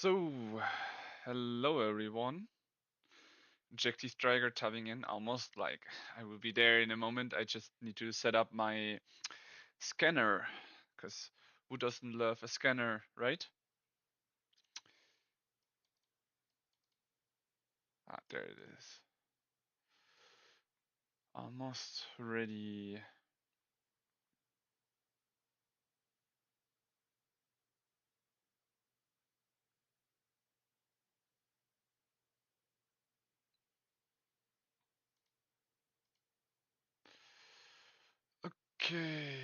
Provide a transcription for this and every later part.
So, hello everyone. Jackie Striker tapping in almost like I will be there in a moment. I just need to set up my scanner because who doesn't love a scanner, right? Ah, there it is. Almost ready. Okay.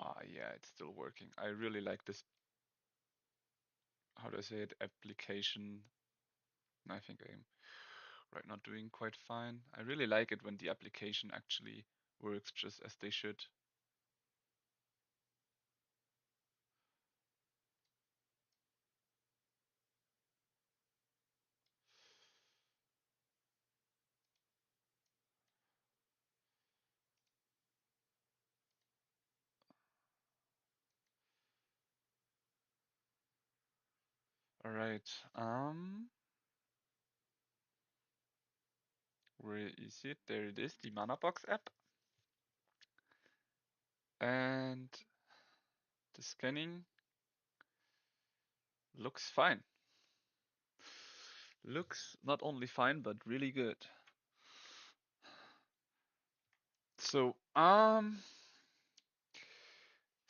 Ah, yeah, it's still working. I really like this, how do I say it, application. I think I'm right now doing quite fine. I really like it when the application actually works just as they should. All right. Where is it? There it is, the ManaBox app. And the scanning looks fine. Looks not only fine, but really good. So,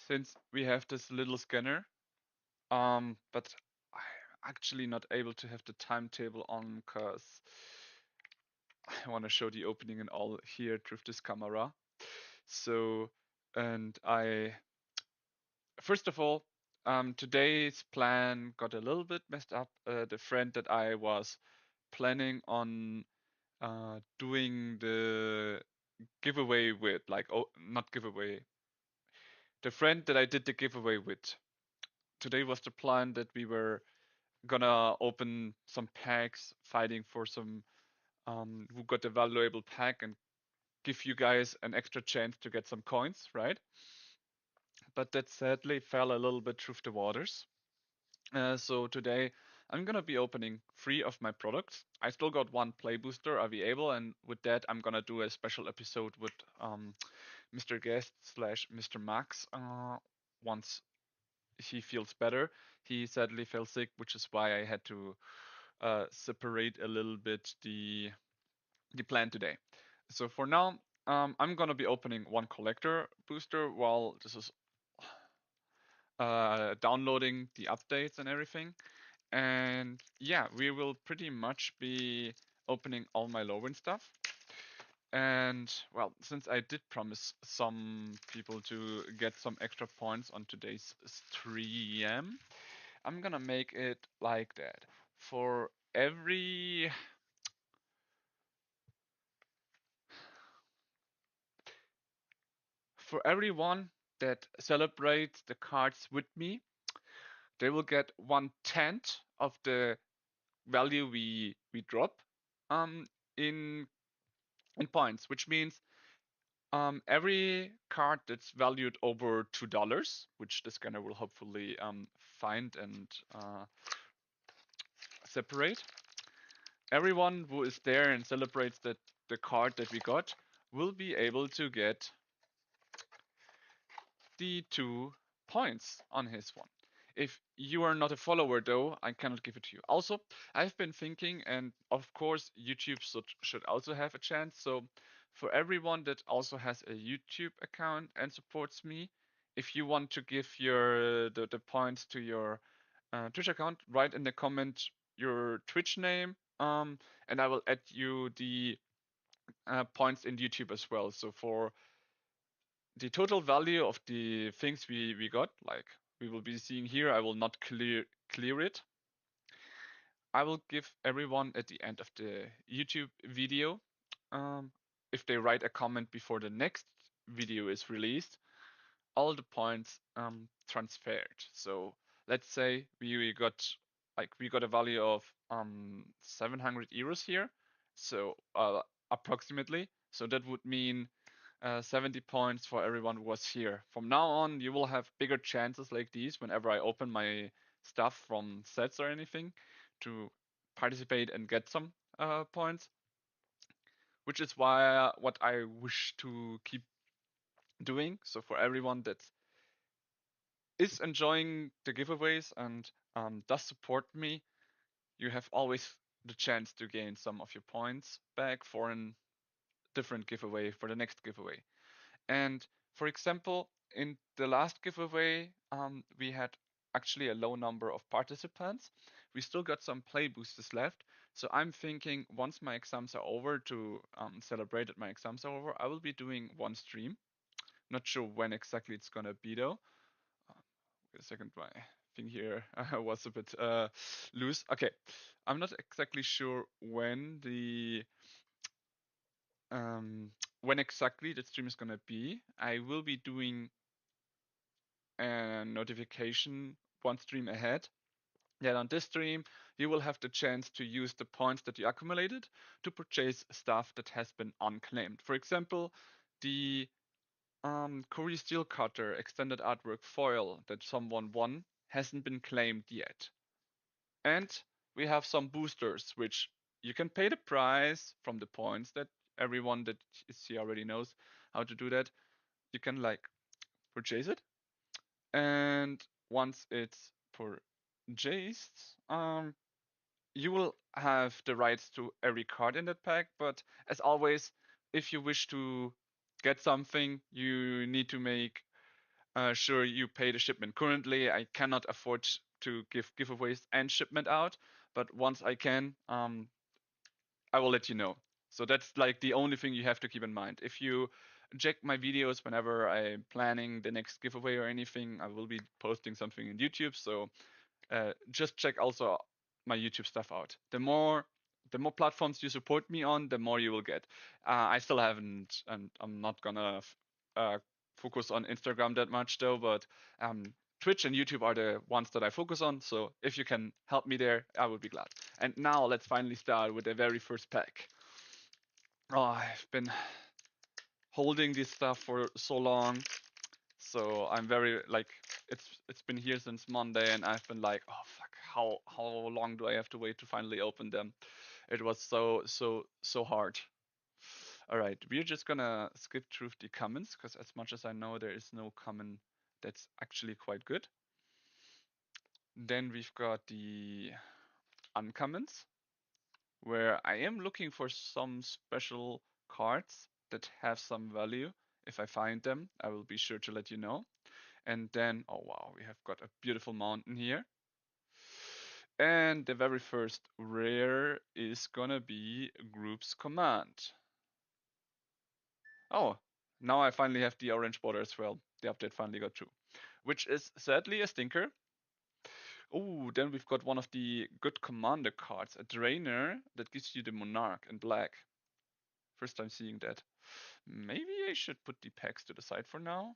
since we have this little scanner, but I'm actually not able to have the timetable on because I want to show the opening and all here through this camera. So, and first of all, today's plan got a little bit messed up. The friend that I was planning on doing the giveaway with, like, oh, not giveaway, the friend that I did the giveaway with. Today was the plan that we were gonna open some packs, fighting for some who got a valuable pack and give you guys an extra chance to get some coins, right? But that sadly fell a little bit through the waters. So today I'm gonna be opening 3 of my products. I still got one play booster available, and with that I'm gonna do a special episode with Mr. Guest slash Mr. Max once he feels better. He sadly fell sick, which is why I had to separate a little bit the plan today. So for now, I'm gonna be opening one collector booster while this is downloading the updates and everything. And yeah, we will pretty much be opening all my Lorwyn stuff. And well, since I did promise some people to get some extra points on today's stream, I'm gonna make it like that. For every for everyone that celebrates the cards with me, they will get 1/10 of the value we drop um in points, which means every card that's valued over $2, which the scanner will hopefully find and separate, everyone who is there and celebrates that the card that we got will be able to get the 2 points on his one. If you are not a follower, though, I cannot give it to you. Also, I've been thinking, and of course, YouTube should also have a chance. So, for everyone that also has a YouTube account and supports me, if you want to give the points to your Twitch account, write in the comment your Twitch name, and I will add you the points in YouTube as well. So for the total value of the things we got, like we will be seeing here, I will not clear it. I will give everyone at the end of the YouTube video, um, if they write a comment before the next video is released, all the points transferred. So let's say we got a value of 700 euros here, so approximately. So that would mean 70 points for everyone who was here. From now on, you will have bigger chances like these whenever I open my stuff from sets or anything to participate and get some points, which is why what I wish to keep doing. So for everyone that is enjoying the giveaways and does support me, you have always the chance to gain some of your points back for a different giveaway for the next giveaway. And for example, in the last giveaway, we had actually a low number of participants. We still got some play boosters left. So I'm thinking once my exams are over to celebrate that my exams are over, I will be doing one stream. Not sure when exactly it's gonna be though. Wait a second, my thing here was a bit loose. Okay, I'm not exactly sure when exactly the stream is gonna be. I will be doing a notification one stream ahead. Then on this stream, you will have the chance to use the points that you accumulated to purchase stuff that has been unclaimed. For example, the Cory Steel Cutter extended artwork foil that someone won hasn't been claimed yet. And we have some boosters, which you can pay the price from the points that everyone that is here already knows how to do that. You can like purchase it. And once it's purchased, you will have the rights to every card in that pack. But as always, if you wish to get something, you need to make sure you pay the shipment. Currently, I cannot afford to give giveaways and shipment out, but once I can, I will let you know. So that's like the only thing you have to keep in mind. If you check my videos whenever I'm planning the next giveaway or anything, I will be posting something in YouTube. So just check also my YouTube stuff out. The more platforms you support me on, the more you will get. I still haven't, and I'm not gonna uh, focus on Instagram that much though. But Twitch and YouTube are the ones that I focus on. So if you can help me there, I would be glad. And now let's finally start with the very first pack. Oh, I've been holding this stuff for so long. So I'm very like it's been here since Monday, and I've been like, oh fuck, how long do I have to wait to finally open them? It was so hard. All right, we're just gonna skip through the comments because as much as I know, there is no comment that's actually quite good. Then we've got the uncommons, where I am looking for some special cards that have some value. If I find them, I will be sure to let you know. And then, oh wow, we have got a beautiful mountain here. And the very first rare is gonna be Group's Command. Oh, now I finally have the orange border as well. The update finally got through, which is sadly a stinker. Oh, then we've got one of the good commander cards, a Drainer that gives you the Monarch in black. First time seeing that. Maybe I should put the packs to the side for now.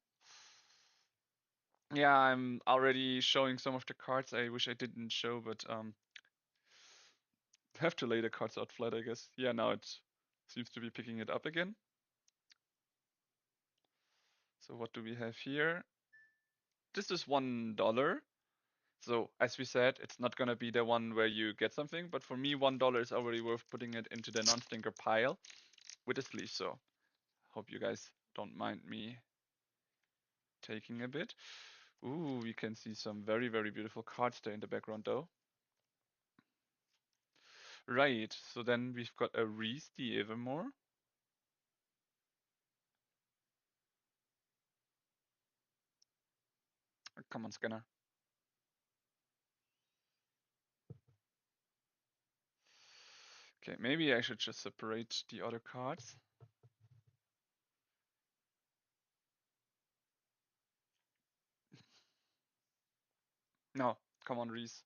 Yeah, I'm already showing some of the cards I wish I didn't show, but have to lay the cards out flat, I guess. Yeah, now it seems to be picking it up again. So what do we have here? This is $1. So as we said, it's not gonna be the one where you get something, but for me, $1 is already worth putting it into the non-stinker pile with a sleeve. So hope you guys don't mind me taking a bit. Ooh, we can see some very beautiful cards there in the background though. Right, so then we've got a Reese the Evermore. Come on, scanner. Okay, maybe I should just separate the other cards. No, come on, Reese.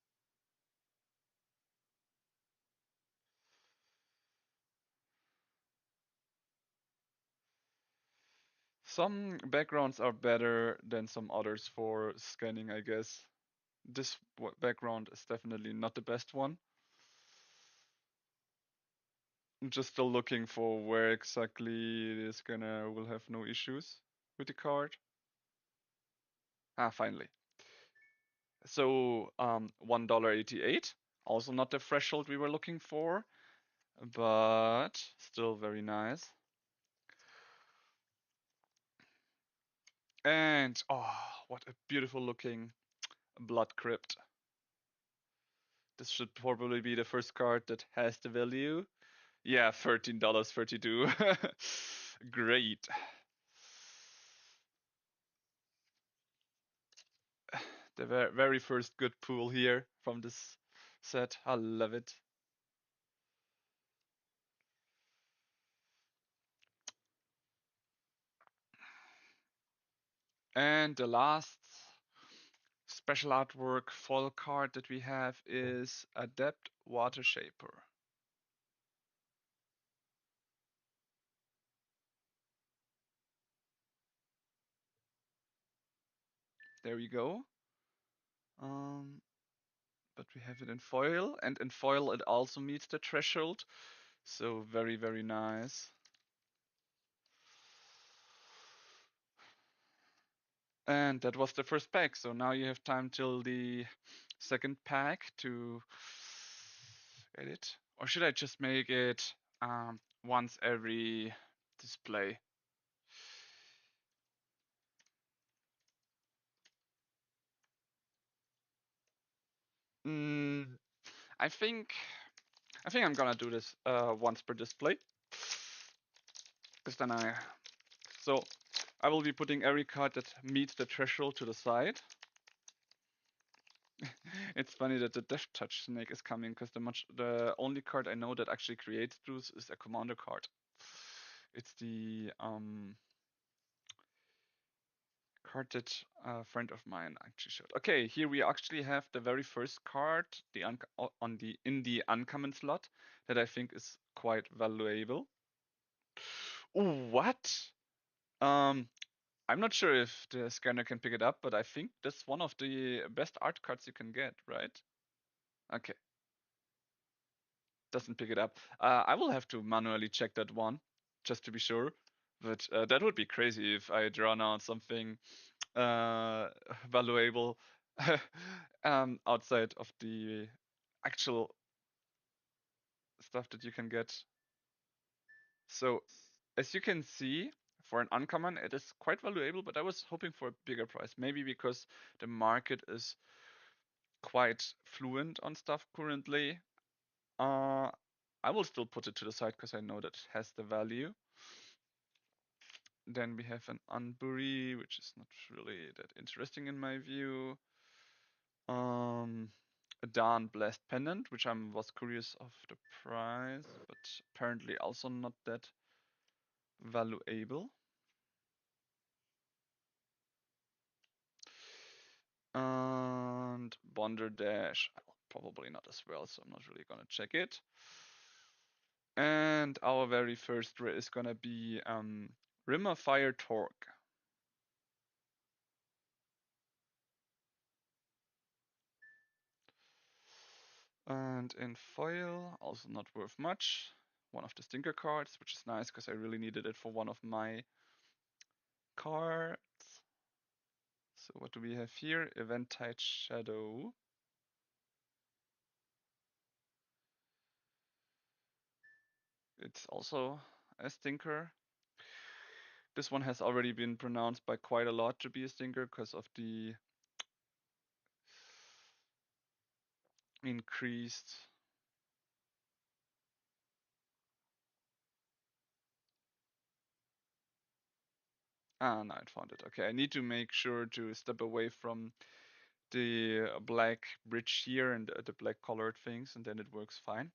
Some backgrounds are better than some others for scanning, I guess. This background is definitely not the best one. I'm just still looking for where exactly it is gonna will have no issues with the card. Ah, finally. So $1.88, also not the threshold we were looking for, but still very nice. And oh, what a beautiful looking Blood Crypt. This should probably be the first card that has the value. Yeah, $13.32. Great. The very first good pool here from this set. I love it. And the last special artwork foil card that we have is Adept Water Shaper. There we go. But we have it in foil, and in foil it also meets the threshold. So very, very nice. And that was the first pack. So now you have time till the second pack to edit. Or should I just make it once every display? Mm, I think I'm gonna do this once per display. Because then I will be putting every card that meets the threshold to the side. It's funny that the Death Touch Snake is coming because the only card I know that actually creates juice is a commander card. It's the card that a friend of mine actually showed. Okay, here we actually have the very first card, in the uncommon slot, that I think is quite valuable. Ooh, what? Um, I'm not sure if the scanner can pick it up, but I think that's one of the best art cards you can get, right? Okay, doesn't pick it up. I will have to manually check that one just to be sure. But that would be crazy if I drawn out something uh, valuable outside of the actual stuff that you can get. So, as you can see, for an uncommon, it is quite valuable, but I was hoping for a bigger price. Maybe because the market is quite fluent on stuff currently. Uh, I will still put it to the side because I know that it has the value. Then we have an Unbury, which is not really that interesting in my view. A Dawn Blessed Pendant, which I was curious of the price, but apparently also not that valuable. And Bonder Dash, probably not as well, so I'm not really gonna check it. And our very first is gonna be Rimmer Fire Torque. And in foil, also not worth much. One of the stinker cards, which is nice because I really needed it for one of my cards. So what do we have here? Eventide Shadow. It's also a stinker. This one has already been pronounced by quite a lot to be a stinker because of the increased now I found it. Okay, I need to make sure to step away from the black bridge here and the black colored things, and then it works fine.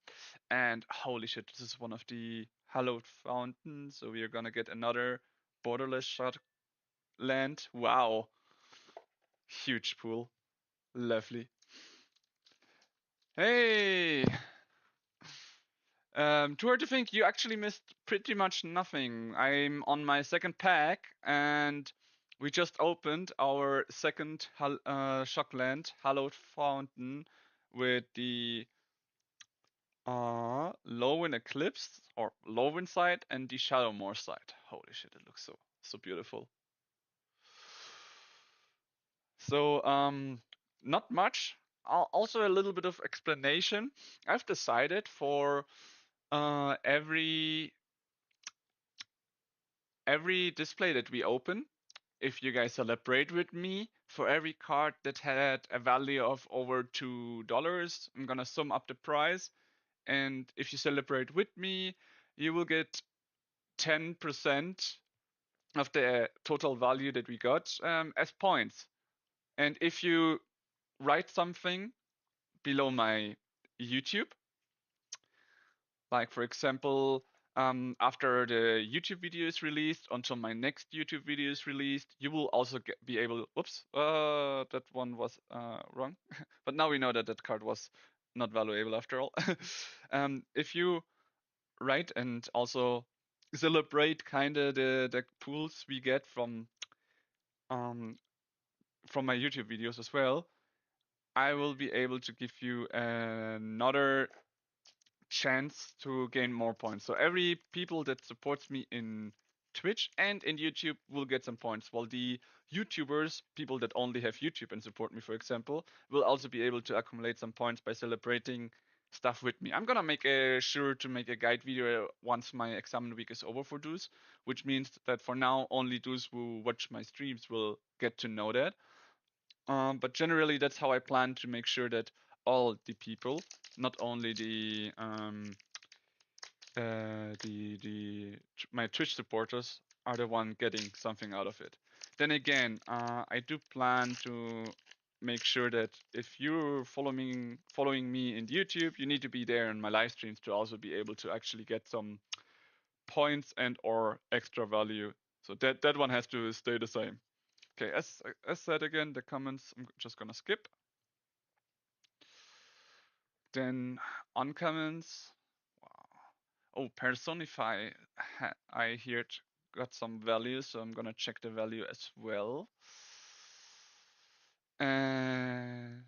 And holy shit, this is one of the hallowed fountains, so we are gonna get another borderless shot land. Wow, huge pool, lovely. Hey, too hard to think. You actually missed pretty much nothing. I'm on my second pack, and we just opened our second Shockland Hallowed Fountain with the Lorwyn Eclipsed or Lorwyn side and the Shadowmoor side. Holy shit, it looks so beautiful. So not much. Also a little bit of explanation. I've decided for every display that we open, if you guys celebrate with me, for every card that had a value of over $2, I'm gonna sum up the price. And if you celebrate with me, you will get 10% of the total value that we got as points. And if you write something below my YouTube, like for example, after the YouTube video is released until my next YouTube video is released, you will also be able. Oops, that one was wrong. But now we know that that card was not valuable after all. If you write and also celebrate kind of the pools we get um, from my YouTube videos as well, I will be able to give you another chance to gain more points. So every people that supports me in Twitch and in YouTube will get some points, while the YouTubers, people that only have YouTube and support me, for example, will also be able to accumulate some points by celebrating stuff with me. I'm gonna make sure to make a guide video once my exam week is over for those, which means that for now only those who watch my streams will get to know that. But generally, that's how I plan to make sure that all the people, not only the my Twitch supporters, are the one getting something out of it. Then again, I do plan to make sure that if you're following me in YouTube, you need to be there in my live streams to also be able to actually get some points and or extra value. So that one has to stay the same. Okay, as said again, the comments I'm just gonna skip. Then uncommons. Wow. Oh, personify. I hear it got some value, so I'm gonna check the value as well. Uh,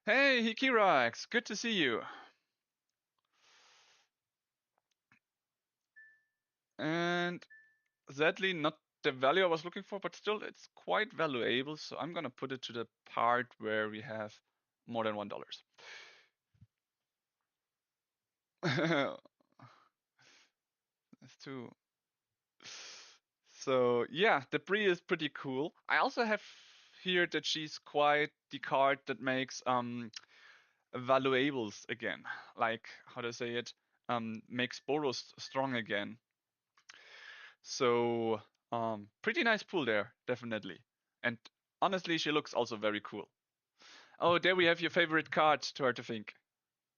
hey, Hikirax, good to see you. And sadly, not the value I was looking for, but still, it's quite valuable. So I'm gonna put it to the part where we have more than $1. That's two. So yeah, the Bree is pretty cool. I also have here that she's quite the card that makes valuables again. Like how to say it? Makes Boros strong again. So pretty nice pool there, definitely. And honestly, she looks also very cool. Oh, there we have your favorite card, to her to think.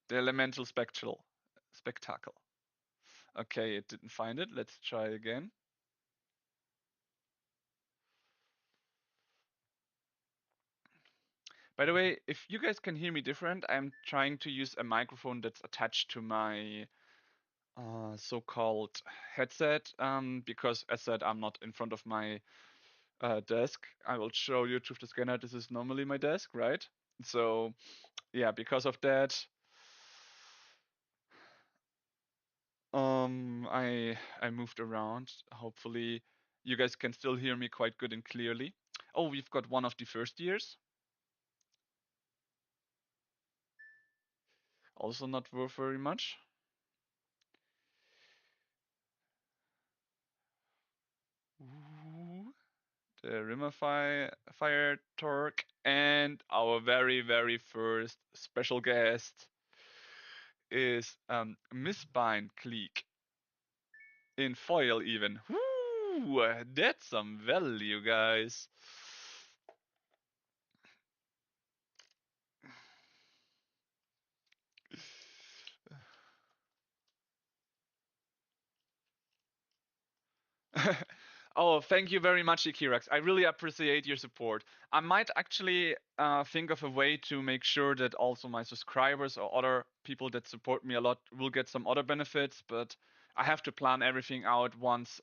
The Elemental Spectacle. Okay, it didn't find it. Let's try again. By the way, if you guys can hear me different, I'm trying to use a microphone that's attached to my so-called headset because, as said, I'm not in front of my desk. I will show you through the scanner. This is normally my desk, right? So, yeah, because of that, I moved around. Hopefully, you guys can still hear me quite good and clearly. Oh, we've got one of the first years. Also not worth very much. Ooh, the Rimify Fire Torque, and our very first special guest is Mistbind Clique in foil even. Woo, that's some value, guys. Oh, thank you very much, Ikirax. I really appreciate your support. I might actually think of a way to make sure that also my subscribers or other people that support me a lot will get some other benefits, but I have to plan everything out once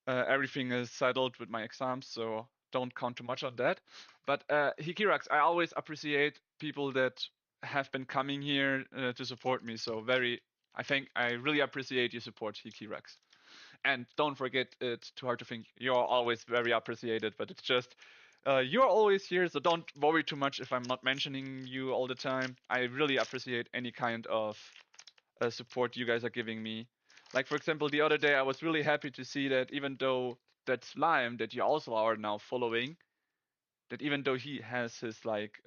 everything is settled with my exams, so don't count too much on that. But Hikirax, I always appreciate people that have been coming here to support me. So I really appreciate your support, Hiki Rex. And don't forget, it's too hard to think. You're always very appreciated, but it's just you're always here, so don't worry too much if I'm not mentioning you all the time. I really appreciate any kind of support you guys are giving me. Like for example, the other day I was really happy to see that even though that slime that you also are now following, that even though he has his like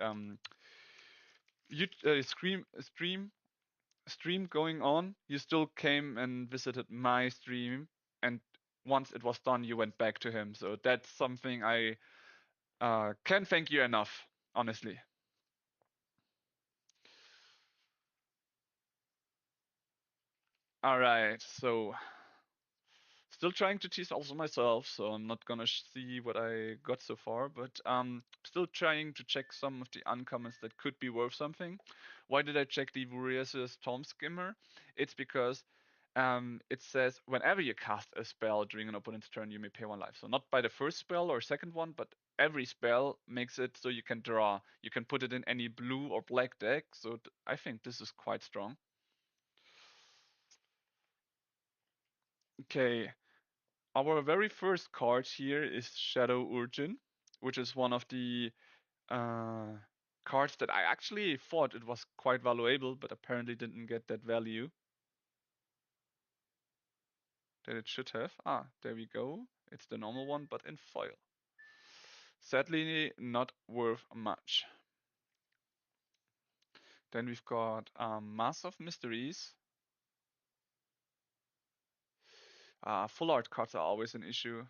you stream going on, you still came and visited my stream, and once it was done, you went back to him. So that's something I can't thank you enough, honestly. All right, so still trying to tease also myself, so I'm not gonna see what I got so far, but still trying to check some of the uncommons that could be worth something. Why did I check the Vuria's Storm Skimmer? It's because it says whenever you cast a spell during an opponent's turn, you may pay 1 life. So not by the first spell or second one, but every spell makes it so you can draw. You can put it in any blue or black deck. So I think this is quite strong. Okay, our very first card here is Shadow Urchin, which is one of the uh, cards that I actually thought it was quite valuable, but apparently didn't get that value that it should have. Ah, there we go. It's the normal one, but in foil. Sadly, not worth much. Then we've got Mass of Mysteries. Full art cards are always an issue,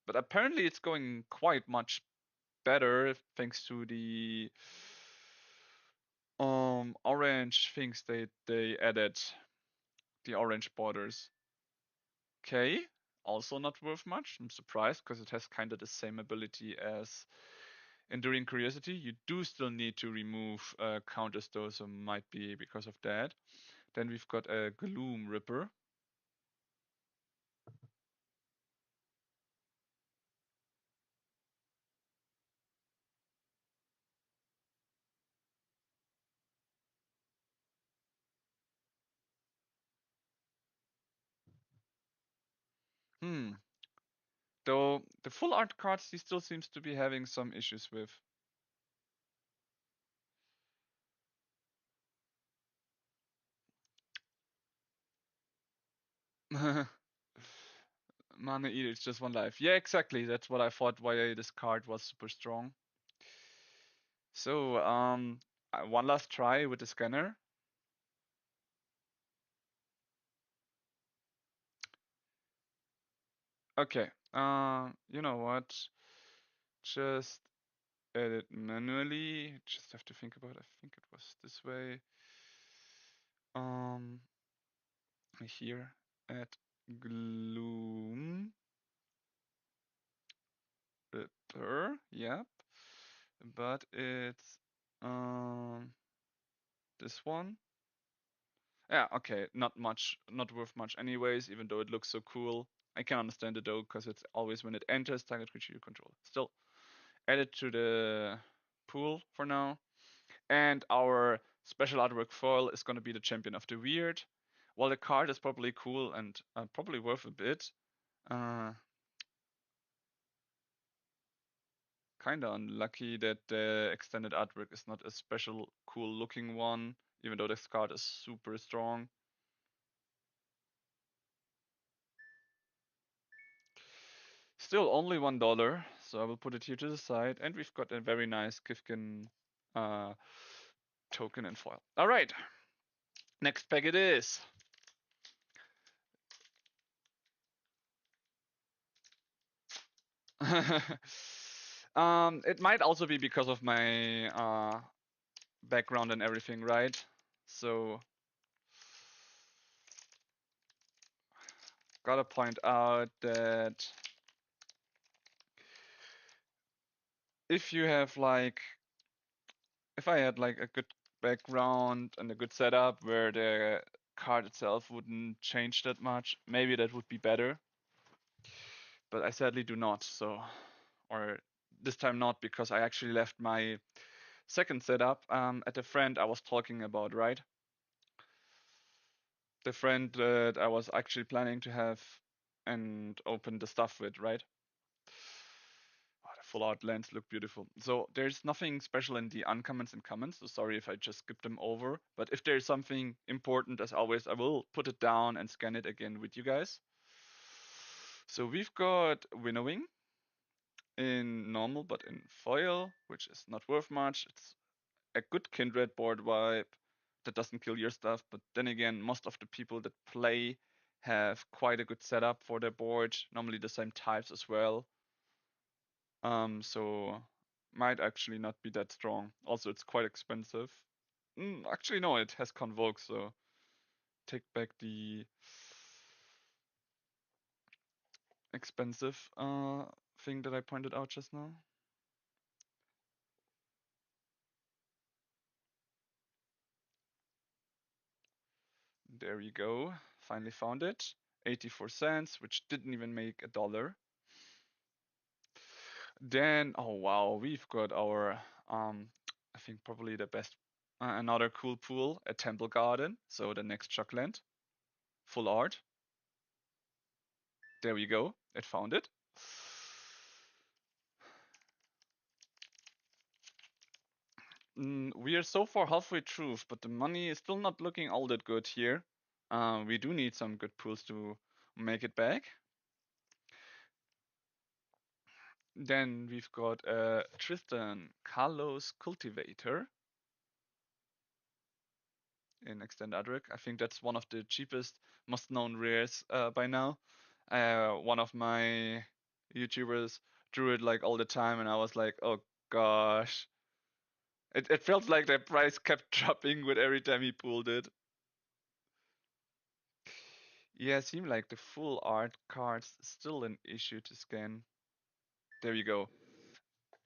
but apparently it's going quite much better thanks to the orange things they added, the orange borders. Okay, also not worth much. I'm surprised because it has kind of the same ability as Enduring Curiosity. You do still need to remove counters though, so might be because of that. Then we've got a Gloom Ripper. Hmm. Though the full art cards he still seems to be having some issues with. Mana Eater, it's just 1 life. Yeah, exactly. That's what I thought why this card was super strong. So, one last try with the scanner. Okay. You know what? Just edit manually. Just have to think about it. I think it was this way. Um, here at Gloom Ripper. Yep. But it's this one. Yeah, okay, not much, not worth much anyways, even though it looks so cool. I can understand it though, because it's always when it enters target creature you control. Still, add it to the pool for now. And our special artwork foil is going to be the Champion of the Weird. While the card is probably cool and probably worth a bit, uh, kind of unlucky that the extended artwork is not a special cool looking one, even though this card is super strong. Still only $1, so I will put it here to the side, and we've got a very nice Kifkin uh, token and foil. All right, next pack it is. It might also be because of my background and everything, right? So, gotta point out that if you have like, if I had like a good background and a good setup where the card itself wouldn't change that much, maybe that would be better. But I sadly do not. So, or this time not because I actually left my second setup at the friend I was talking about, right? The friend that I was actually planning to have and open the stuff with, right? Oh, the full art lands look beautiful. So there's nothing special in the uncommons and commons, so sorry if I just skip them over. But if there's something important, as always, I will put it down and scan it again with you guys. So we've got Winnowing in normal, but in foil, which is not worth much. It's a good Kindred board wipe that doesn't kill your stuff, but then again, most of the people that play have quite a good setup for their board, normally the same types as well. So might actually not be that strong. Also, it's quite expensive. Actually, no, it has Convoke, so take back the expensive thing that I pointed out just now. There you go. Finally found it. 84 cents, which didn't even make $1. Then, oh wow, we've got our, I think probably the best, another cool pool, a Temple Garden. So the next Shockland, full art. There we go. It found it. We are so far halfway through, but the money is still not looking all that good here. We do need some good pools to make it back. Then we've got Tristan Carlos Cultivator in Extend Adric. I think that's one of the cheapest, most known rares by now. One of my YouTubers drew it like all the time, and I was like, oh gosh. It felt like the price kept dropping with every time he pulled it. Yeah, it seemed like the full art cards still an issue to scan. There you go.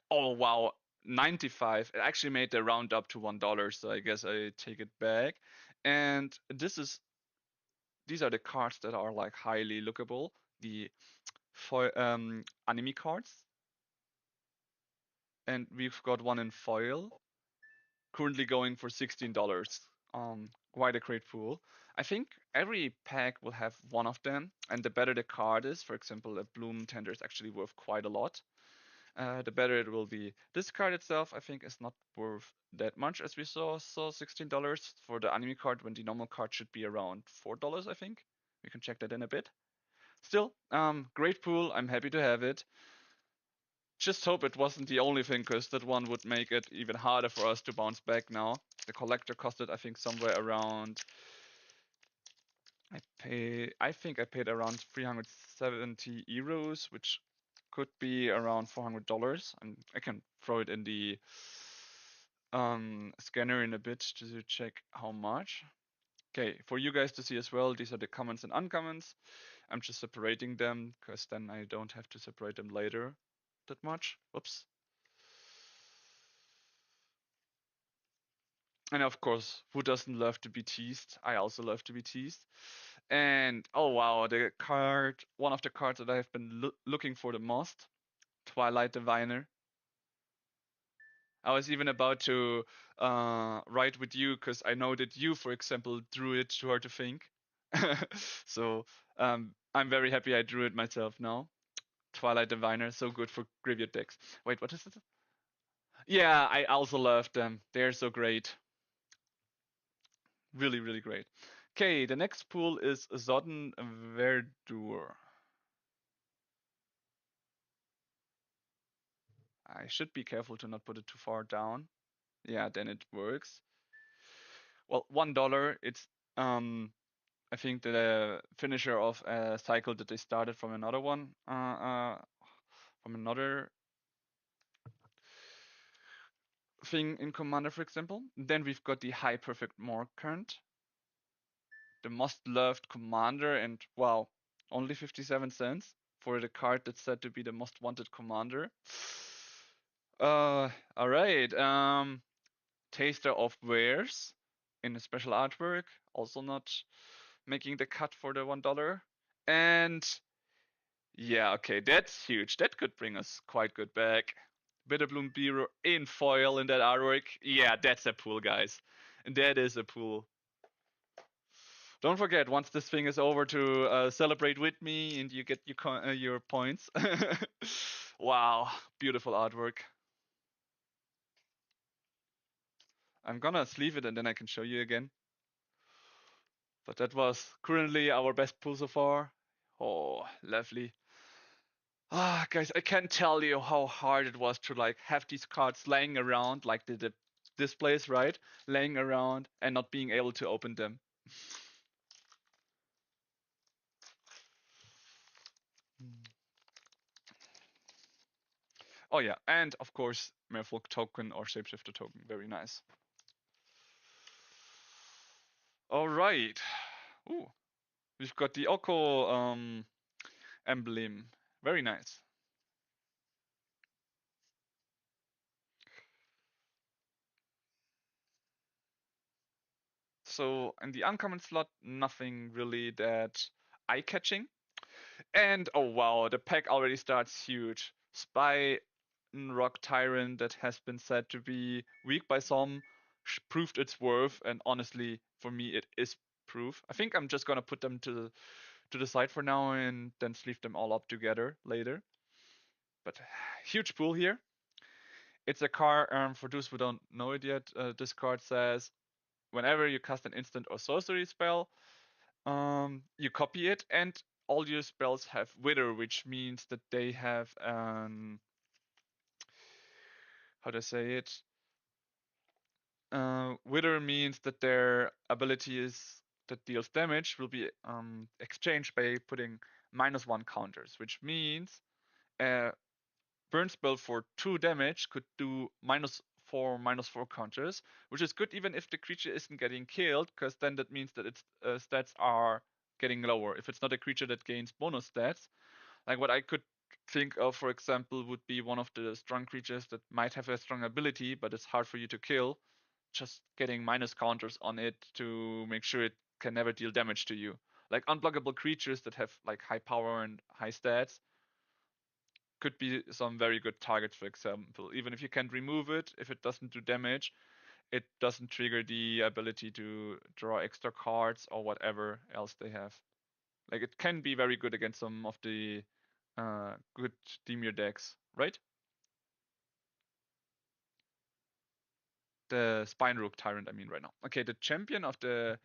Oh wow, 95. It actually made the round up to $1, so I guess I take it back. And these are the cards that are like highly lookable. The anime cards. And we've got one in foil, currently going for $16. Quite a great pool. I think every pack will have one of them, and the better the card is, for example, a Bloom Tender is actually worth quite a lot. The better it will be. This card itself, I think, is not worth that much, as we saw $16 for the anime card when the normal card should be around $4, I think. We can check that in a bit. Still, great pool. I'm happy to have it. Just hope it wasn't the only thing, because that one would make it even harder for us to bounce back now. The collector costed, I think, somewhere around. I think I paid around 370 euros, which could be around $400. And I can throw it in the scanner in a bit to check how much. Okay, for you guys to see as well, these are the commons and uncommons. I'm just separating them because then I don't have to separate them later that much. Whoops. And of course, who doesn't love to be teased? I also love to be teased. And oh wow, one of the cards that I have been looking for the most, Twilight Diviner. I was even about to write with you because I know that you, for example, drew it to Hard to Think. So I'm very happy I drew it myself now. Twilight Diviner, so good for graveyard decks. Wait, what is it? Yeah, I also love them. They're so great. Really, really great. Okay, the next pool is Zodden Verdure. I should be careful to not put it too far down. Yeah, then it works. Well, $1. It's I think the finisher of a cycle that they started from another one, from another thing in Commander, for example. Then we've got the High Perfect Morkant, the most loved Commander, and wow, only 57 cents for the card that's said to be the most wanted Commander. All right. Taster of Wares in a special artwork, also not making the cut for the $1. And yeah, okay, that's huge. That could bring us quite good back. Bitterbloom Bearer in foil in that artwork. Yeah, that's a pull, guys. And that is a pull. Don't forget, once this thing is over, to celebrate with me, and you get your points. Wow, beautiful artwork. I'm gonna sleeve it and then I can show you again. But that was currently our best pull so far. Oh, lovely. Ah, guys, I can't tell you how hard it was to like have these cards laying around, like the displays, right? Laying around and not being able to open them. Oh yeah, and of course, Merfolk token or Shapeshifter token. Very nice. All right. Ooh, we've got the Oko emblem. Very nice. So in the uncommon slot, nothing really that eye-catching. And oh wow, the pack already starts huge. Spy Rock Tyrant that has been said to be weak by some proved its worth, and honestly, for me, it is proof. I think I'm just gonna put them to the side for now and then sleeve them all up together later. But huge pool here. It's a card, for those who don't know it yet, this card says whenever you cast an instant or sorcery spell, you copy it, and all your spells have Wither, which means that they have how to say it? Wither means that their ability is that deals damage will be exchanged by putting -1 counters, which means burn spell for 2 damage could do -4 counters, which is good even if the creature isn't getting killed, because then that means that its stats are getting lower. If it's not a creature that gains bonus stats, like what I could think of, for example, would be one of the strong creatures that might have a strong ability, but it's hard for you to kill, just getting minus counters on it to make sure it can never deal damage to you. Like unblockable creatures that have like high power and high stats could be some very good targets, for example. Even if you can't remove it, if it doesn't do damage, it doesn't trigger the ability to draw extra cards or whatever else they have. Like it can be very good against some of the good Dimir decks, right? The Spinerook Tyrant, I mean, right now. Okay, the champion of the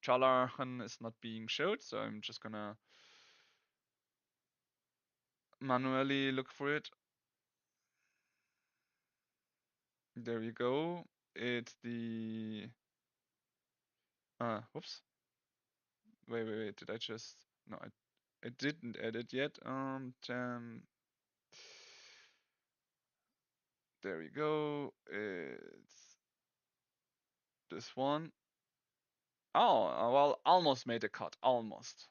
Chalarhan is not being showed, so I'm just gonna manually look for it. There we go. It's the whoops. Wait. Did I just no? I didn't add it yet. There we go. It's this one. Oh, well, almost made a cut. Almost.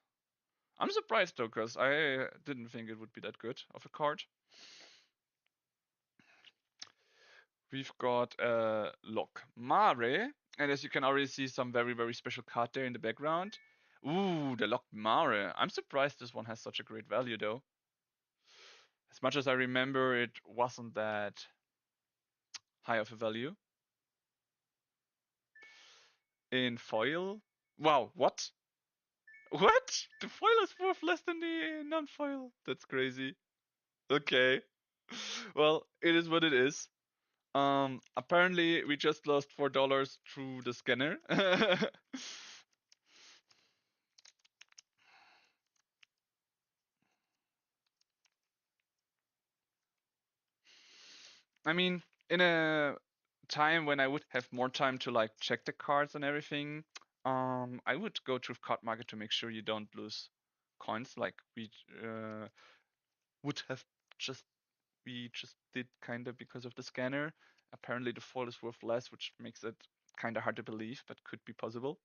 I'm surprised though, because I didn't think it would be that good of a card. We've got Mare, and as you can already see, some very special card there in the background. Ooh, the Locked Mare. I'm surprised this one has such a great value though. As much as I remember, it wasn't that high of a value. In foil? Wow, what? What? The foil is worth less than the non-foil. That's crazy. Okay. Well, it is what it is. Apparently we just lost $4 through the scanner. I mean, in a time when I would have more time to like check the cards and everything, I would go through card market to make sure you don't lose coins like would have just we just did kind of because of the scanner. Apparently the fall is worth less, which makes it kind of hard to believe, but could be possible.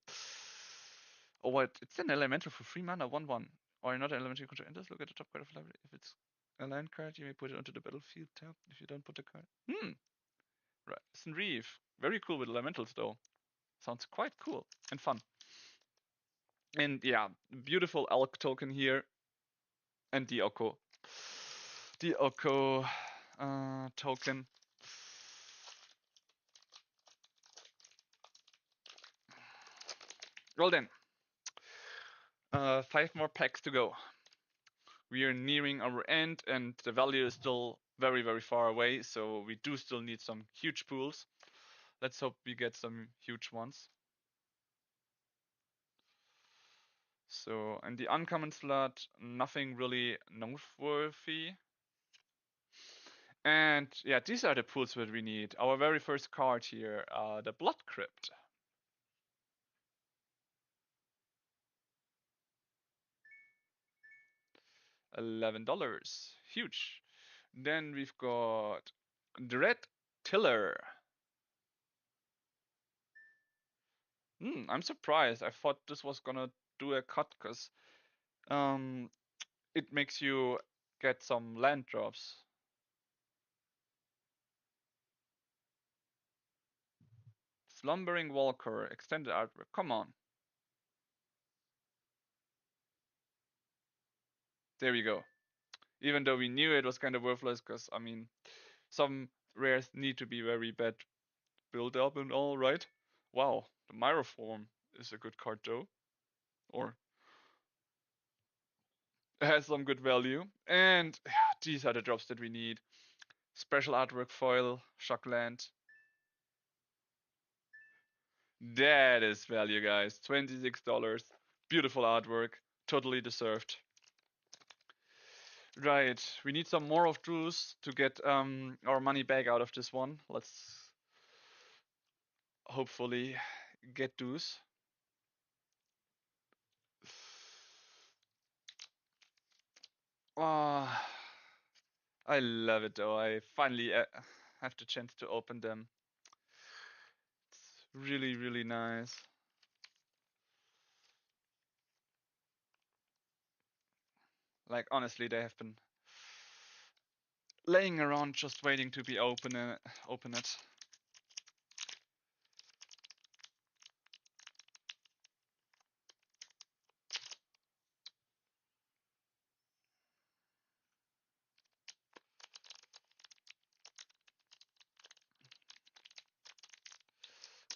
Oh, what? It's an elemental for 3 mana, 1/1. Or not an elemental control enters, look at the top card of the library. If it's a land card, you may put it onto the battlefield tab if you don't put the card. Right. St. Reeve. Very cool with elementals, though. Sounds quite cool and fun. And yeah, beautiful elk token here. And the Oko. The Oko. token. Roll then. 5 more packs to go. We are nearing our end, and the value is still very, very far away, so we do still need some huge pools. Let's hope we get some huge ones. So, in the uncommon slot, nothing really noteworthy. And yeah, these are the pools that we need. Our very first card here, the Blood Crypt. $11. Huge. Then we've got Dread Tiller. I'm surprised. I thought this was gonna do a cut because um, it makes you get some land drops. Slumbering Walker, extended artwork. Come on. There we go. Even though we knew it was kind of worthless, because I mean, some rares need to be very bad build up and all, right? Wow, the Myroform is a good card though, or has some good value. And these are the drops that we need. Special artwork foil, Shockland. That is value, guys. $26. Beautiful artwork. Totally deserved. Right, we need some more of those to get our money back out of this one. Let's hopefully get those. Ah, I love it though. I finally have the chance to open them. It's really, really nice. Like honestly, they have been laying around just waiting to be open it.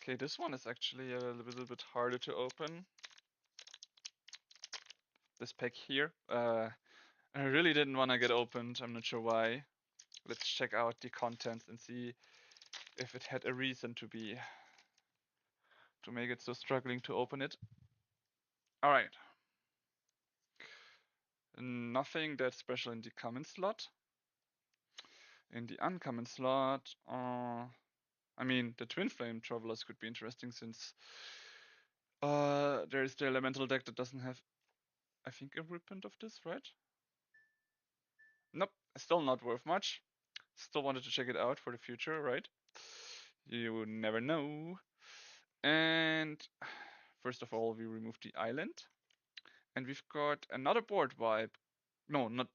Okay, this one is actually a little bit harder to open. This pack here. I really didn't want to get opened. I'm not sure why. Let's check out the contents and see if it had a reason to make it so struggling to open it. All right. Nothing that special in the common slot. In the uncommon slot, I mean, the Twin Flame Travelers could be interesting since there is the elemental deck that doesn't have, I think, a reprint of this, right? Nope, still not worth much. Still wanted to check it out for the future, right? You never know. And first of all, we remove the island. And we've got another board wipe. No, not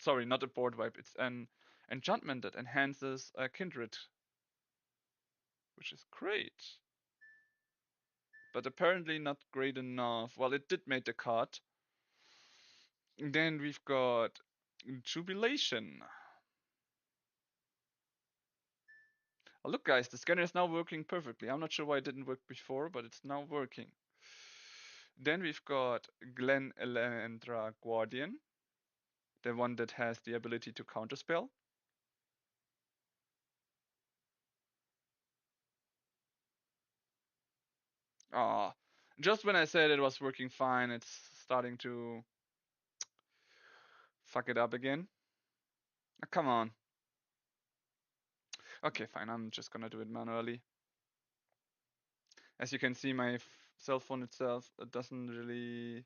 a board wipe. It's an enchantment that enhances a kindred, which is great. But apparently not great enough. Well, it did make the cut. Then we've got Jubilation. Oh, look, guys, the scanner is now working perfectly. I'm not sure why it didn't work before, but it's now working. Then we've got Glen Elendra Guardian, the one that has the ability to counterspell. Ah, just when I said it was working fine, it's starting to fuck it up again. Oh, come on. Okay, fine. I'm just gonna do it manually. As you can see, my cell phone itself doesn't really.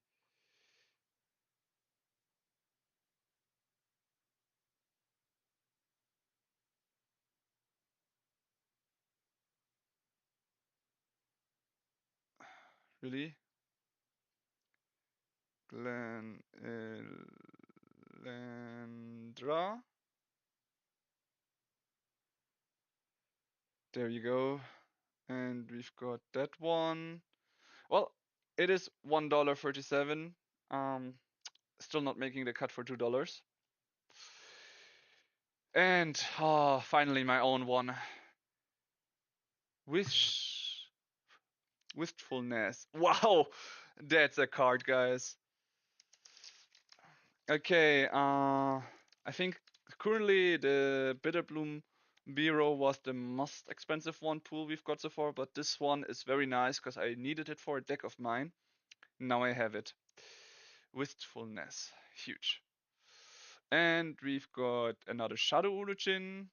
Really? Glendra. There you go. And we've got that one. Well, it is $1.37. Still not making the cut for $2. And finally my own one. Wish Wistfulness. Wow, that's a card, guys. Okay, I think currently the Bitterbloom Bureau was the most expensive one pool we've got so far, but this one is very nice because I needed it for a deck of mine. Now I have it. Wistfulness, huge. And we've got another Shadow Origin,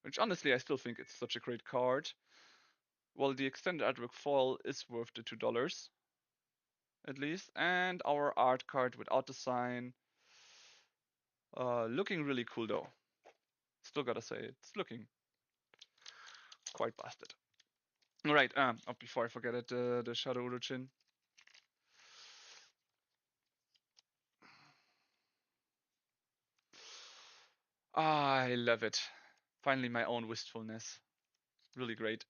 which honestly I still think it's such a great card. Well, the extended artwork foil is worth the $2 at least, and our art card without the sign, looking really cool though. Still gotta say, it's looking quite busted. All right, before I forget it, the Shadow Origin. I love it. Finally, my own wistfulness. Really great.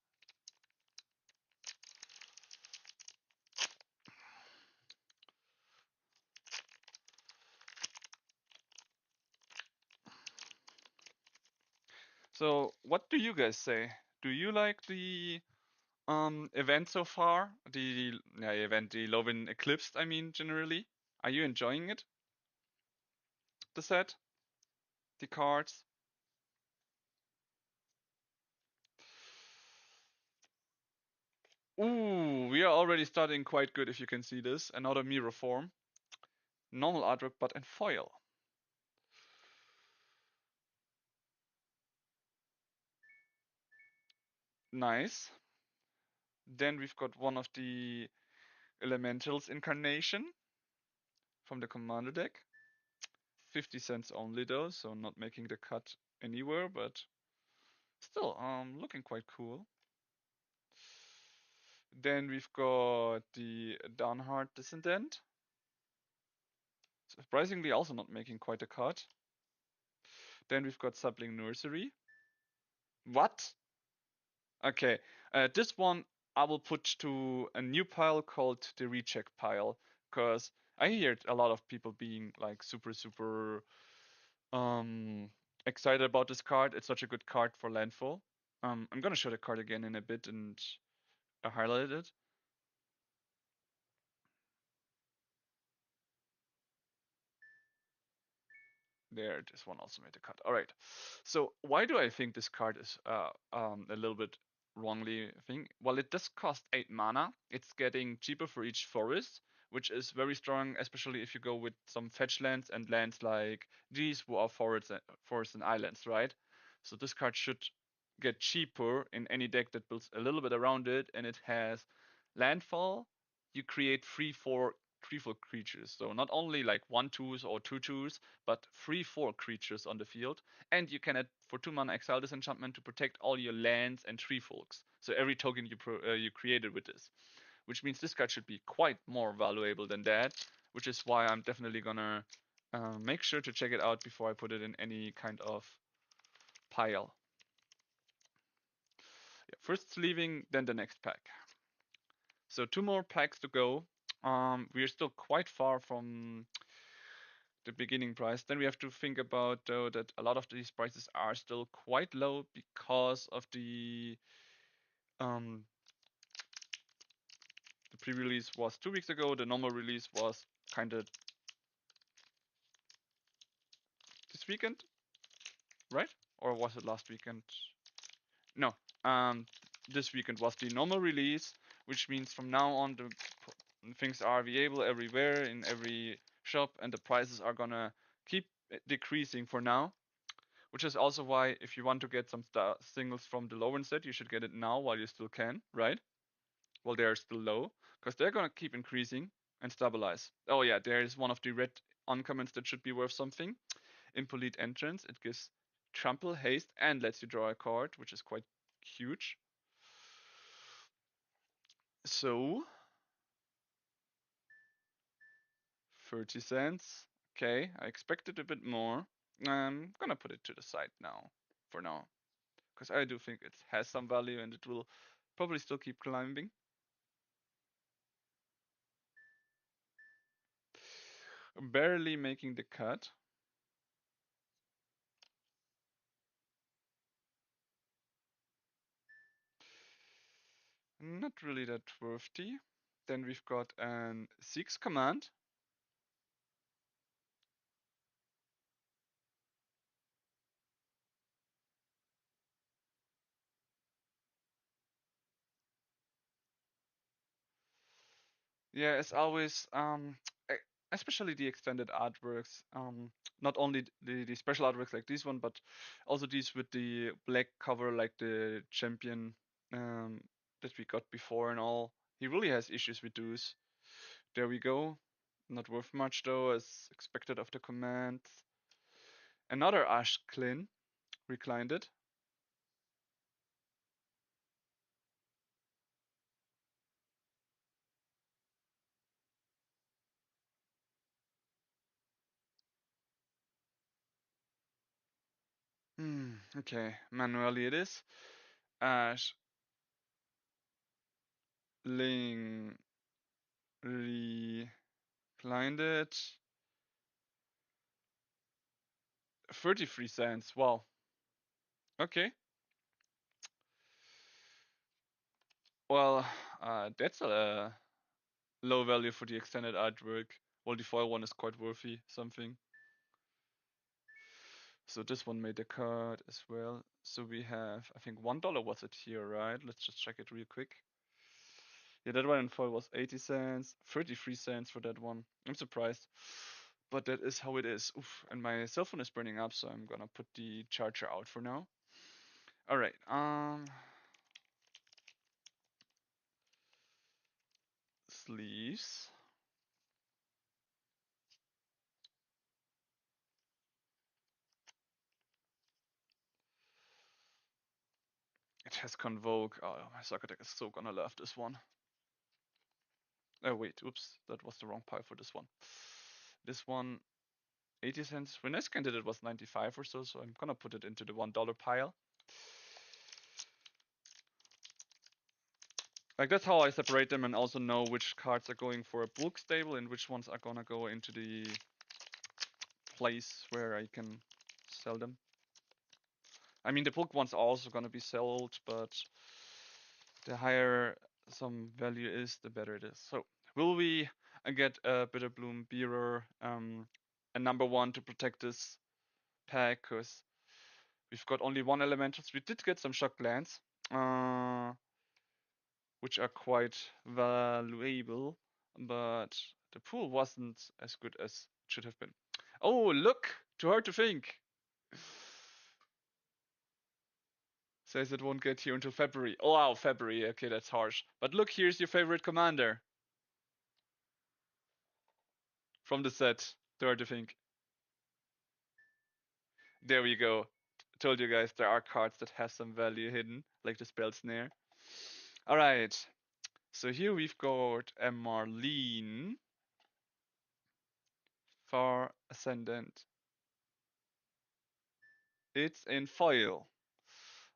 So, what do you guys say? Do you like the event so far? The event, the Lorwyn Eclipsed, I mean, generally. Are you enjoying it? The set? The cards? Ooh, we are already starting quite good if you can see this. Another mirror form. Normal artwork, but in foil. Nice. Then we've got one of the Elementals incarnation from the commander deck. 50 cents only though, so not making the cut anywhere, but still, looking quite cool. Then we've got the Downheart Descendant. Surprisingly, also not making quite a cut. Then we've got Sapling Nursery. What? Okay, this one I will put to a new pile called the Recheck pile, because I heard a lot of people being like super um excited about this card. It's such a good card for landfall. I'm gonna show the card again in a bit and highlight it. There, this one also made the cut. All right. So why do I think this card is a little bit wrongly think? Well, it does cost 8 mana. It's getting cheaper for each forest, which is very strong, especially if you go with some fetch lands and lands like these, who are forests and islands, right? So this card should get cheaper in any deck that builds a little bit around it, and it has landfall. You create 3/4 creatures. So not only like 1/2s or 2/2s, but 3/4 creatures on the field. And you can add for 2 mana exile this enchantment to protect all your lands and tree folks. So every token you created with this, which means this card should be quite more valuable than that. Which is why I'm definitely gonna make sure to check it out before I put it in any kind of pile. Yeah, first sleeving, then the next pack. So 2 more packs to go. We are still quite far from the beginning price. Then we have to think about though that a lot of these prices are still quite low because of um the pre-release was 2 weeks ago. The normal release was kind of this weekend, right? Or was it last weekend? No, this weekend was the normal release, which means from now on the things are available everywhere in every shop, and the prices are gonna keep decreasing for now. Which is also why if you want to get some singles from the low end set, you should get it now while you still can, right? While they're still low, because they're gonna keep increasing and stabilize. Oh yeah, there is one of the red uncommons that should be worth something. Impolite Entrance. It gives trample, haste, and lets you draw a card, which is quite huge. So 30 cents. Okay, I expected a bit more. I'm gonna put it to the side now, for now, because I do think it has some value and it will probably still keep climbing. Barely making the cut. Not really that worthy. Then we've got an 6 command. Yeah, as always, especially the extended artworks, not only the special artworks like this one, but also these with the black cover like the champion that we got before and all. He really has issues with those. There we go. Not worth much though, as expected of the command. Another Ash Clin reclined it. Okay, manually it is. Ash Ling reclined it. 33 cents. Wow. Okay. Well, that's a low value for the extended artwork. While the foil one is quite worthy, something. So this one made a cut as well. So we have, I think $1 was it here, right? Let's just check it real quick. Yeah, that one in foil was 80 cents, 33 cents for that one. I'm surprised. But that is how it is. Oof, and my cell phone is burning up, so I'm gonna put the charger out for now. All right. Sleeves. It has Convoke. Oh, my soccer deck is so gonna love this one. Oh wait, oops, that was the wrong pile for this one. This one, 80 cents. When I scanned it, it was 95 or so, so I'm gonna put it into the $1 pile. Like that's how I separate them and also know which cards are going for a bulk stable and which ones are gonna go into the place where I can sell them. I mean, the bulk ones are also gonna be sold, but the higher some value is, the better it is. So will we get a Bitter Bloom Bearer, a number one to protect this pack? Because we've got only one elementals. We did get some shock lands, which are quite valuable, but the pool wasn't as good as it should have been. Oh, look! Too hard to think. Says it won't get here until February. Oh, wow, February. Okay, that's harsh. But look, here's your favorite commander from the set. Too hard to think. There we go. Told you guys there are cards that have some value hidden, like the Spell Snare. Alright. So here we've got a Marlene. Far Ascendant. It's in foil.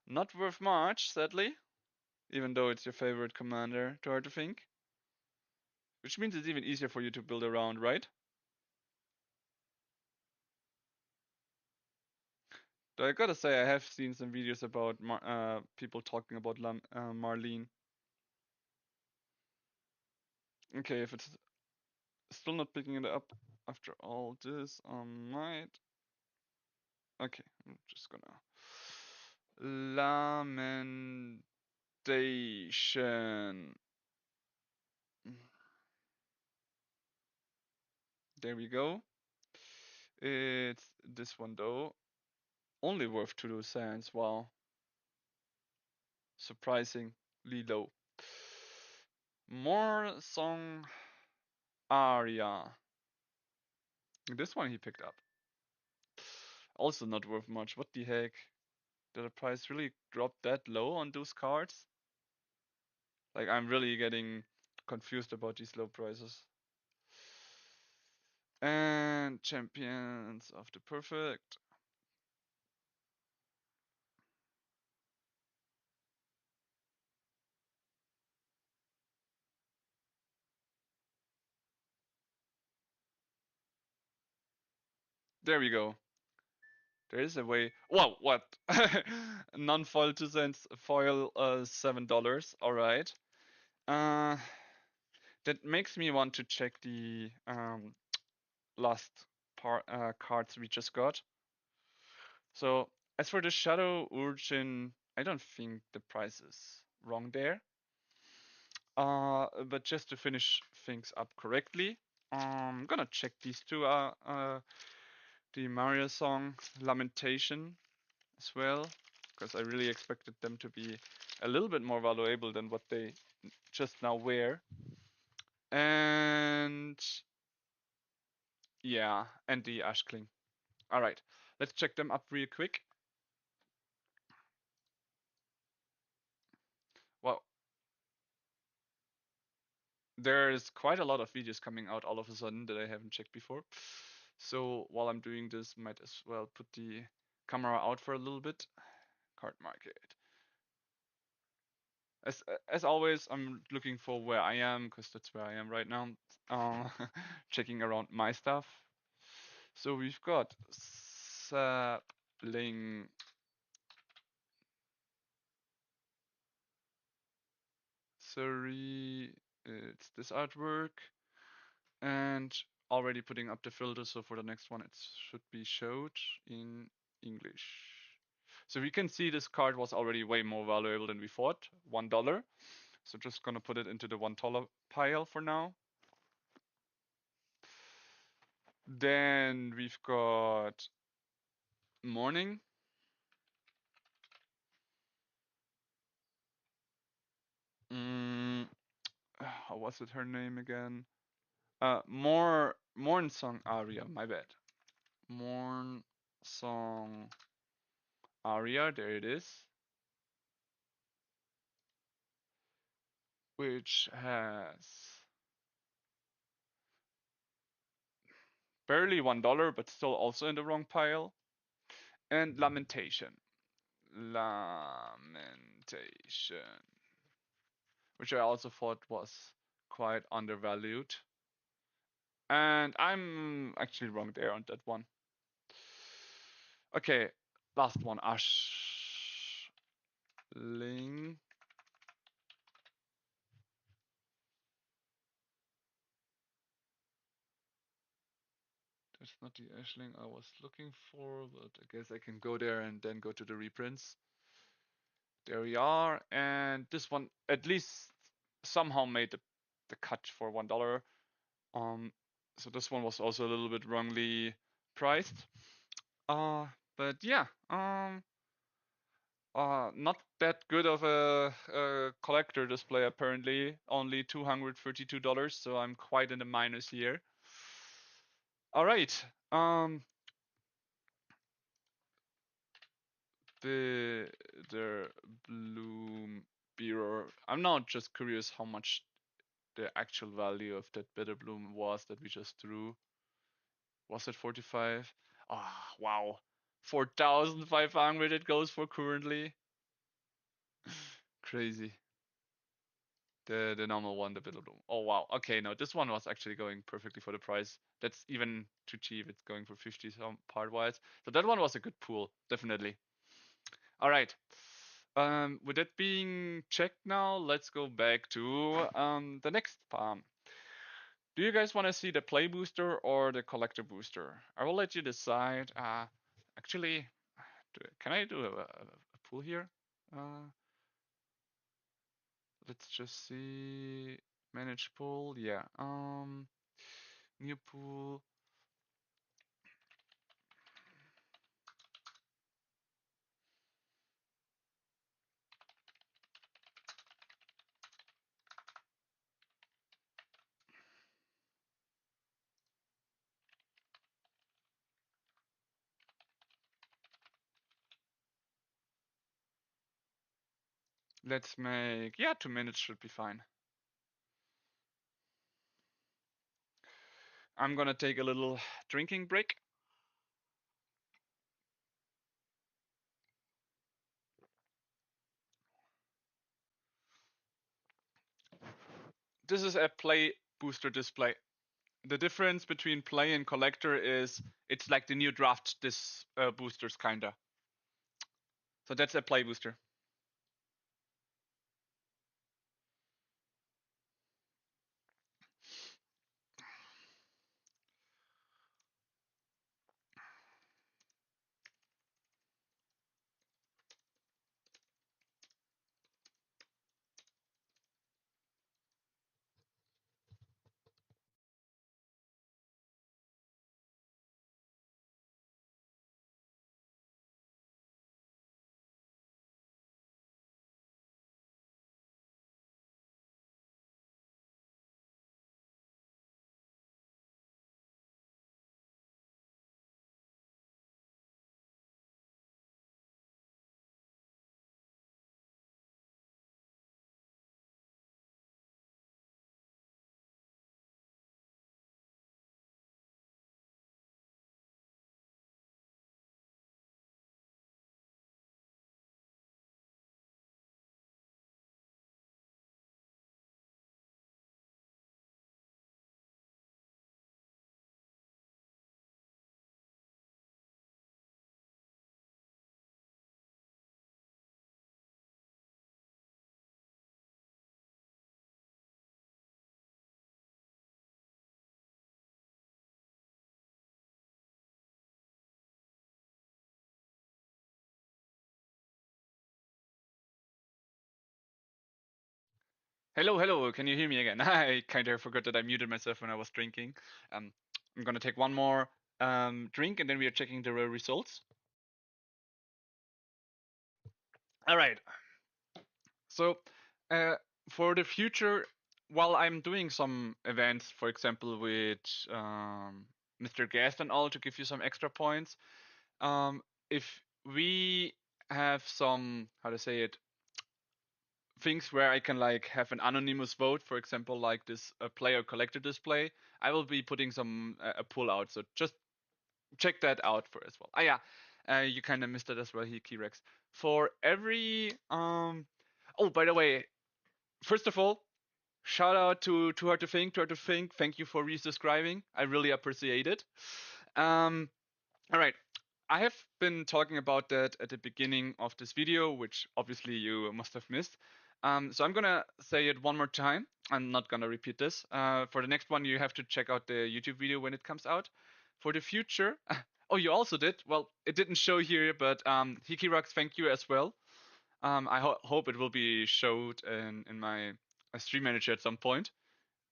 Not worth much, sadly. Even though it's your favorite commander, too hard to think. Which means it's even easier for you to build around, right? Though I gotta say, I have seen some videos about people talking about Marlene. Okay, if it's still not picking it up after all this, I might. Okay, I'm just gonna. Lamentation. There we go. It's this one though. Only worth 2 cents. Wow. Surprisingly low. More song aria. This one he picked up. Also not worth much. What the heck? Did the price really drop that low on those cards? Like I'm really getting confused about these low prices. And Champions of the Perfect. There we go. There is a way. Wow, what? Non-foil 2 cents, foil $7. All right. Uh, that makes me want to check the last cards we just got. So as for the Shadow Urchin, I don't think the price is wrong there. But just to finish things up correctly, I'm gonna check these two. The Mario song Lamentation as well, because I really expected them to be a little bit more valuable than what they just now were. And yeah, and the Ashkling. All right, let's check them up real quick. Well, there's quite a lot of videos coming out all of a sudden that I haven't checked before. So while I'm doing this, might as well put the camera out for a little bit. Card market. As always, I'm looking for where I am because that's where I am right now. Checking around my stuff. So we've got sapling. Sorry, it's this artwork, and already putting up the filter. So for the next one, it should be showed in English. So we can see this card was already way more valuable than we thought, $1. So just gonna put it into the $1 pile for now. Then we've got Morning. Mm, how was it her name again? Morn Song Aria, my bad. Morn Song Aria, there it is. Which has barely $1, but still also in the wrong pile. And Lamentation. Lamentation. Which I also thought was quite undervalued. And I'm actually wrong there on that one. Okay, last one. Ashling. That's not the Ashling I was looking for, but I guess I can go there and then go to the reprints. There we are. And this one at least somehow made the cut for $1. So this one was also a little bit wrongly priced. But yeah, not that good of a collector display apparently. Only $232, so I'm quite in the minus here. All right. The Bloom Bearer. I'm now just curious how much the actual value of that Bitter Bloom was that we just threw. Was it 45? Ah, oh, wow. 4,500 it goes for currently. Crazy. The normal one, the Bitter Bloom. Oh wow. Okay, no, this one was actually going perfectly for the price. That's even too cheap. It's going for 50 some part wise. So that one was a good pool, definitely. All right. With that being checked now, let's go back to the next farm. Do you guys want to see the play booster or the collector booster? I will let you decide. Actually, can I do a pool here? Let's just see. Manage pool. Yeah. New pool. Let's make, yeah, 2 minutes should be fine. I'm gonna take a little drinking break. This is a play booster display. The difference between play and collector is it's like the new draft this boosters kinda. So that's a play booster. Hello, hello. Can you hear me again? I kind of forgot that I muted myself when I was drinking. Um, I'm gonna take one more drink, and then we are checking the results. All right. So, uh, for the future, while I'm doing some events, for example, with Mr. Guest and all, to give you some extra points, if we have some, how to say it, things where I can like have an anonymous vote, for example, like this player collector display, I will be putting some a pull out. So just check that out for as well. Ah, yeah, you kind of missed it as well, he Rex. For every oh, by the way, first of all, shout out to Too Hard to Think, Too Hard to Think. Thank you for resubscribing. I really appreciate it. Um, all right. I have been talking about that at the beginning of this video, which obviously you must have missed. So I'm gonna say it one more time. I'm not gonna repeat this. For the next one, you have to check out the YouTube video when it comes out. For the future, oh, you also did. Well, it didn't show here, but Hikirox, thank you as well. I hope it will be showed in my stream manager at some point.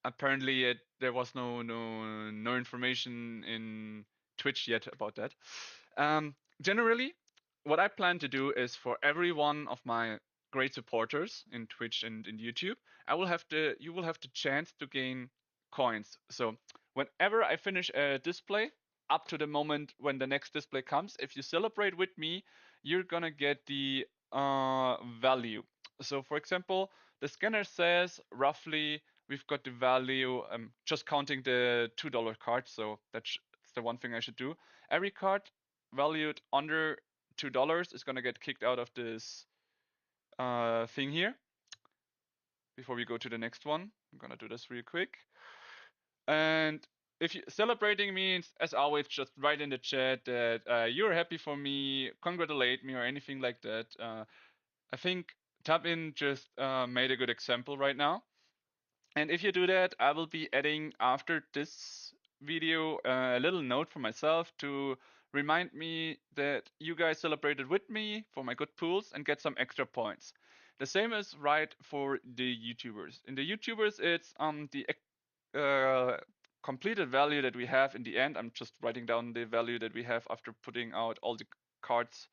Apparently, there was no information in Twitch yet about that. Generally, what I plan to do is for every one of my great supporters in Twitch and in YouTube, you will have the chance to gain coins. So whenever I finish a display, up to the moment when the next display comes, if you celebrate with me, you're gonna get the value. So for example, the scanner says roughly we've got the value. Just counting the $2 cards, so that's the one thing I should do. Every card valued under $2 is gonna get kicked out of this thing here. Before we go to the next one, I'm gonna do this real quick. And if you celebrating means, as always, just write in the chat that you're happy for me, congratulate me, or anything like that. I think Tabin just made a good example right now. And if you do that, I will be adding after this video a little note for myself to remind me that you guys celebrated with me for my good pools and get some extra points. The same is right for the YouTubers. In the YouTubers, it's the uh, completed value that we have in the end. I'm just writing down the value that we have after putting out all the cards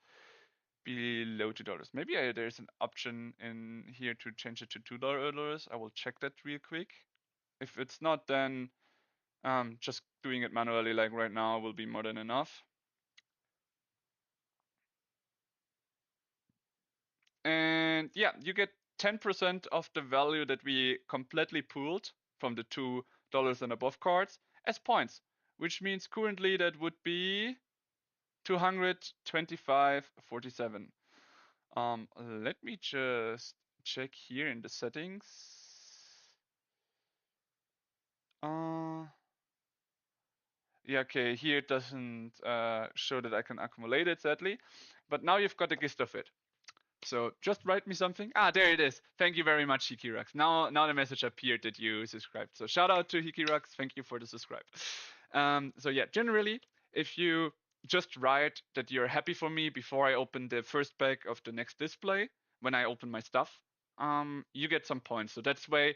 below $2. Maybe there's an option in here to change it to $2. I will check that real quick. If it's not, then just doing it manually like right now will be more than enough. And yeah, you get 10% of the value that we completely pooled from the $2 and above cards as points, which means currently that would be 225.47. Let me just check here in the settings. Yeah, okay, here it doesn't show that I can accumulate it, sadly. But now you've got the gist of it. So just write me something. Ah, there it is. Thank you very much, Hikirax. Now the message appeared that you subscribed. So shout out to Hikirax. Thank you for the subscribe. So yeah, generally, if you just write that you're happy for me before I open the first pack of the next display, when I open my stuff, you get some points. So that's way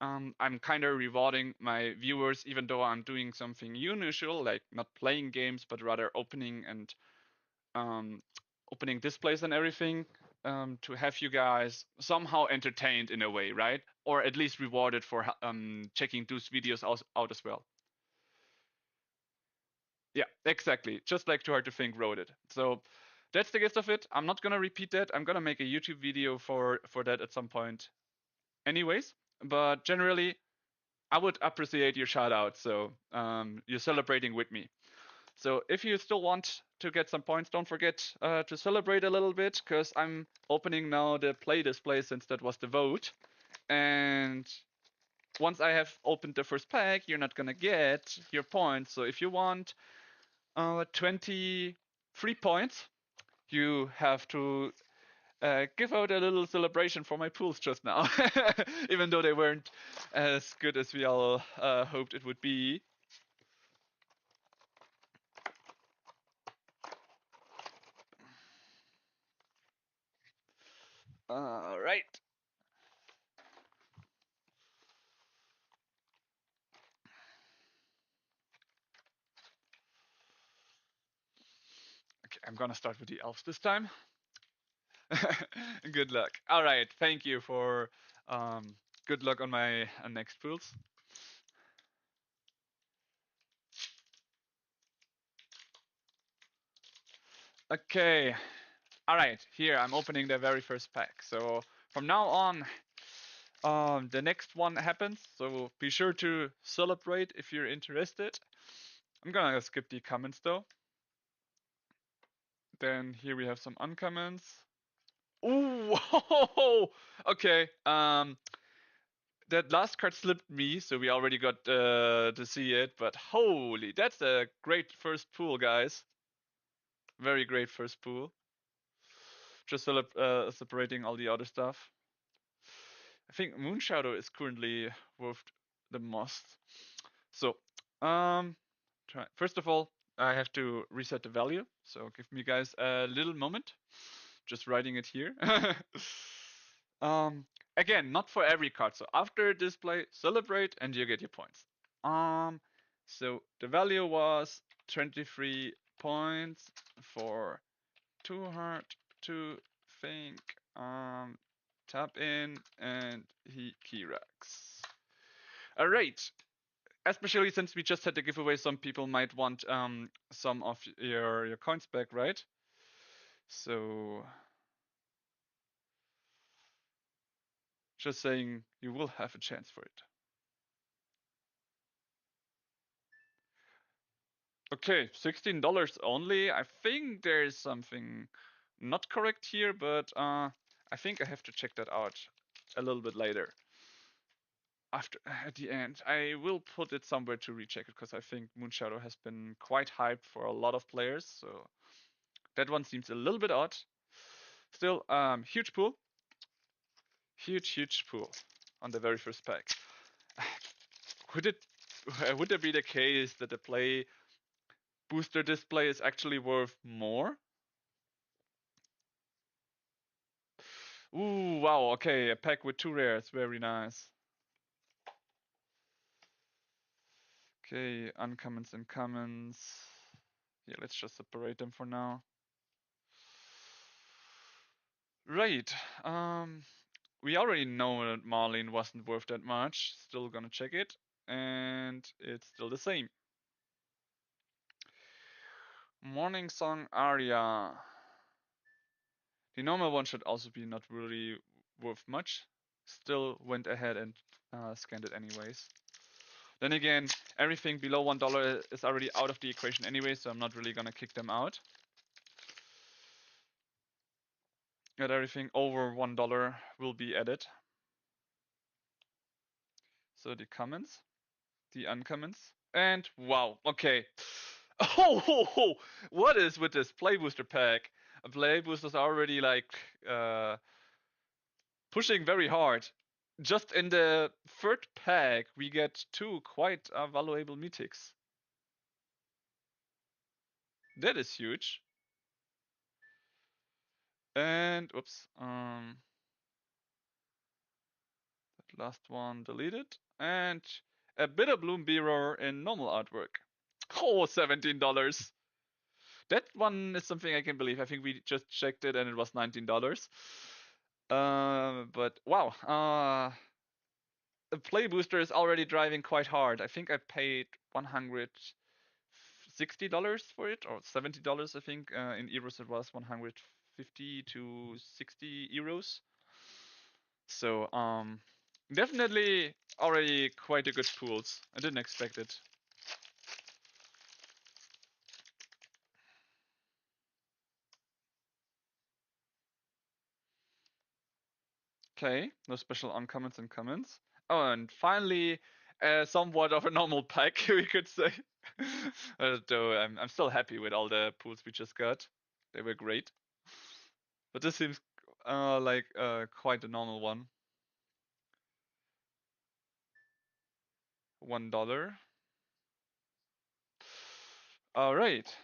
I'm kind of rewarding my viewers, even though I'm doing something unusual, like not playing games, but rather opening and um, opening displays and everything, to have you guys somehow entertained in a way, right? Or at least rewarded for checking those videos out as well. Yeah, exactly. Just like Too Hard to Think wrote it. So that's the gist of it. I'm not gonna repeat that. I'm gonna make a YouTube video for that at some point, anyways. But generally, I would appreciate your shout out. So you're celebrating with me. So if you still want to get some points, don't forget to celebrate a little bit, because I'm opening now the play display since that was the vote. And once I have opened the first pack, you're not gonna get your points. So if you want 23 points, you have to give out a little celebration for my pools just now, even though they weren't as good as we all hoped it would be. All right. I'm gonna start with the elves this time. Good luck. All right, thank you for good luck on my next pools. Okay. All right, here I'm opening the very first pack. So from now on, the next one happens. So be sure to celebrate if you're interested. I'm gonna skip the comments though. Then here we have some uncommons. Ooh, okay. That last card slipped me, so we already got to see it. But holy, that's a great first pool, guys. Very great first pool. Just separating all the other stuff. I think Moonshadow is currently worth the most. So, first of all, I have to reset the value. So give me guys a little moment. Just writing it here. Again, not for every card. So after display, celebrate and you get your points. So the value was 23 points for Too Hard to Think. Tap in and he Kirax. All right. Especially since we just had the giveaway, some people might want some of your coins back, right? So just saying, you will have a chance for it. Okay, $16 only. I think there's something not correct here, but I think I have to check that out a little bit later. After at the end, I will put it somewhere to recheck it because I think Moonshadow has been quite hyped for a lot of players. So that one seems a little bit odd. Still, huge pool. Huge pool on the very first pack. Would it be the case that the play booster display is actually worth more? Ooh, wow, okay, a pack with 2 rares, very nice. Okay, uncommons and commons. Yeah, let's just separate them for now. Right, we already know that Marlene wasn't worth that much. Still gonna check it, and it's still the same. Morning Song Aria. The normal one should also be not really worth much. Still went ahead and scanned it anyways. Then again, everything below $1 is already out of the equation anyway, so I'm not really gonna kick them out. But everything over $1 will be added. So the commons, the uncommons, and wow, okay. Oh, what is with this play booster pack? A play booster's already like pushing very hard. Just in the third pack, we get 2 quite valuable mythics. That is huge. And oops, that last one deleted. And a Bitter Bloom Mirror in normal artwork. Oh, $17. That one is something I can believe. I think we just checked it and it was $19. But wow, the play booster is already driving quite hard. I think I paid $160 for it, or $70. I think in euros it was 150 to 60 euros. So definitely already quite a good pools. I didn't expect it. Okay, no special uncommons and commons. Oh, and finally, somewhat of a normal pack, we could say. Though I'm still happy with all the pools we just got. They were great. But this seems like quite a normal one. $1. All right.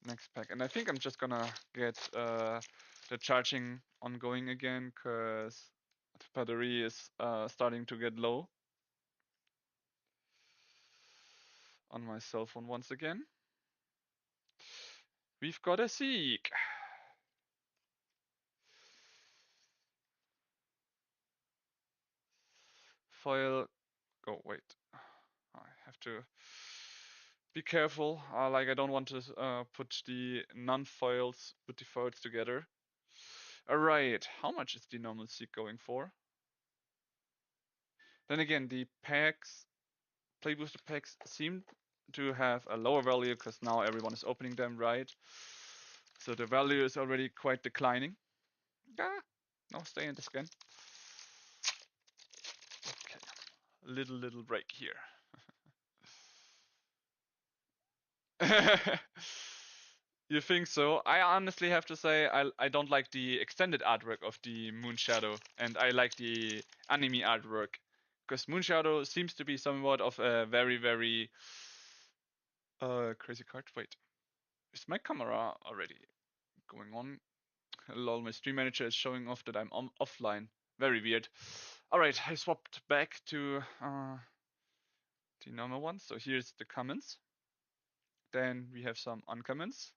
Next pack, and I think I'm just gonna get the charging ongoing again because the battery is starting to get low. on my cell phone once again. We've got a Seek. Foil. Oh, wait. I have to be careful. Like, I don't want to put the non-foils with the foils together. Alright, how much is the normal Seek going for? Then again, the packs, play booster packs, seem to have a lower value because now everyone is opening them, right? So the value is already quite declining. Ah, no, stay in the scan. Okay, little break here. You think so? I honestly have to say I don't like the extended artwork of the Moon Shadow, and I like the anime artwork because Moon Shadow seems to be somewhat of a very crazy card. Wait, is my camera already going on? Lol, my stream manager is showing off that I'm offline. Very weird. All right, I swapped back to the normal one. So here's the comments. Then we have some uncommons.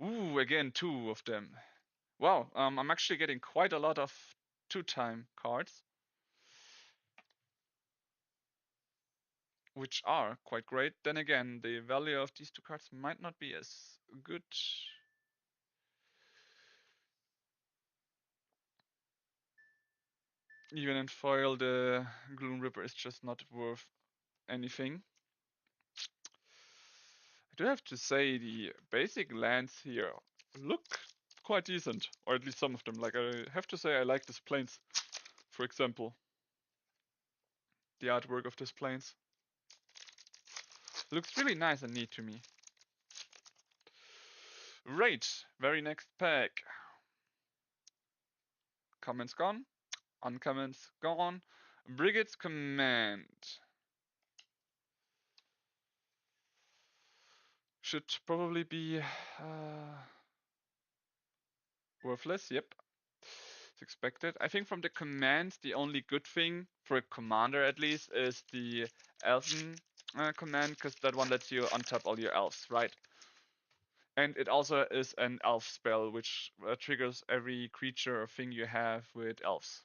Ooh, again, two of them. Wow, I'm actually getting quite a lot of two-time cards, which are quite great. Then again, the value of these two cards might not be as good. Even in foil, the Gloom Ripper is just not worth anything. I do have to say the basic lands here look quite decent, or at least some of them. Like, I have to say I like this Plains, for example. The artwork of this Plains looks really nice and neat to me. Right, very next pack. Comments gone, uncomments gone. Brigade's Command. Should probably be worthless, yep. It's expected. I think from the commands, the only good thing, for a commander at least, is the Elven command, because that one lets you untap all your elves, right? And it also is an elf spell, which triggers every creature or thing you have with elves.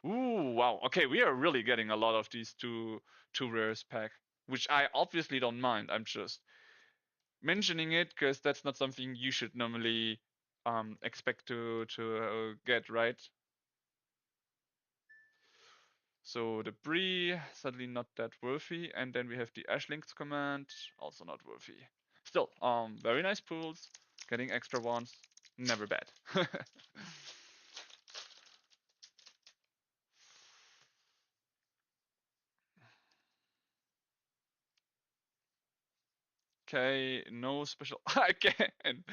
Ooh, wow. Okay, we are really getting a lot of these two rares pack, which I obviously don't mind. I'm just mentioning it because that's not something you should normally expect to get, right? So the Bree, suddenly not that worthy, and then we have the Ashlink's command, also not worthy. Still, very nice pools, getting extra ones, never bad. Okay, no special again.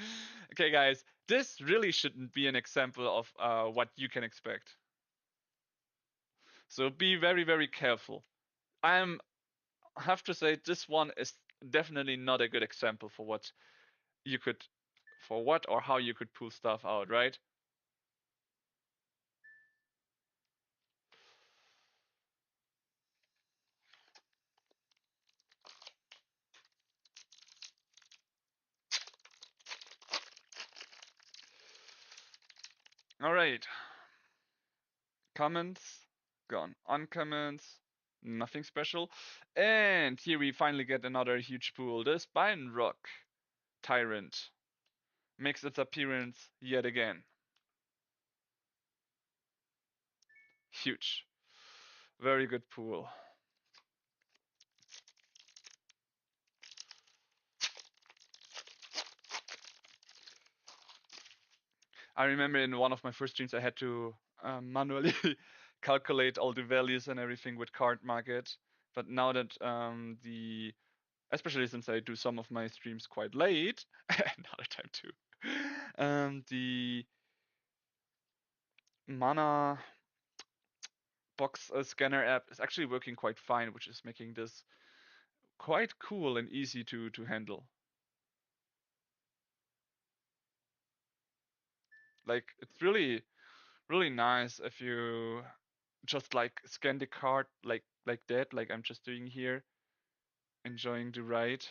Okay, guys, this really shouldn't be an example of what you can expect. So be very careful. I have to say this one is definitely not a good example for what you could, for what or how you could pull stuff out, right? All right. Comments gone. Uncomments, nothing special. And here we finally get another huge pool. The Spine Rock Tyrant makes its appearance yet again. Huge. Very good pool. I remember in one of my first streams I had to manually calculate all the values and everything with card market. But now that especially since I do some of my streams quite late, another time too, the mana box scanner app is actually working quite fine, which is making this quite cool and easy to handle. Like, it's really nice if you just like scan the card like like that, like I'm just doing here, enjoying the ride.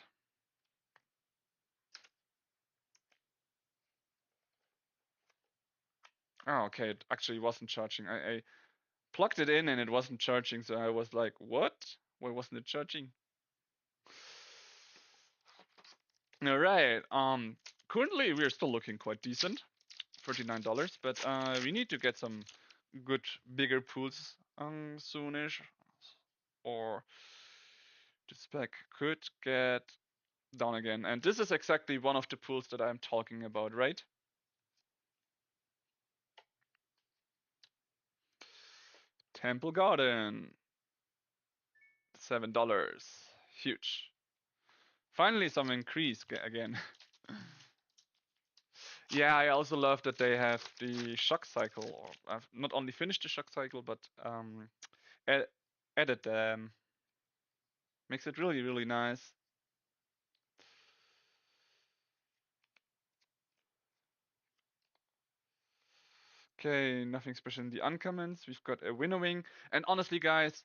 Oh, okay, it actually wasn't charging. I plugged it in and it wasn't charging, so I was like, what? Why wasn't it charging? All right. Currently we're still looking quite decent, $39, but we need to get some good bigger pools soonish, or the spec could get down again. And this is exactly one of the pools that I'm talking about, right? Temple Garden, $7. Huge. Finally, some increase again. Yeah, I also love that they have the shock cycle, or I've not only finished the shock cycle, but add, added them. Makes it really, really nice. Okay, nothing special in the uncommons. We've got a winnowing, and honestly, guys,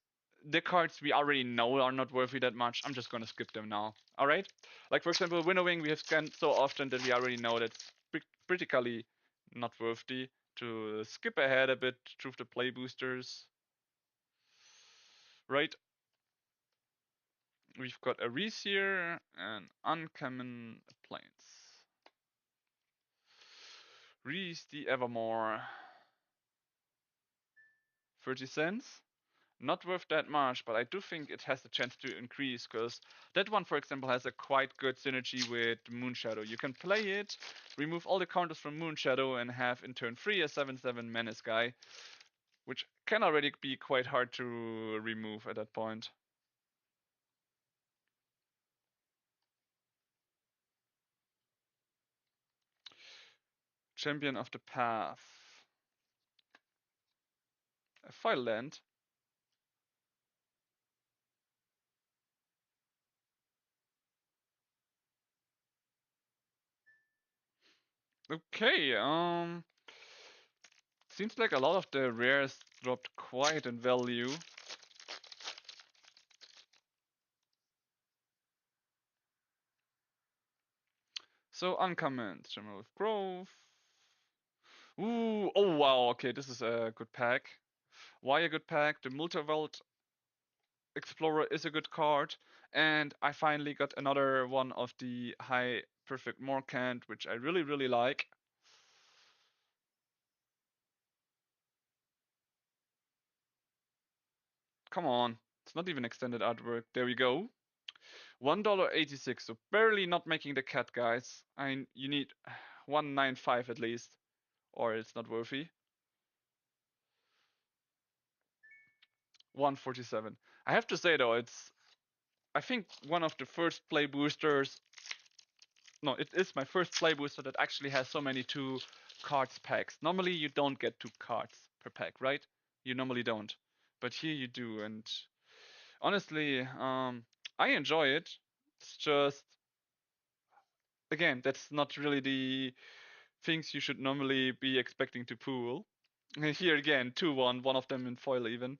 the cards we already know are not worthy that much. I'm just gonna skip them now. All right? Like for example, winnowing we have scanned so often that we already know that's critically not worthy. To skip ahead a bit through the play boosters, right? We've got a Reese here and uncommon planes. Reese the Evermore. 30 cents. Not worth that much, but I do think it has the chance to increase because that one, for example, has a quite good synergy with Moonshadow. You can play it, remove all the counters from Moonshadow, and have in turn 3 a 7/7 Menace guy, which can already be quite hard to remove at that point. Champion of the Path. A foil land. Okay, seems like a lot of the rares dropped quite in value. So uncommon, General of Grove. Ooh, oh wow, okay, this is a good pack. Why a good pack? The Multiworld Explorer is a good card, and I finally got another one of the High Perfect Morcant, which I really, really like. Come on, it's not even extended artwork. There we go. $1.86, so barely not making the cut, guys. You need 195 at least, or it's not worthy. 147. I have to say though, it's I think one of the first play boosters. No, it is my first play booster that actually has so many two cards packs. Normally you don't get two cards per pack, right? You normally don't, but here you do. And honestly, I enjoy it. It's just again, that's not really the things you should normally be expecting to pool. Here again, 2-1, one of them in foil even.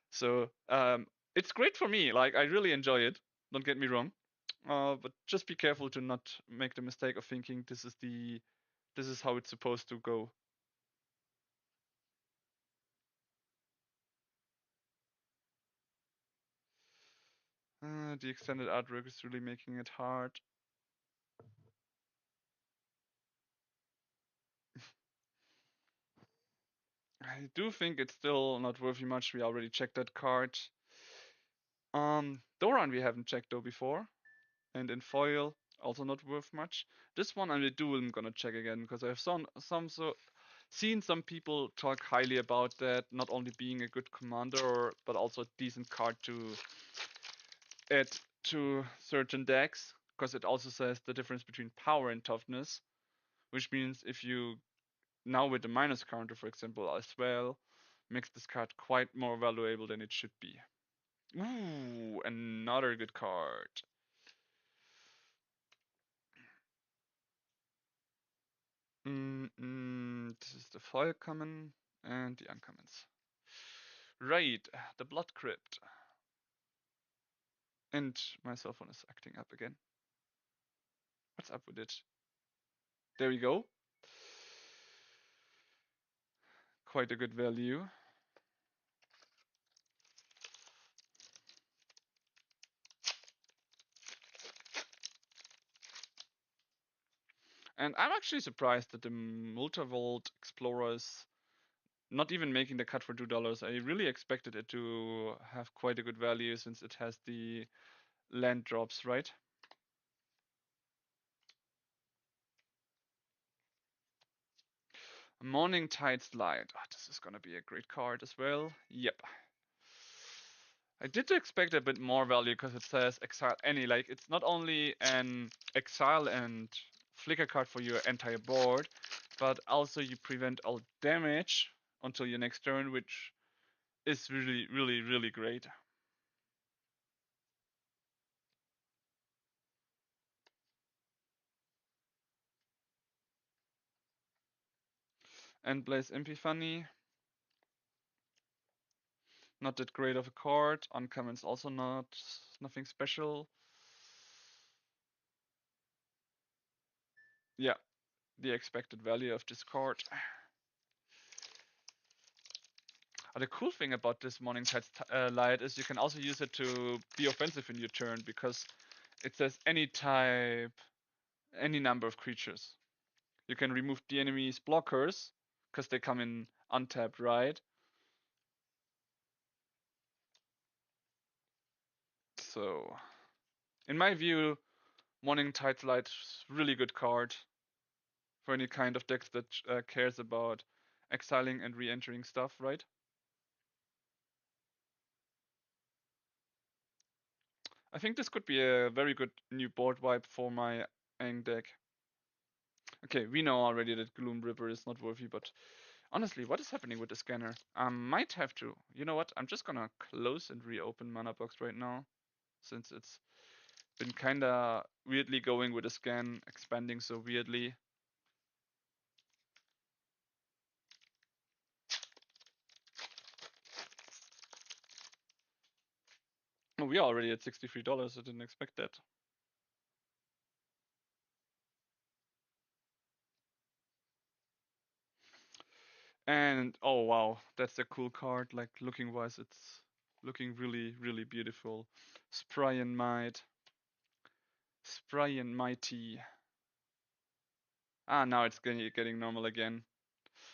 So it's great for me. Like I really enjoy it. Don't get me wrong. But just be careful to not make the mistake of thinking this is how it's supposed to go. The extended artwork is really making it hard. I do think it's still not worthy much. We already checked that card. Doran we haven't checked though before, and in foil also not worth much. This one I do I'm gonna check again because I've seen some people talk highly about that, not only being a good commander but also a decent card to add to certain decks because it also says the difference between power and toughness, which means if you now with the minus counter, for example, as well, makes this card quite more valuable than it should be. Ooh, another good card. This is the foil common and the uncommons. Right, the Blood Crypt. And my cell phone is acting up again. What's up with it? There we go. Quite a good value. And I'm actually surprised that the Multivolt Explorer is not even making the cut for $2. I really expected it to have quite a good value since it has the land drops, right? Morning Tide's Light. Oh, this is gonna be a great card as well. Yep. I did expect a bit more value because it says exile any. Like, it's not only an exile and flicker card for your entire board, but also you prevent all damage until your next turn, which is really, really, really great. And Blaze Epiphany. Not that great of a card. Uncommon's also nothing special. Yeah, the expected value of this card. The cool thing about this Morning Tide's Light is you can also use it to be offensive in your turn because it says any type, any number of creatures. You can remove the enemy's blockers because they come in untapped, right? So, in my view, Morning Tide's Light is really good card for any kind of deck that cares about exiling and re-entering stuff, right? I think this could be a very good new board wipe for my Aang deck. Okay, we know already that Gloom River is not worthy, but honestly, what is happening with the scanner? I might have to. You know what? I'm just gonna close and reopen Mana Box right now, since it's been kinda weirdly going with the scan, expanding so weirdly. Oh, we are already at $63. I didn't expect that. And oh wow, that's a cool card. Like looking wise, it's looking really, really beautiful. Spry and Might. Spry and Mighty. Ah, now it's getting normal again.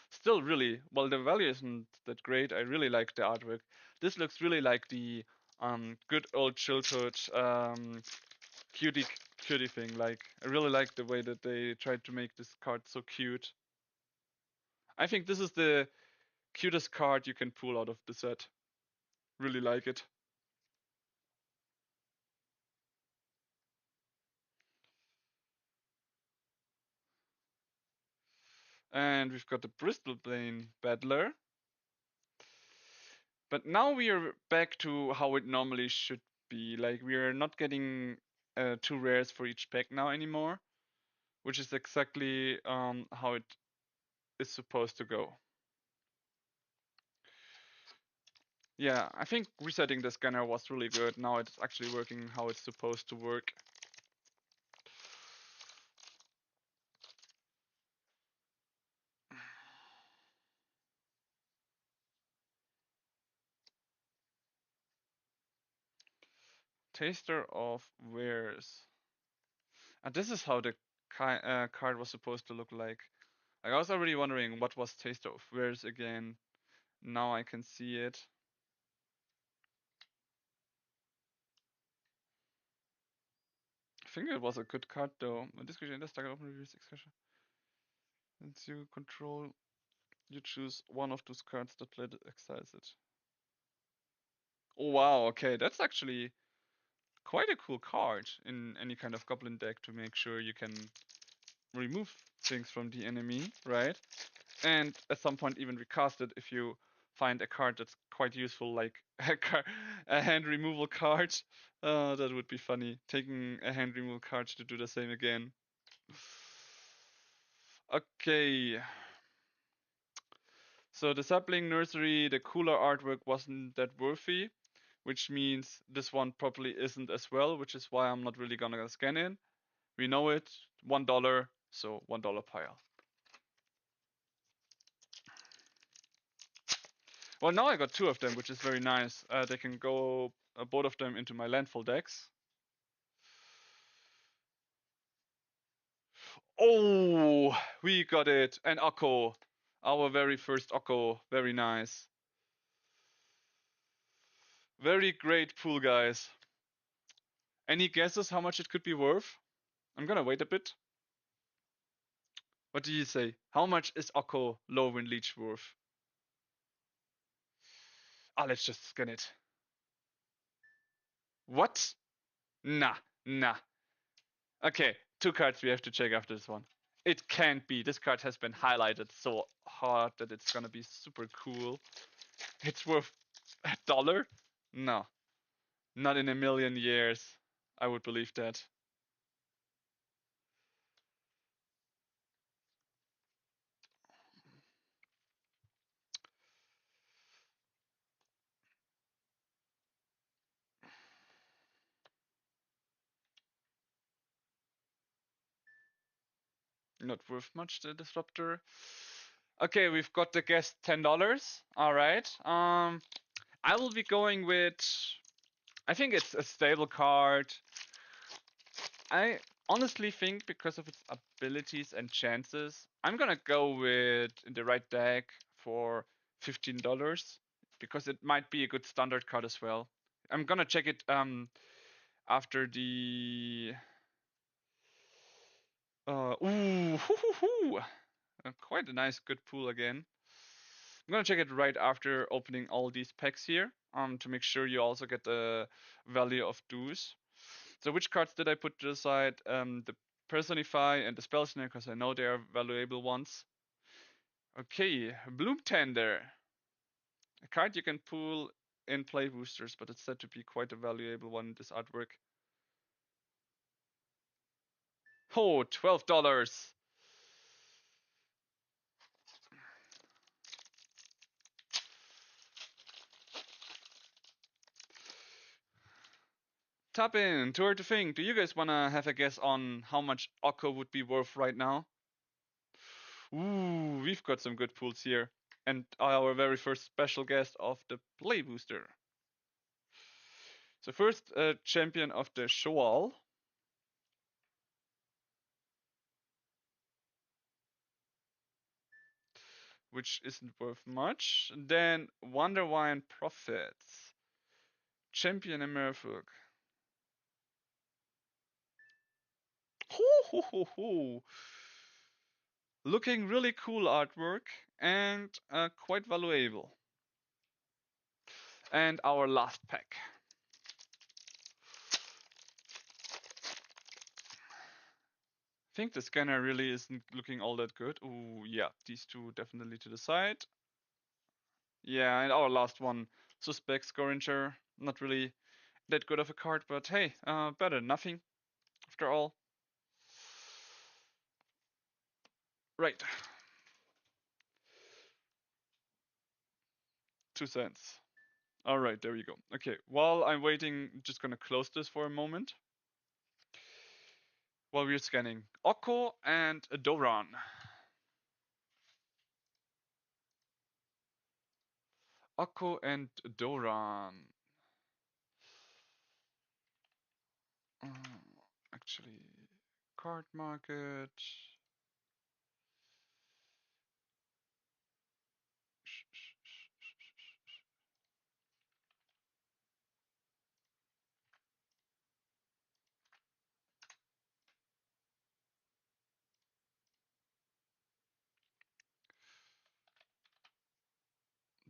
Still really, well, the value isn't that great. I really like the artwork. This looks really like the good old childhood cutie cutie thing. Like I really like the way that they tried to make this card so cute. I think this is the cutest card you can pull out of the set. Really like it. And we've got the Bristol Plane Battler. But now we are back to how it normally should be. Like we are not getting two rares for each pack now anymore, which is exactly how it is supposed to go. Yeah, I think resetting the scanner was really good. Now it's actually working how it's supposed to work. Taster of Wares. And this is how the card was supposed to look like. I was already wondering what was Taster of Wares again. Now I can see it. I think it was a good card though. This creature does target open reviews expression. Since you control, you choose one of those cards that let it exiles it. Oh wow, okay, that's actually quite a cool card in any kind of goblin deck to make sure you can remove things from the enemy, right? And at some point even recast it if you find a card that's quite useful, like a hand removal card. That would be funny. Taking a hand removal card to do the same again. Okay. So the sapling nursery, the cooler artwork wasn't that worthy. which means this one probably isn't as well, which is why I'm not really gonna scan in. We know it, $1, so $1 pile. Well, now I got two of them, which is very nice. They can go both of them into my landfall decks. Oh, we got it. An Okko. Our very first Okko. Very nice. Very great pool, guys. Any guesses how much it could be worth? I'm gonna wait a bit. What do you say? How much is Okko Lorwyn Leech worth? Ah, let's just scan it. What? Nah, nah. Okay, two cards we have to check after this one. It can't be. This card has been highlighted so hard that it's gonna be super cool. It's worth $1? No, not in a million years. I would believe that. Not worth much, the disruptor. Okay, we've got the guest $10. All right. I will be going with. I think it's a stable card. I honestly think because of its abilities and chances, I'm gonna go with in the right deck for $15 because it might be a good standard card as well. I'm gonna check it after the ooh hoo, hoo, hoo. Quite a nice good pool again. I'm gonna check it right after opening all these packs here to make sure you also get the value of dues. So which cards did I put to the side? The Personify and the Spell Snare because I know they are valuable ones. Okay, Bloom Tender. A card you can pull in play boosters, but it's said to be quite a valuable one in this artwork. Oh, $12. Tap in, too hard to think. Do you guys wanna have a guess on how much Okko would be worth right now? Ooh, we've got some good pools here. And our very first special guest of the Play Booster. So first champion of the Shoal. Which isn't worth much. Then Wonderwine Profits. Champion in Merfolk. Hoo, hoo, hoo, hoo. Looking really cool artwork and quite valuable. And our last pack. I think the scanner really isn't looking all that good. Ooh, yeah, these two definitely to the side. Yeah, and our last one, Suspect Scoranger. Not really that good of a card, but hey, better than nothing after all. Right. 2 cents. All right, there you go. Okay, while I'm waiting, just gonna close this for a moment. While we're scanning, Okko and Doran. Okko and Doran. Actually, card market.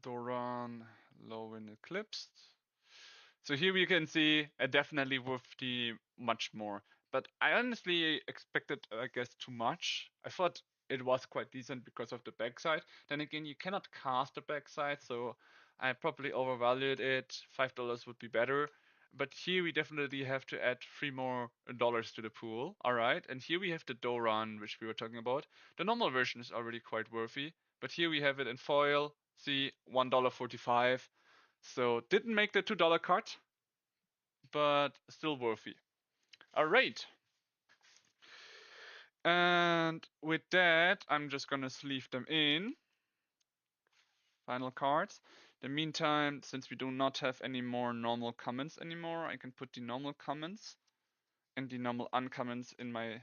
Doran, Lorwyn Eclipsed. So here we can see definitely worth the much more. But I honestly expected, I guess, too much. I thought it was quite decent because of the backside. Then again, you cannot cast the backside, so I probably overvalued it. $5 would be better. But here we definitely have to add three more dollars to the pool. All right. And here we have the Doran, which we were talking about. The normal version is already quite worthy. But here we have it in foil. See, $1.45. So didn't make the $2 cut, but still worthy. All right. And with that, I'm just gonna sleeve them in. Final cards. In the meantime, since we do not have any more normal comments anymore, I can put the normal comments and the normal uncommons in my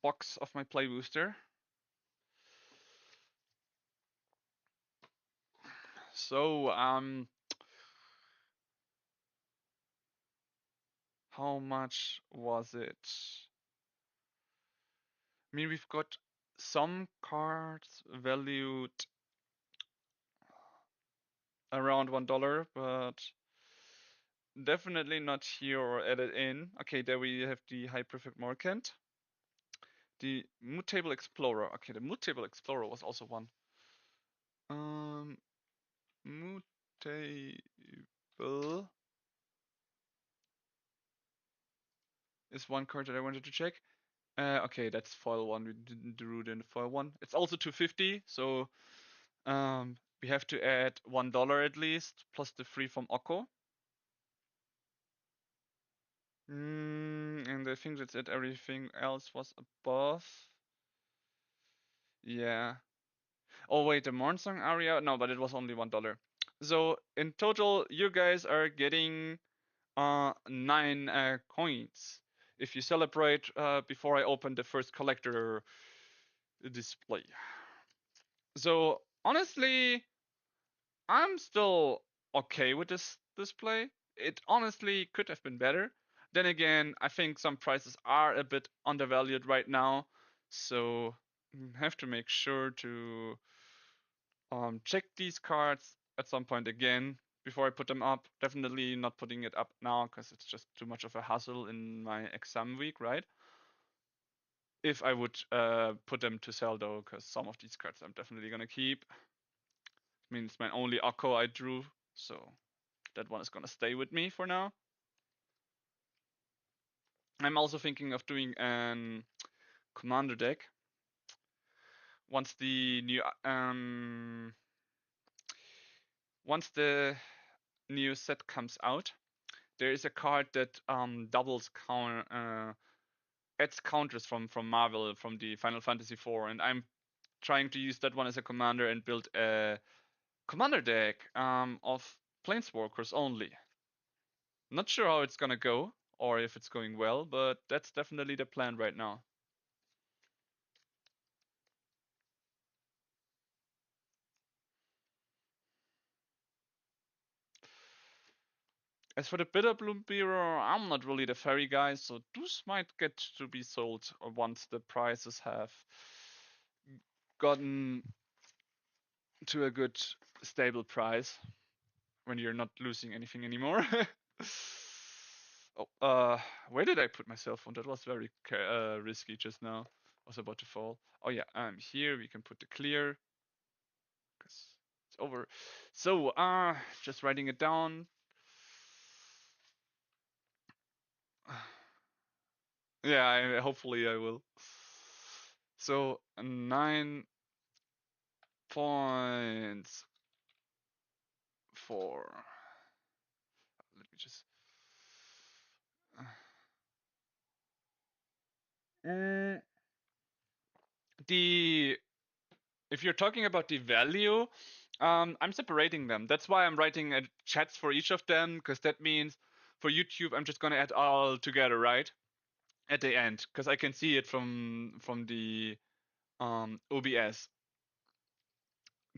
box of my play booster. So, how much was it? I mean, we've got some cards valued around $1, but definitely not here or added in. Okay, there we have the High Perfect Morcant. The Mood Table Explorer. Okay, the Mood Table Explorer was also one. Mood Table is one card that I wanted to check. Okay, that's foil one. We didn't do the foil one. It's also 250, so we have to add $1 at least, plus the free from Oko. And I think that's it. Everything else was above. Yeah. Oh wait, the Mornsong area? No, but it was only $1. So in total, you guys are getting 9 coins if you celebrate before I open the first collector display. So honestly, I'm still okay with this display. It honestly could have been better. Then again, I think some prices are a bit undervalued right now, so have to make sure to check these cards at some point again before I put them up. Definitely not putting it up now because it's just too much of a hassle in my exam week, right? If I would put them to sell though, because some of these cards I'm definitely gonna keep. I mean, it's my only Akko I drew, so that one is gonna stay with me for now. I'm also thinking of doing an commander deck once the new set comes out. There is a card that doubles adds counters from Marvel from the Final Fantasy IV, and I'm trying to use that one as a commander and build a commander deck of planeswalkers only. Not sure how it's gonna go or if it's going well, but that's definitely the plan right now. As for the Bitterbloom Bearer, I'm not really the fairy guy, so those might get to be sold once the prices have gotten to a good stable price when you're not losing anything anymore. Where did I put my cell phone? That was very risky just now. I was about to fall. Oh yeah, here we can put the clear because it's over. So, just writing it down. Yeah, hopefully I will. So 9 points for. Let me just. Mm, the if you're talking about the value, I'm separating them. That's why I'm writing chats for each of them, because that means for YouTube I'm just gonna add all together, right? At the end, because I can see it from the OBS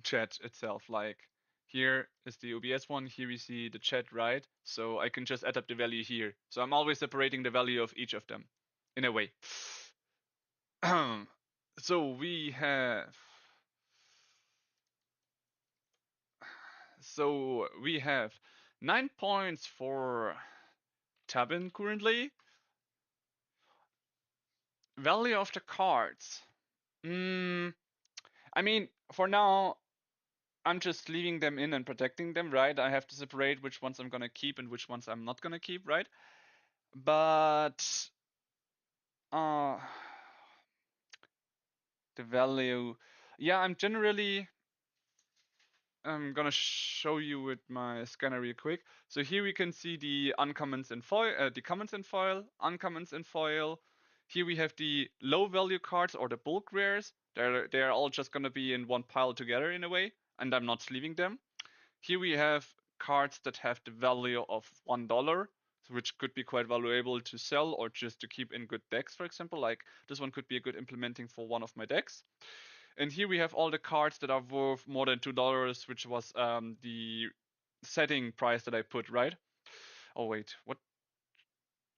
chat itself. Like here is the OBS one. Here we see the chat, right? So I can just add up the value here. So I'm always separating the value of each of them in a way. So we have. So we have 9 points for Tabin currently. Value of the cards. I mean, for now, I'm just leaving them in and protecting them, right? I have to separate which ones I'm gonna keep and which ones I'm not gonna keep, right? But the value. Yeah, I'm gonna show you with my scanner real quick. So here we can see the uncommons in foil, the commons in foil, uncommons in foil. Here we have the low value cards or the bulk rares. They're all just gonna be in one pile together in a way, and I'm not sleeving them. Here we have cards that have the value of $1, which could be quite valuable to sell or just to keep in good decks, for example. Like this one could be a good implementing for one of my decks. And here we have all the cards that are worth more than $2, which was the setting price that I put, right? Oh wait, what?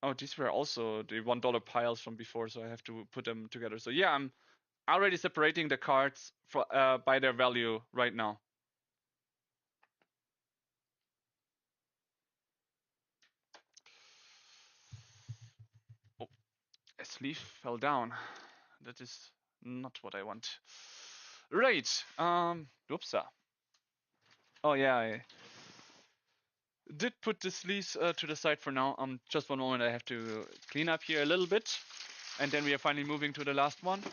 Oh, these were also the $1 piles from before, so I have to put them together. So yeah, I'm already separating the cards for by their value right now. Oh, a sleeve fell down. That is not what I want. Right. Oopsa. Oh yeah, I did put the sleeves to the side for now. Just one moment. I have to clean up here a little bit, and then we are finally moving to the last one.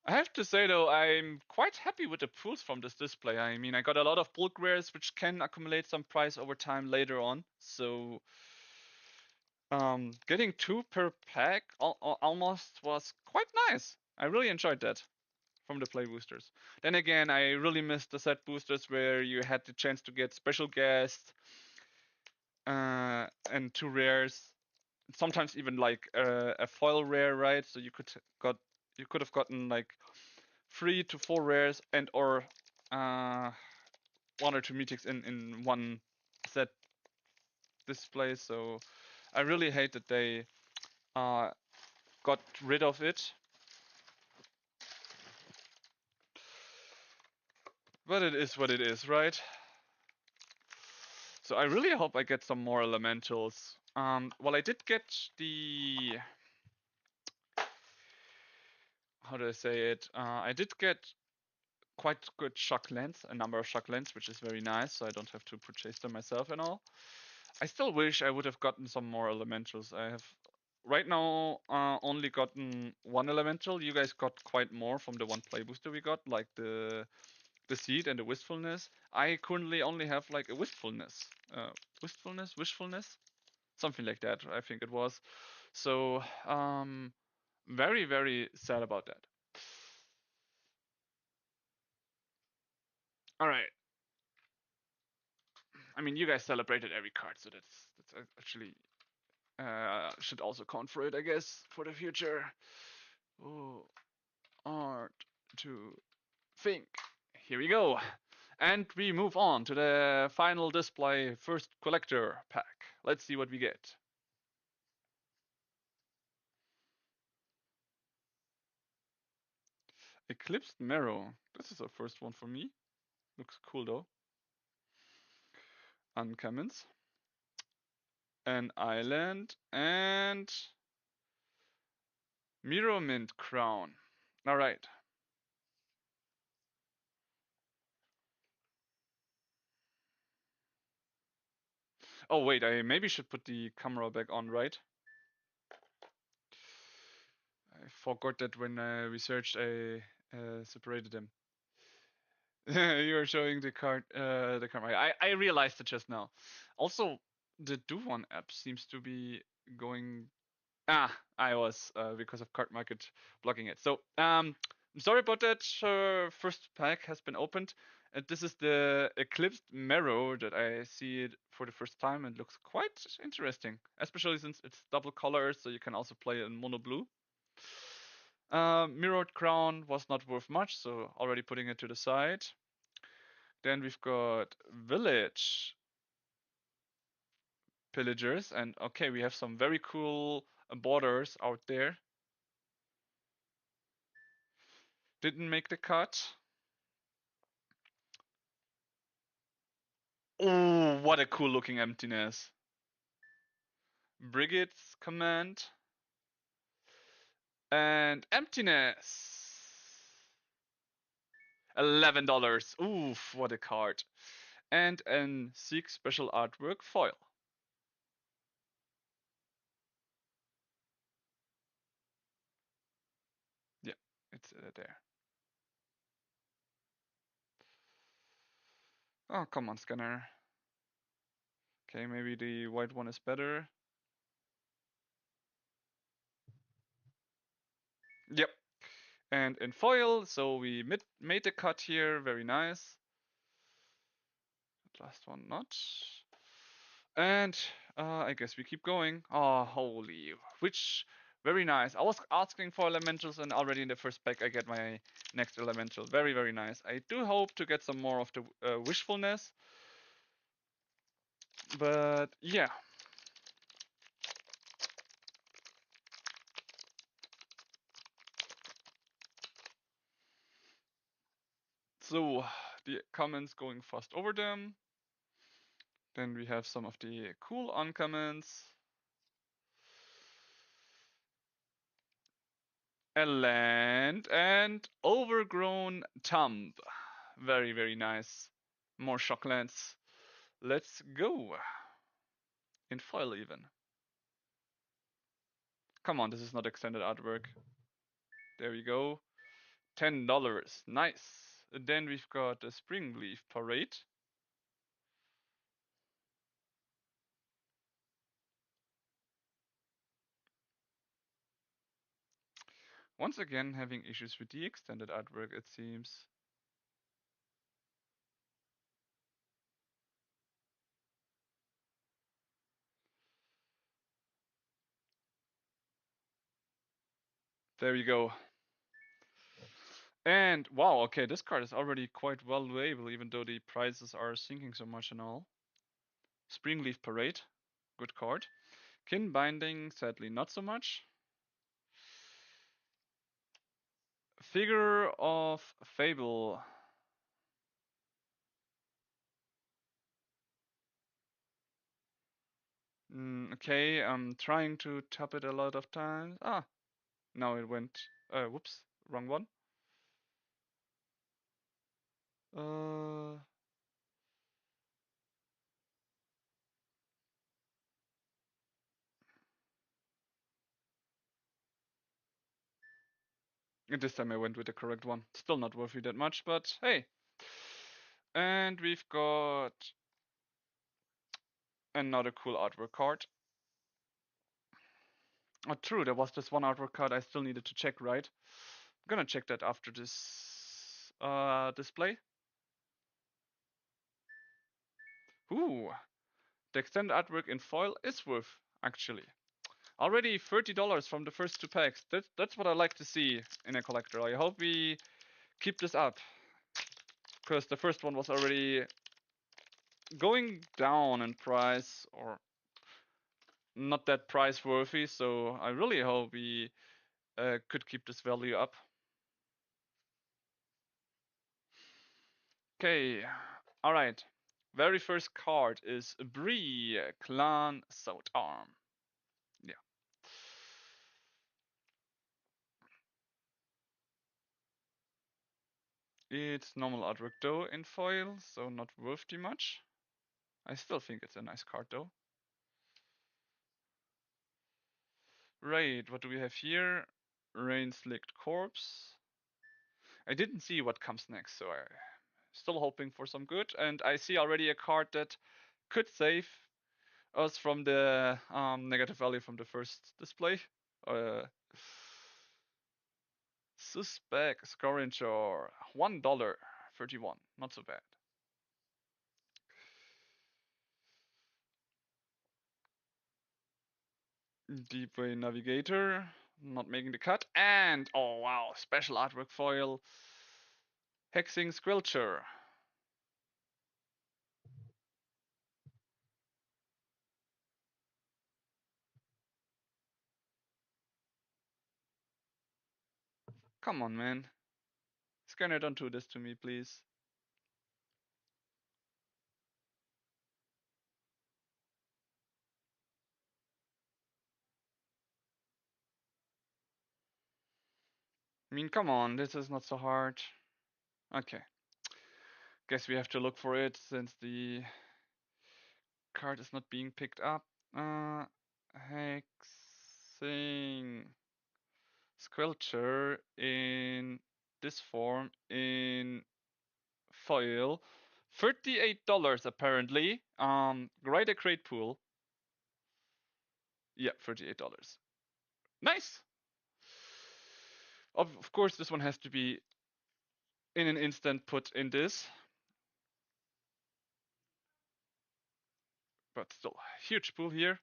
I have to say though, I'm quite happy with the pools from this display. I mean, I got a lot of bulk rares which can accumulate some price over time later on. So getting two per pack almost was quite nice. I really enjoyed that from the play boosters. Then again, I really missed the set boosters where you had the chance to get special guests and two rares. Sometimes even like a foil rare, right? So you could have gotten like 3 to 4 rares and or uh, one or two mythics in one set display. So I really hate that they uh, got rid of it. But it is what it is, right? So I really hope I get some more elementals. Well, I did get the how do I say it? I did get quite good shock lens, a number of shock lens, which is very nice. So I don't have to purchase them myself and all. I still wish I would have gotten some more elementals. I have right now only gotten one elemental. You guys got quite more from the one play booster we got, like the seed and the wistfulness. I currently only have like a wishfulness, something like that. I think it was. So very very sad about that. All right. I mean, you guys celebrated every card, so that's actually should also count for it, I guess, for the future. Oh, art to think. Here we go. And we move on to the final display, first collector pack. Let's see what we get. Eclipsed Marrow. This is our first one for me. Looks cool though. Uncommons. An island and Mirror Mint Crown. Alright. Oh wait, I maybe should put the camera back on, right? I forgot that when I researched I separated them. You are showing the camera. I realized it just now. Also, the Do One app seems to be going. I was because of Card Market blocking it. So I'm sorry about that. First pack has been opened. This is the Eclipsed Marrow that I see it for the first time and looks quite interesting, especially since it's double colors, so you can also play in mono blue. Mirrored Crown was not worth much, so already putting it to the side. Then we've got Village Pillagers, and okay, we have some very cool borders out there. Didn't make the cut. Oh, what a cool looking emptiness. Brigade's Command. And emptiness. $11. Oof, what a card. And an Seek special artwork foil. Yeah, it's there. Oh, come on, scanner. Okay, maybe the white one is better. Yep. And in foil, so we made the cut here. Very nice. Last one, not. And I guess we keep going. Oh, holy. Which, very nice. I was asking for elementals, and already in the first pack I get my next elemental. Very, very nice. I do hope to get some more of the wishfulness. But yeah. So, the comments going fast over them. Then we have some of the cool uncommons. A land and overgrown Tumb. Very, very nice. More shocklands. Let's go. In foil even. Come on, this is not extended artwork. There we go. $10. Nice. Then we've got a Spring Leaf Parade. Once again, having issues with the extended artwork, it seems. There we go. And wow, okay, this card is already quite valuable, even though the prices are sinking so much and all. Springleaf Parade, good card. Kin Binding, sadly not so much. Figure of Fable. Okay, I'm trying to tap it a lot of times. Ah, now it went. Whoops, wrong one. Uh, this time I went with the correct one. Still not worth it that much, but hey. And we've got another cool artwork card. Oh, true, there was this one artwork card I still needed to check, right? I'm gonna check that after this display. Ooh, the extended artwork in foil is worth, actually. Already $30 from the first two packs. That's what I like to see in a collector. I hope we keep this up. Because the first one was already going down in price, or not that price worthy, so I really hope we could keep this value up. Okay, alright. Very first card is Bree, Clan South Arm. Yeah. It's normal artwork though in foil, so not worth too much. I still think it's a nice card though. Right, what do we have here? Rain Slicked Corpse. I didn't see what comes next, so I'm still hoping for some good. And I see already a card that could save us from the negative value from the first display. Uh, Suspect Scoranger, $1.31. Not so bad. Deepway Navigator, not making the cut. And, oh wow, special artwork foil. Hexing Squelcher. Come on, man. Scanner, don't do this to me, please. I mean, come on, this is not so hard. Okay. Guess we have to look for it since the card is not being picked up. Hexing Squelcher in this form in foil. $38 apparently. Write a crate pool. Yeah, $38. Nice. Of course, this one has to be in an instant put in this. But still, huge pool here.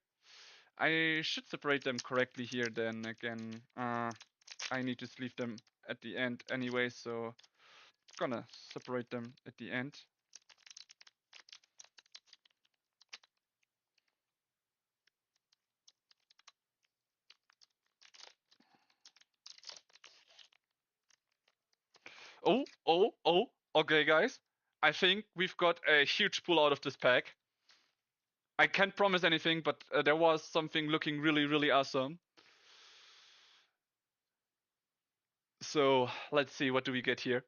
I should separate them correctly here then again. I need to sleeve them at the end anyway, so gonna separate them at the end. Oh, okay guys. I think we've got a huge pull out of this pack. I can't promise anything, but there was something looking really, really awesome. So let's see, what do we get here?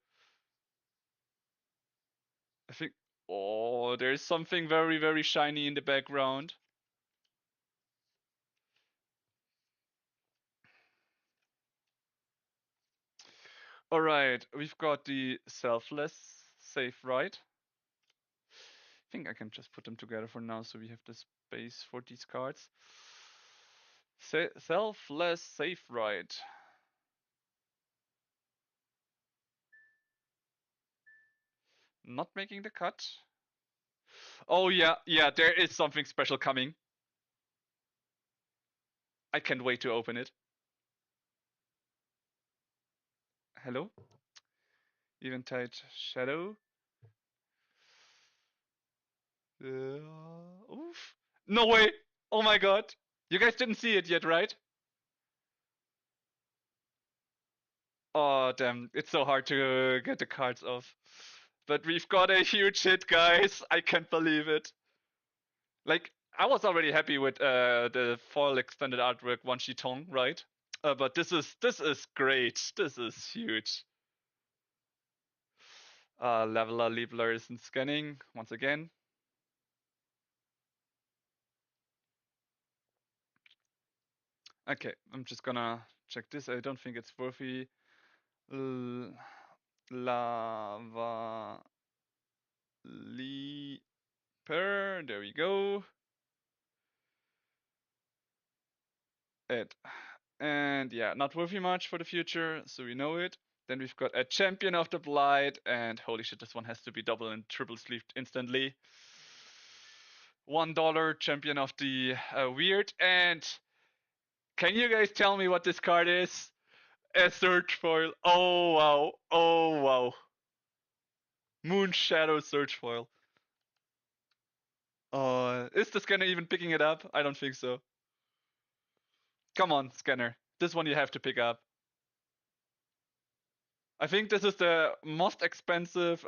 I think, oh, there's something very, very shiny in the background. All right, we've got the selfless safe right. I think I can just put them together for now so we have the space for these cards. Selfless safe right. Not making the cut. Oh yeah, there is something special coming. I can't wait to open it. Hello? Eventide Shadow. Oof. No way! Oh my god! You guys didn't see it yet, right? Oh damn, it's so hard to get the cards off. But we've got a huge hit, guys. I can't believe it. Like, I was already happy with the foil extended artwork Wan Shi Tong, right? But this is great. This is huge. Leveler, Leveler isn't scanning once again. Okay, I'm just gonna check this. I don't think it's worthy. Lava Leaper. There we go. It. And yeah, not worthy much for the future, so we know it. Then we've got a Champion of the Blight, and holy shit, this one has to be double and triple sleeved instantly. $1 Champion of the Weird, and can you guys tell me what this card is? A search foil. Oh wow. Oh wow. Moon Shadow search foil. Is the scanner even picking it up? I don't think so. Come on, scanner. This one you have to pick up. I think this is the most expensive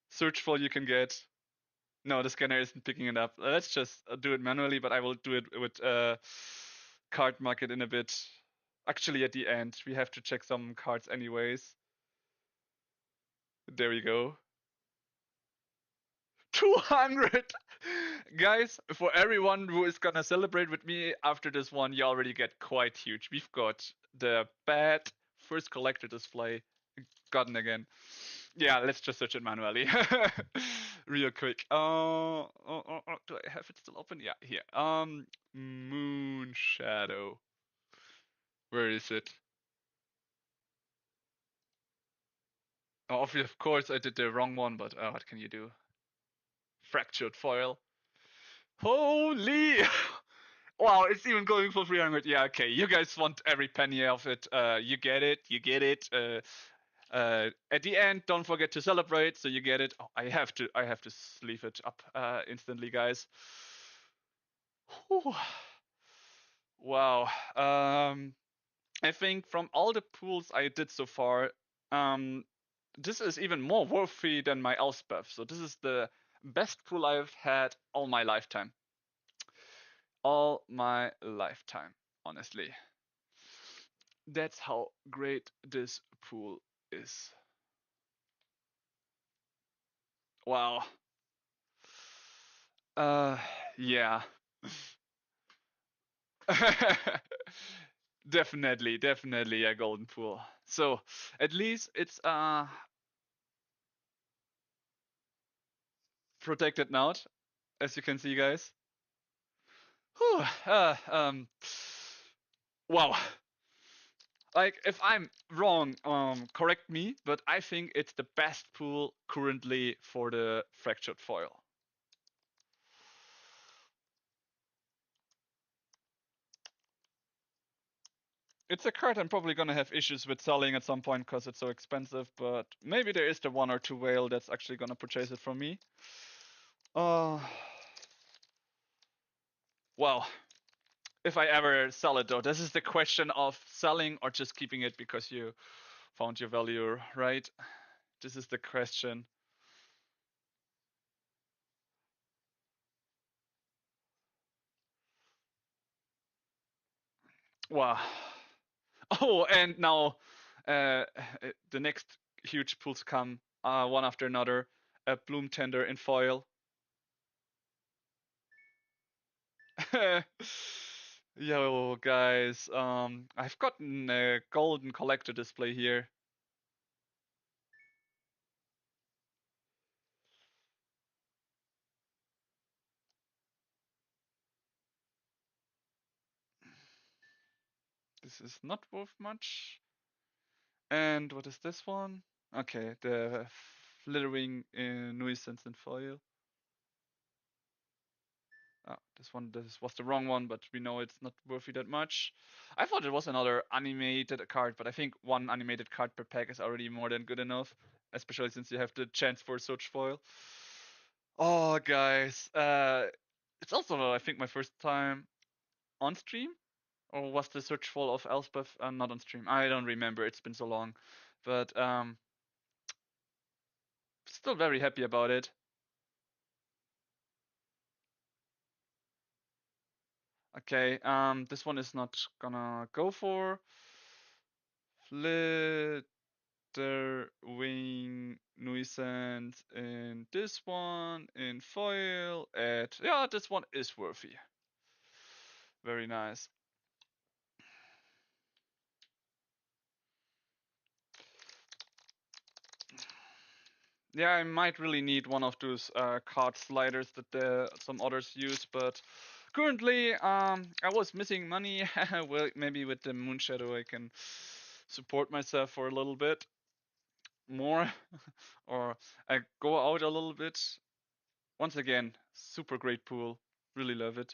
search foil you can get. No, the scanner isn't picking it up. Let's just do it manually, but I will do it with card market in a bit. Actually, at the end, we have to check some cards anyways. There we go. 200! Guys, for everyone who is gonna celebrate with me after this one, you already get quite huge. We've got the bad first collector display gotten again. Yeah, let's just search it manually. Real quick. Do I have it still open? Yeah, here. Moon Shadow. Where is it? Oh, of course, I did the wrong one, but what can you do? Fractured foil. Holy! Wow, it's even going for 300. Yeah, okay. You guys want every penny of it. You get it. You get it. At the end, don't forget to celebrate. So you get it. Oh, I have to sleeve it up instantly, guys. Whew. Wow. I think from all the pools I did so far, this is even more worthy than my Elspeth. So this is the best pool I've had all my lifetime. All my lifetime, honestly. That's how great this pool is. Wow. Uh, yeah. Definitely a golden pool. So at least it's protected now, as you can see, guys. Whew, wow. Like if I'm wrong, correct me, but I think it's the best pool currently for the fractured foil. It's a card I'm probably gonna have issues with selling at some point because it's so expensive, but maybe there is the one or two whale that's actually gonna purchase it from me. Uh, well, if I ever sell it though, this is the question of selling or just keeping it because you found your value, right? This is the question. Wow. Oh, and now uh, the next huge pulls come one after another. A Bloom Tender in foil. Yo, guys, I've gotten a golden collector display here. This is not worth much. And what is this one? Okay, the flittering nuisance in foil. Oh, this was the wrong one, but we know it's not worthy that much. I thought it was another animated card, but I think one animated card per pack is already more than good enough, especially since you have the chance for search foil. Oh, guys, it's also I think my first time on stream, or was the search foil of Elspeth not on stream? I don't remember. It's been so long, but still very happy about it. Okay, this one is not gonna go for Flit wing nuisance and this one in foil at yeah, this one is worthy. Very nice. Yeah, I might really need one of those card sliders that some others use, but currently I was missing money. Well, maybe with the Moonshadow I can support myself for a little bit more, or I go out a little bit. Once again, super great pool. Really love it.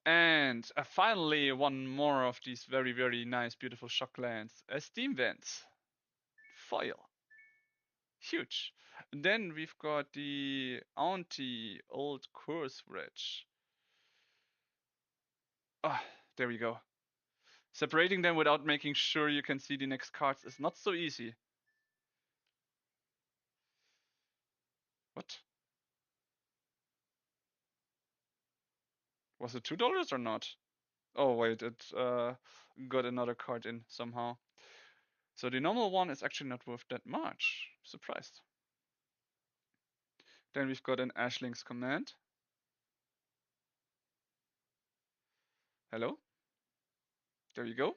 And finally, one more of these very nice, beautiful shock lands. A Steam Vents. Foil. Huge. And then we've got the Auntie Old Course Wretch. Ah, there we go. Separating them without making sure you can see the next cards is not so easy. What? Was it $2 or not? Oh wait, it got another card in somehow. So the normal one is actually not worth that much. Surprised. Then we've got an Ashling's command. Hello. There you go.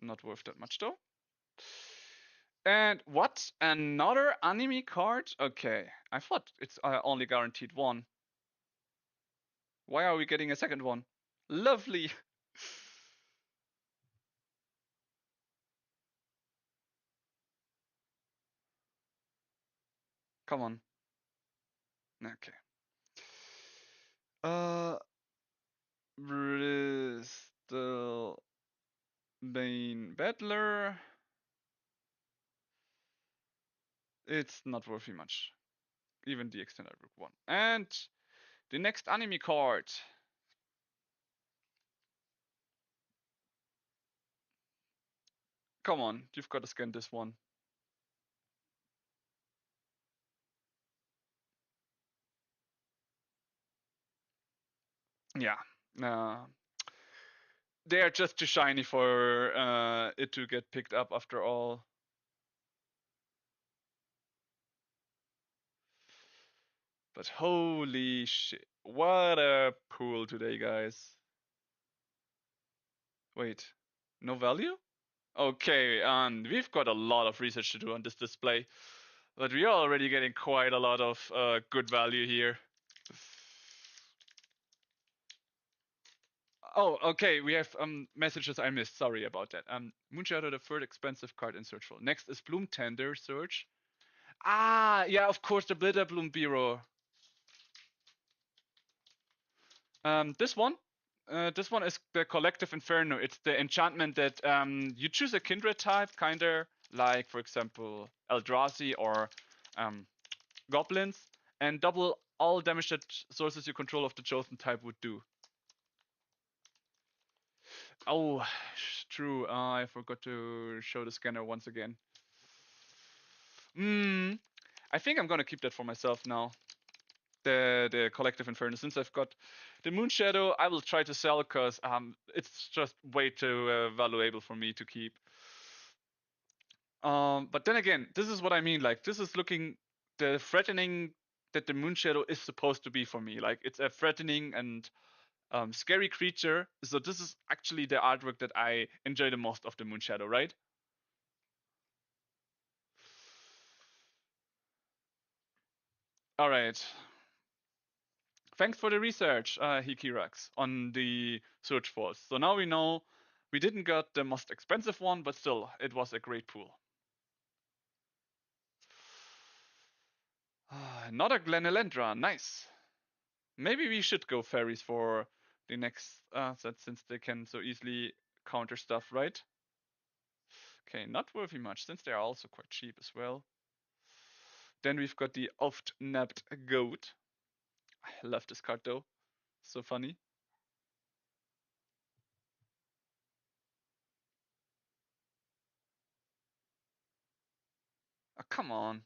Not worth that much though. And what? Another anime card? Okay. I thought it's only guaranteed one. Why are we getting a second one? Lovely. Come on. Okay. Uh, Bristol Bane Battler. It's not worthy much. Even the extended book one. And the next anime card. Come on, you've got to scan this one. Yeah. Uh, They are just too shiny for it to get picked up after all. But holy shit. What a pool today, guys. Wait. No value? Okay, we've got a lot of research to do on this display. But we are already getting quite a lot of good value here. Oh, okay. We have messages I missed. Sorry about that. Moonshadow, the third expensive card in Search for. Next is Bloom Tender Search. Ah, yeah, of course, the Blitter Bloom Bureau. This one. This one is the Collective Inferno. It's the enchantment that you choose a kindred type, kinda like, for example, Eldrazi or goblins, and double all damage that sources you control of the chosen type would do. Oh, true. I forgot to show the scanner once again. I think I'm gonna keep that for myself now. The Collective Inferno. Since I've got the Moon Shadow, I will try to sell because it's just way too valuable for me to keep. But then again, this is what I mean. Like, this is looking the threatening that the Moon Shadow is supposed to be for me. Like, it's a threatening and scary creature. So this is actually the artwork that I enjoy the most of the Moon Shadow, right? All right. Thanks for the research, Hikirax, on the search force. So now we know we didn't get the most expensive one, but still, it was a great pool. Not a Glenelendra, nice. Maybe we should go fairies for the next set since they can so easily counter stuff, right? Okay, not worthy much since they are also quite cheap as well. Then we've got the oft-nabbed goat. I love this card though. So funny. Oh, come on.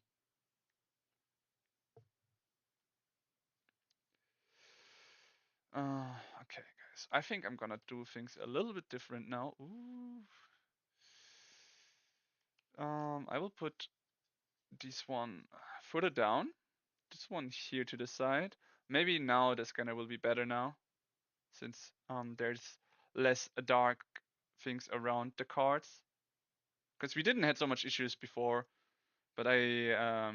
Okay, guys. I think I'm gonna do things a little bit different now. Ooh. I will put this one further down. This one here to the side. Maybe now the scanner will be better now, since there's less dark things around the cards. Because we didn't had so much issues before, but I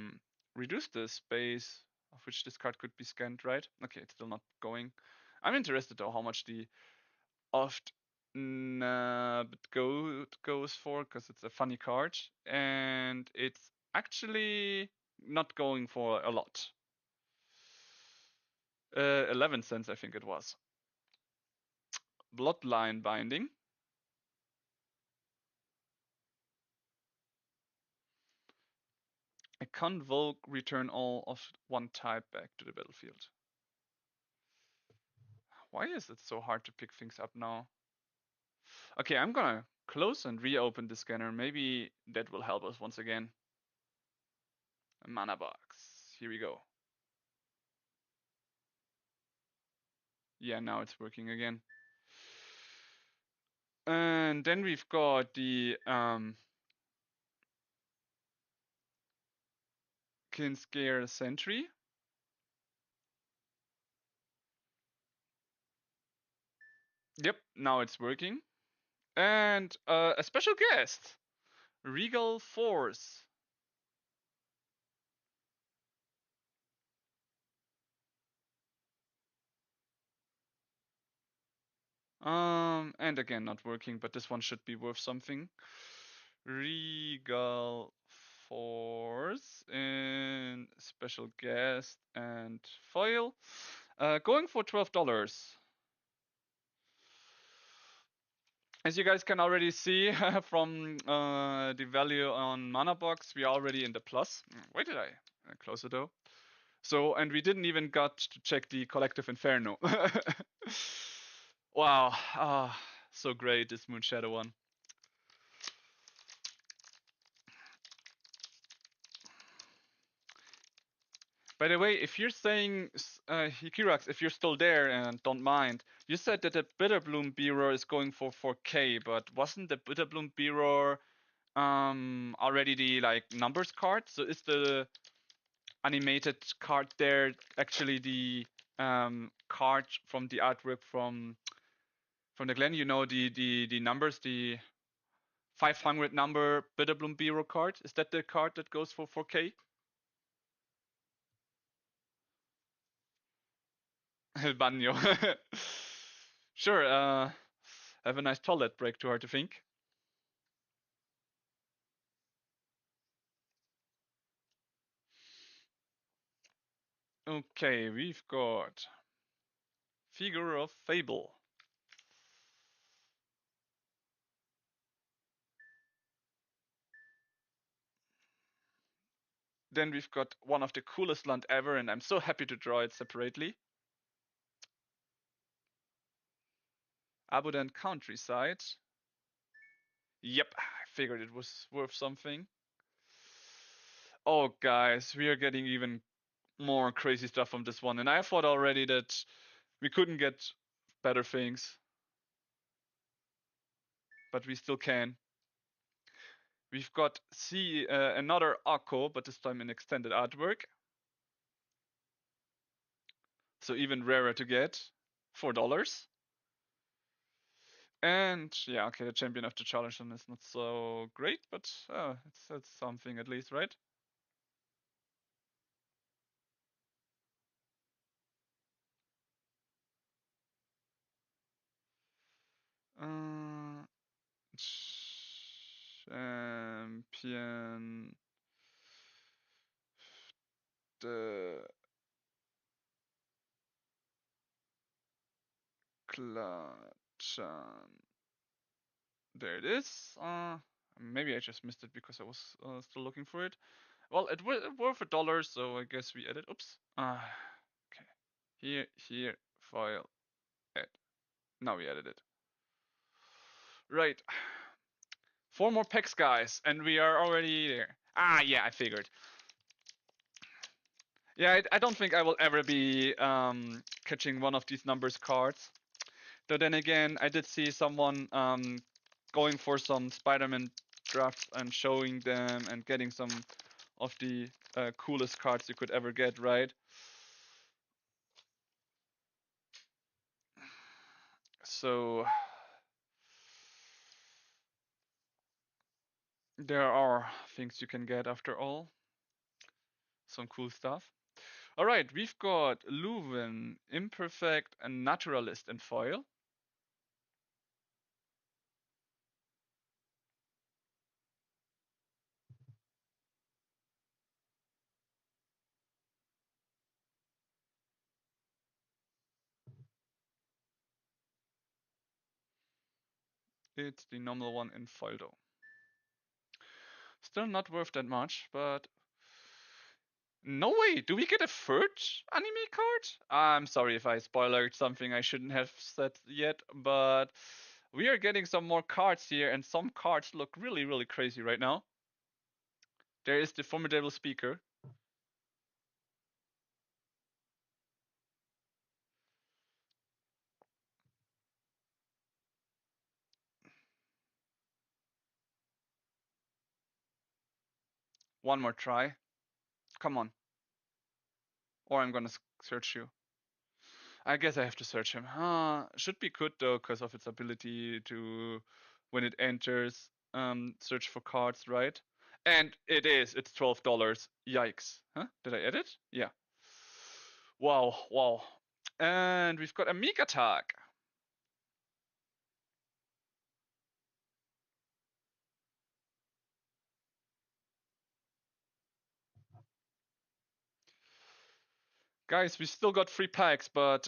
reduced the space of which this card could be scanned, right? Okay, it's still not going. I'm interested though how much the oft but goes for, because it's a funny card and it's actually not going for a lot. 11 cents, I think it was. Bloodline binding. A convoke, return all of one type back to the battlefield. Why is it so hard to pick things up now? Okay, I'm gonna close and reopen the scanner. Maybe that will help us once again. A mana box. Here we go. Yeah, now it's working again. And then we've got the Kinscare Sentry. Yep, now it's working. And a special guest, Regal Force. And again, not working, but this one should be worth something. Regal Force and special guest and foil. Going for $12. As you guys can already see from the value on mana box, we are already in the plus. Where did I close it though? So, and we didn't even got to check the Collective Inferno. Wow, so great, this Moon Shadow one. By the way, if you're saying, Hikirax, if you're still there and don't mind, you said that the Bitterbloom Bearer is going for 4K, but wasn't the Bitterbloom Bearer already the like numbers card? So is the animated card there actually the card from the artwork from the Glen? You know the numbers, the 500 number Bitterbloom Bearer card. Is that the card that goes for 4K? El Baño. Sure. Have a nice toilet break. Too hard to think. Okay, we've got Figure of Fable. Then we've got one of the coolest land ever, and I'm so happy to draw it separately. Abudan Countryside. Yep, I figured it was worth something. Oh, guys, we are getting even more crazy stuff from this one, and I thought already that we couldn't get better things, but we still can. We've got another Akko, but this time in extended artwork. So even rarer to get. $4. And yeah, okay, the champion of the challenge is not so great, but it's something at least, right? Champion the Klachan. There it is. Maybe I just missed it because I was still looking for it. Well, it was worth $1, so I guess we added. Oops. Okay. Here, file, add. Now we added it. Right. 4 more packs, guys, and we are already there. Yeah, I figured. Yeah, I don't think I will ever be catching one of these numbers cards. Though then again, I did see someone going for some Spider-Man drafts and showing them and getting some of the coolest cards you could ever get, right? So there are things you can get after all. Some cool stuff. All right, we've got Lorwyn, Imperfect, and Naturalist in foil. It's the normal one in foil though. Still not worth that much, but no way! Do we get a third anime card? I'm sorry if I spoiled something I shouldn't have said yet, but we are getting some more cards here, and some cards look really, really crazy right now. There is the Formidable Speaker. One more try. Come on. Or I'm gonna search you. I guess I have to search him. Should be good though, because of its ability to, when it enters, search for cards, right? And it is. It's $12. Yikes. Huh? Did I edit? Yeah. Wow, wow. And we've got a Meek Attack. Guys, we still got 3 packs, but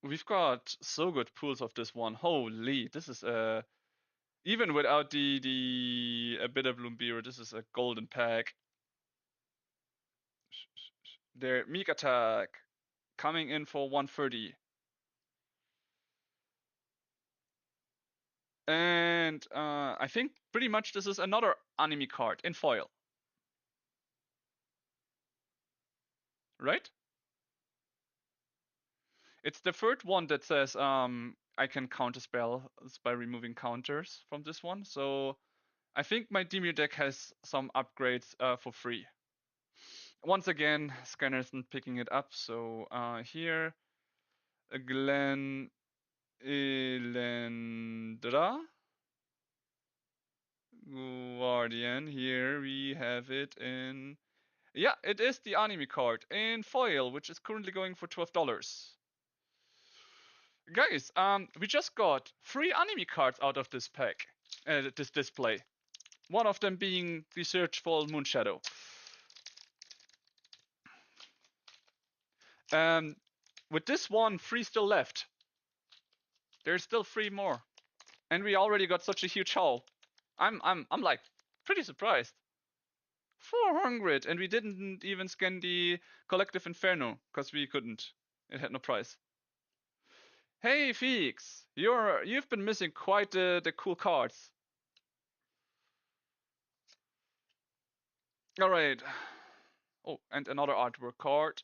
we've got so good pools of this one. Holy, this is even without the a bit of Lumbiro, this is a golden pack. Their Meek Attack coming in for 130. And I think pretty much this is another anime card in foil. right? It's the third one that says I can counter spells by removing counters from this one. So I think my Demir deck has some upgrades for free. Once again, Scanner isn't picking it up. So here, Glen Elendra Guardian. Here we have it in. Yeah, it is the anime card in foil, which is currently going for $12. Guys, we just got 3 anime cards out of this pack, this display. One of them being the Searchful Moonshadow. With this one, 3 still left. There's still 3 more, and we already got such a huge haul. I'm like pretty surprised. 400, and we didn't even scan the Collective Inferno because we couldn't. It had no price. Hey, Feeks, you've been missing quite the cool cards. All right. Oh, and another artwork card.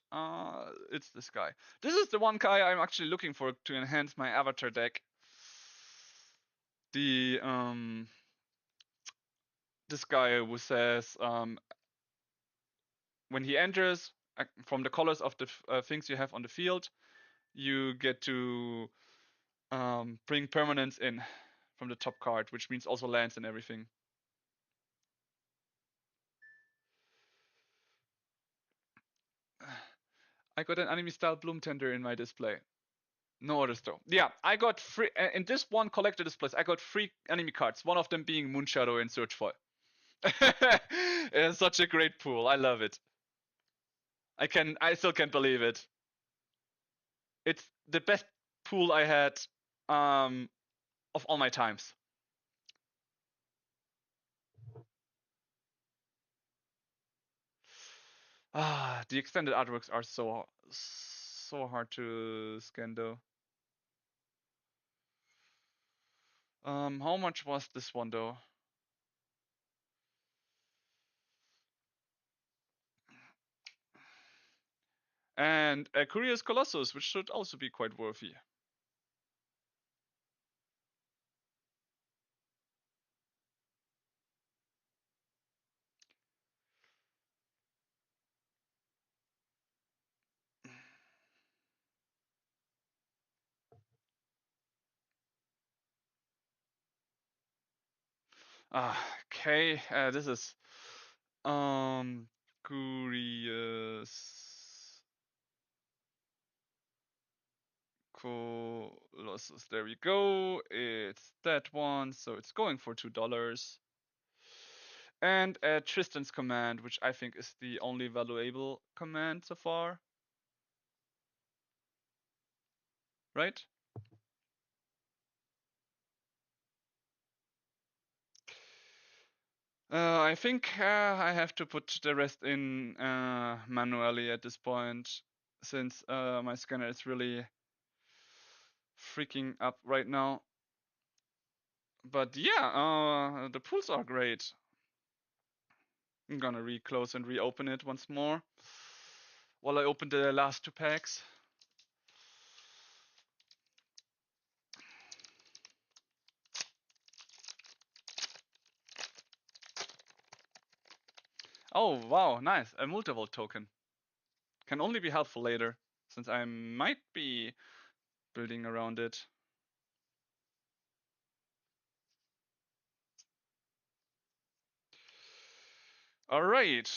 It's this guy. This is the one guy I'm actually looking for to enhance my avatar deck. The this guy who says when he enters from the colors of the things you have on the field, you get to bring permanents in from the top card, which means also lands and everything. I got an anime style Bloom Tender in my display. No others though. Yeah, I got 3 in this one collector displays. I got 3 anime cards. One of them being Moonshadow and Searchful. It's such a great pool. I love it. I still can't believe it. It's the best pool I had of all my times. The extended artworks are so hard to scan though. How much was this one though? And a Curious Colossus, which should also be quite worthy. Okay, this is Curious Colossus. There we go. It's that one, so it's going for $2. And Tristan's command, which I think is the only valuable command so far. Right? I think I have to put the rest in manually at this point, since my scanner is really freaking up right now. But yeah, the pools are great. I'm gonna reclose and reopen it once more while I open the last 2 packs. Oh wow, nice, a multivolt token. Can only be helpful later, since I might be building around it. All right.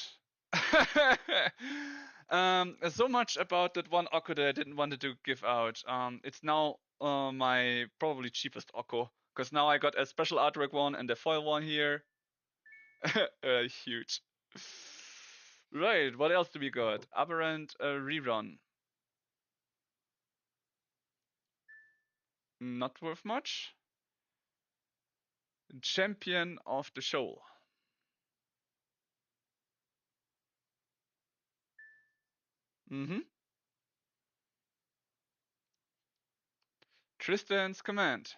So much about that one Oko that I didn't want to give out. It's now my probably cheapest Oko, because now I got a special artwork one and a foil one here. Huge. Right, what else do we got? Aberrant Rerun. Not worth much. Champion of the Show. Tristan's Command.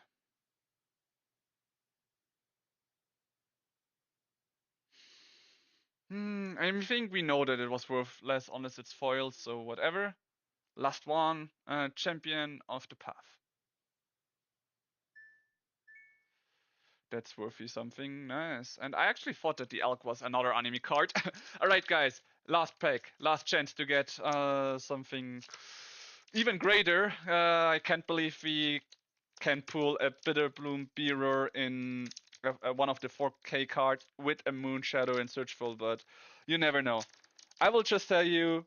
I think we know that it was worth less unless it's foiled, so whatever. Last one, Champion of the Path. That's worthy something nice. And I actually thought that the Elk was another anime card. Alright, guys, last pack, last chance to get something even greater. I can't believe we can pull a Bitterbloom Bearer in one of the 4K cards with a Moon Shadow and Searchful, but you never know. I will just tell you,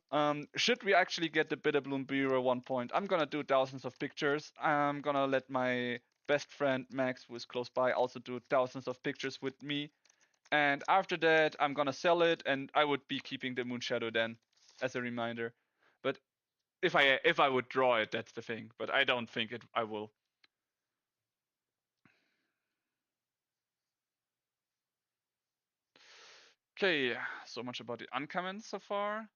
should we actually get the Bitterbloom Bearer 1 point, I'm gonna do thousands of pictures. I'm gonna let my best friend Max, who is close by, also do thousands of pictures with me. And after that, I'm gonna sell it, and I would be keeping the Moon Shadow then, as a reminder. But if I would draw it, that's the thing. But I don't think I will. Okay, so much about the uncommons so far.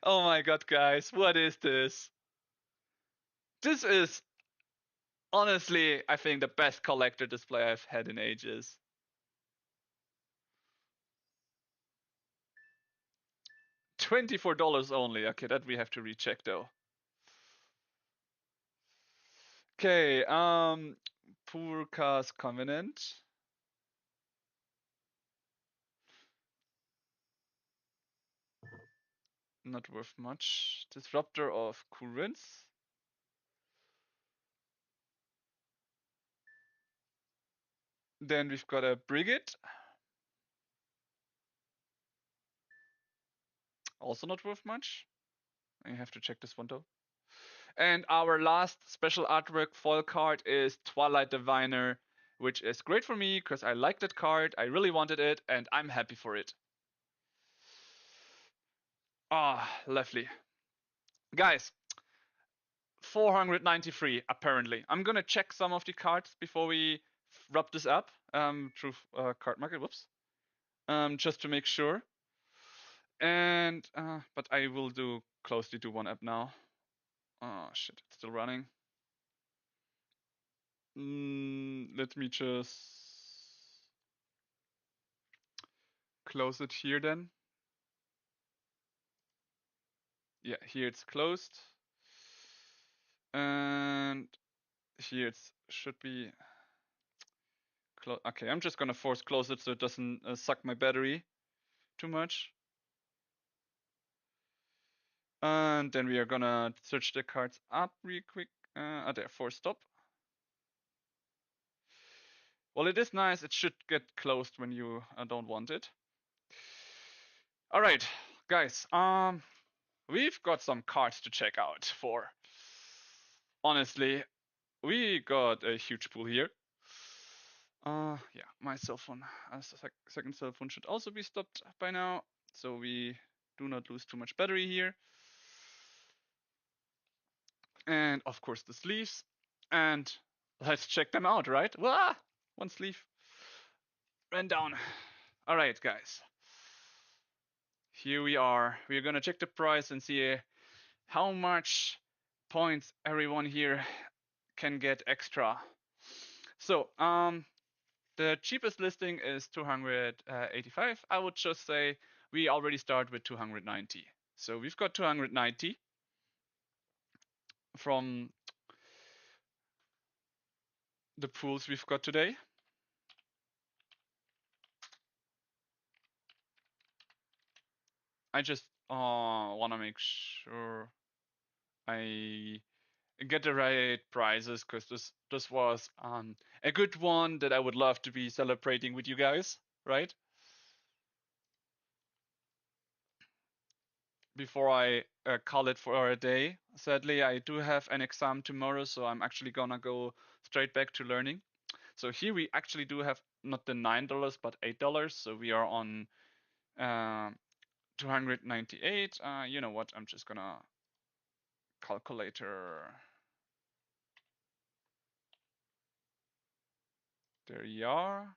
Oh my god, guys, what is this? This is honestly, I think, the best collector display I've had in ages. $24 only. Okay, that we have to recheck though. Okay, Purka's Covenant. Not worth much. Disruptor of Currents. Then we've got a Brigade. Also not worth much. I have to check this one though. And our last special artwork foil card is Twilight Diviner, which is great for me because I like that card, I really wanted it, and I'm happy for it. Ah, lovely. Guys, 493 apparently. I'm gonna check some of the cards before we wrap this up through card market. Whoops. Just to make sure. And but I will closely do one up now. Oh shit, it's still running. Let me just close it here then. Yeah, here it's closed. And here it should be closed. Okay, I'm just gonna force close it so it doesn't suck my battery too much. And then we are gonna search the cards up real quick. There, force stop. Well, it is nice. It should get closed when you don't want it. All right, guys. We've got some cards to check out for. Honestly, we got a huge pool here. Yeah, my cell phone, second cell phone should also be stopped by now, so we do not lose too much battery here. And of course the sleeves. And let's check them out, right? Wah! One sleeve ran down. All right, guys. Here we are. We're gonna check the price and see how much points everyone here can get extra. So, the cheapest listing is 285. I would just say we already start with 290. So we've got 290 from the pools we've got today. I just want to make sure I get the right prizes because this was a good one that I would love to be celebrating with you guys, right? Before I call it for a day. Sadly, I do have an exam tomorrow, so I'm actually gonna go straight back to learning. So here we actually do have not the $9 but $8. So we are on 298. You know what? I'm just gonna calculator. There you are.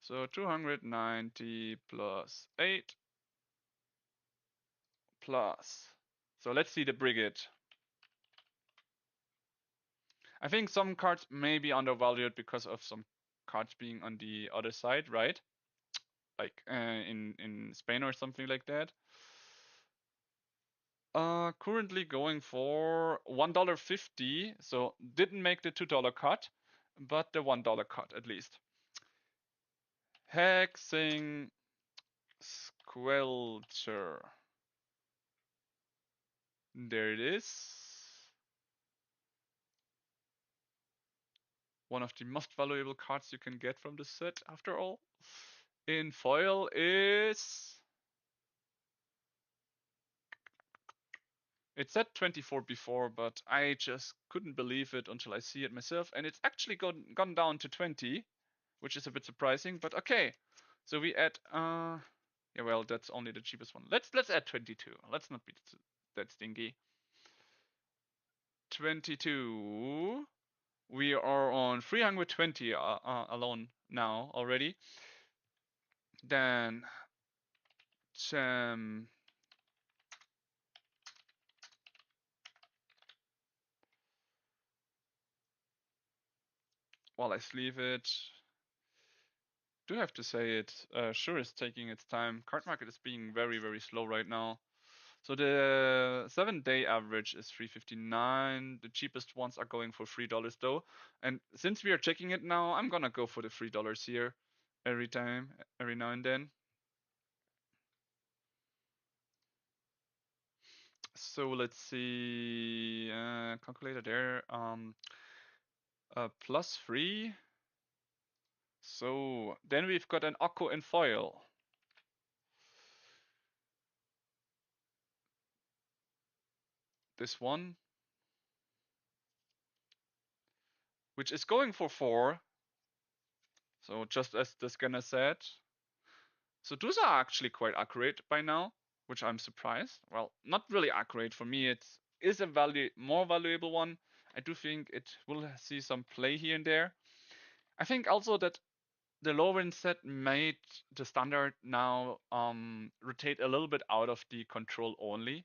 So 290 plus 8 plus. So let's see the Brigade. I think some cards may be undervalued because of some cards being on the other side, right? like in Spain or something like that. Currently going for $1.50, so didn't make the $2 cut, but the $1 cut at least. Hexing Squelcher. There it is. One of the most valuable cards you can get from the set, after all. In foil is... It said 24 before, but I just couldn't believe it until I see it myself, and it's actually gone down to 20, which is a bit surprising, but okay. So we add, yeah, well, that's only the cheapest one. Let's add 22. Let's not be that stingy. 22. We are on 320 alone now already. Then, while I sleeve it, do have to say it sure is taking its time. Card market is being very, very slow right now. So the 7-day average is 359. The cheapest ones are going for $3 though. And since we are checking it now, I'm gonna go for the $3 here every time, every now and then. So let's see, calculator there, +3. So then we've got an Akko in foil. This one, which is going for 4. So just as the scanner said. So those are actually quite accurate by now, which I'm surprised. Well, not really accurate for me. It is a more valuable one. I do think it will see some play here and there. I think also that the Lorwyn set made the standard now rotate a little bit out of the control only.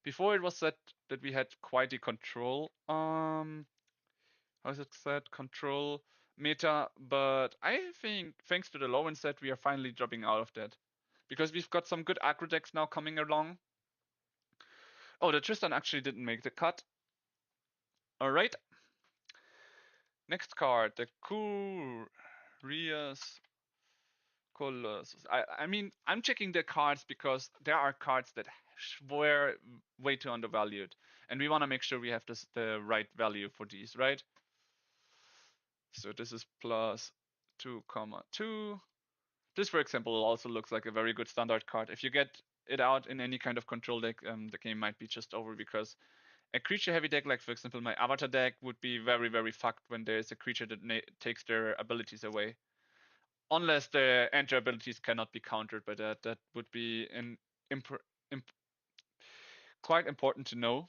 Before it was said that we had quite a control how is it said, control meta, but I think thanks to the Lorwyn set we are finally dropping out of that. Because we've got some good aggro decks now coming along. Oh, the Tristan actually didn't make the cut. Alright. Next card, the Curious Colossus. I mean, I'm checking the cards because there are cards that were way too undervalued. And we want to make sure we have the right value for these, right? So this is +2,2. This, for example, also looks like a very good standard card. If you get it out in any kind of control deck, the game might be just over because a creature heavy deck, like for example my Avatar deck, would be very, very fucked when there's a creature that takes their abilities away. Unless the enter abilities cannot be countered by that. That would be quite important to know.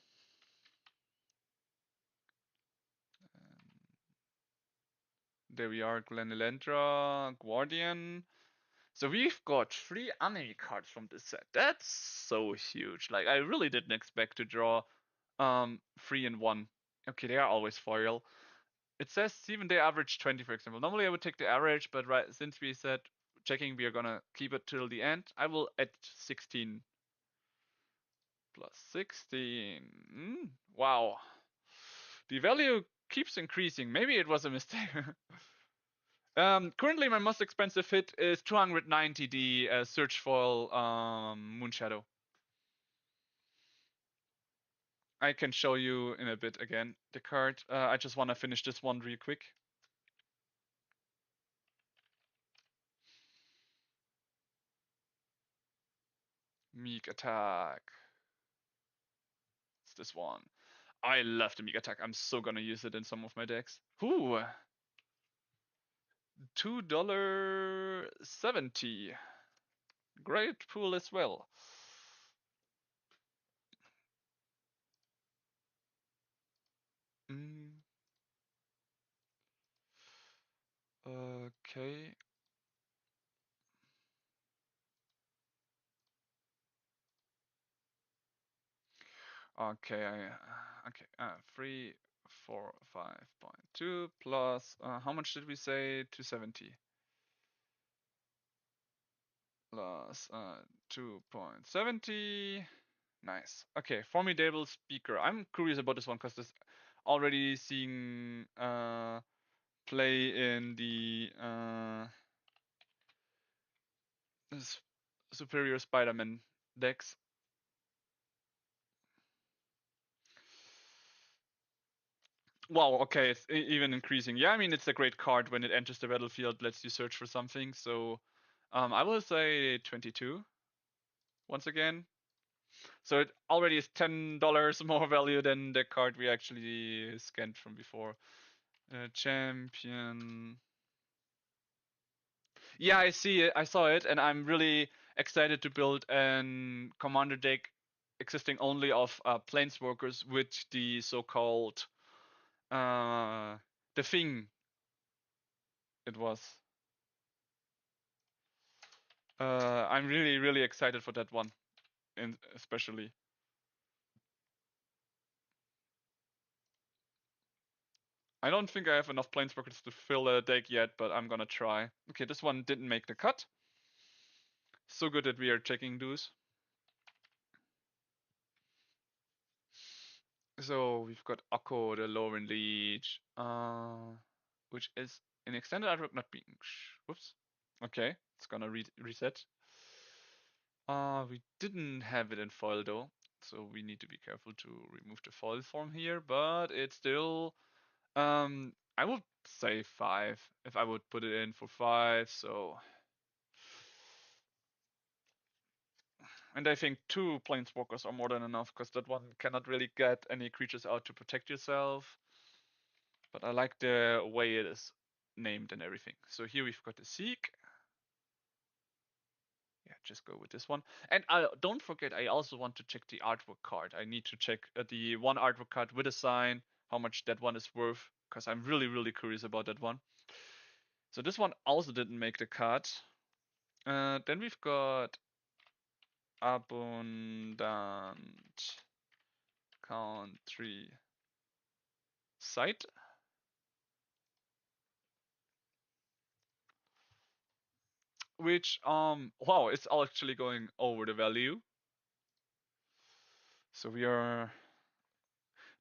There we are, Glenelendra, Guardian. So we've got 3 anime cards from this set. That's so huge. Like I really didn't expect to draw 3 in 1. Okay, they are always foil. It says 7-day average 20, for example. Normally I would take the average, but right since we said checking we are gonna keep it till the end, I will add 16 +16. Wow. The value keeps increasing. Maybe it was a mistake. Currently my most expensive hit is 290, the Search Foil Moonshadow. I can show you in a bit again the card. I just want to finish this one real quick. Meek Attack. It's this one. I love the Meek Attack. I'm so gonna use it in some of my decks. Ooh. $2.70. Great pool as well. Mm. Okay. Okay. Okay. 345.2 plus how much did we say? 270. plus 2.70. Nice. Okay, formidable speaker. I'm curious about this one because this already seeing play in the Superior Spider-Man decks. Wow, okay, it's even increasing. Yeah, I mean, it's a great card when it enters the battlefield, lets you search for something. So I will say 22 once again. So it already is $10 more value than the card we actually scanned from before. Champion. Yeah, I see it. I saw it, and I'm really excited to build an commander deck existing only of planeswalkers with the so-called the thing it was. I'm really, really excited for that one, and especially. I don't think I have enough planeswalkers to fill a deck yet, but I'm gonna try. Okay, this one didn't make the cut. So good that we are checking those. So we've got Akko, the Lorwyn Leech, which is in extended artwork not being. Whoops. Okay, it's gonna reset. We didn't have it in foil though, so we need to be careful to remove the foil form here. But it's still, I would say 5 if I would put it in for 5. So, and I think 2 planeswalkers are more than enough because that one cannot really get any creatures out to protect yourself. But I like the way it is named and everything. So here we've got the Seek. Yeah, just go with this one. And don't forget, I also want to check the artwork card. I need to check the one artwork card with a sign, how much that one is worth, because I'm really, really curious about that one. So this one also didn't make the cut. Then we've got Abundant Country Site. Which, wow, it's actually going over the value. So we are.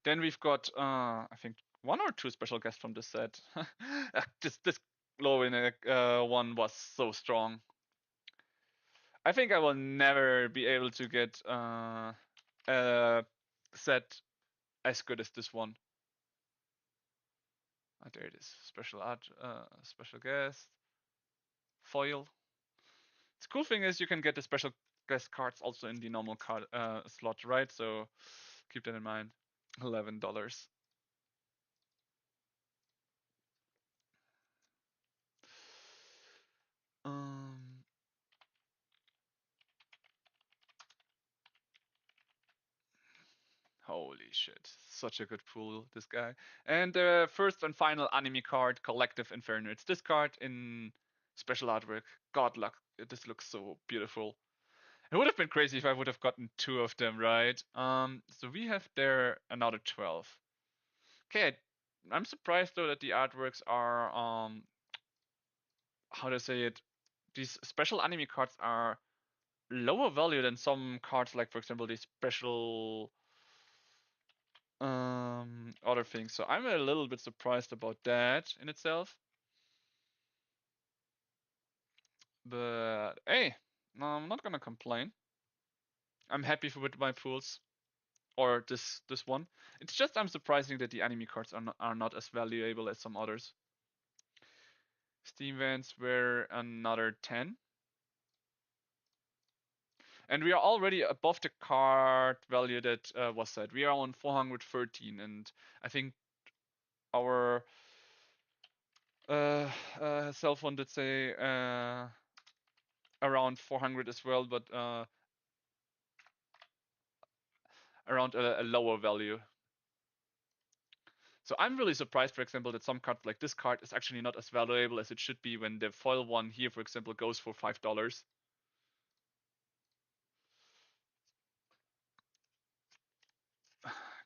Then we've got, I think, 1 or 2 special guests from this set. This Lorwyn one was so strong. I think I will never be able to get a set as good as this one. There it is. Special art, special guest, foil. The cool thing is you can get the special guest cards also in the normal card slot, right? So keep that in mind. $11. Um, Holy shit. Such a good pool, this guy. And the first and final anime card, Collective Inferno. It's this card in special artwork. God luck. This looks so beautiful. It would have been crazy if I would have gotten 2 of them, right? So we have there another 12. Okay, I'm surprised though that the artworks are how to say it? These special anime cards are lower value than some cards, like for example, these special other things. So I'm a little bit surprised about that in itself. But hey, no, I'm not gonna complain. I'm happy with my pools or this one. It's just I'm surprising that the anime cards are not as valuable as some others. Steam events were another 10. And we are already above the card value that was set. We are on 413, and I think our cell phone did say around 400 as well, but around a lower value. So I'm really surprised, for example, that some cards like this card is actually not as valuable as it should be when the foil one here, for example, goes for $5.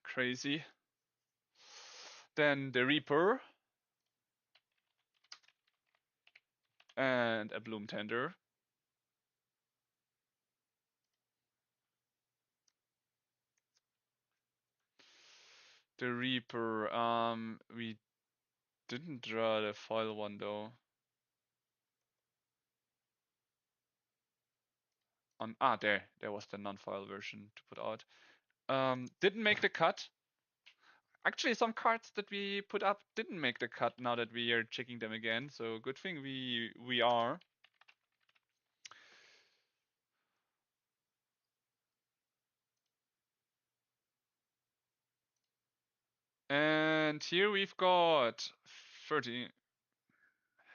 Crazy. Then the Reaper and a Bloom Tender. The Reaper. We didn't draw the foil one though. There was the non-foil version to put out. Didn't make the cut. Actually, some cards that we put up didn't make the cut. Now that we are checking them again, so good thing we are. And here we've got 30.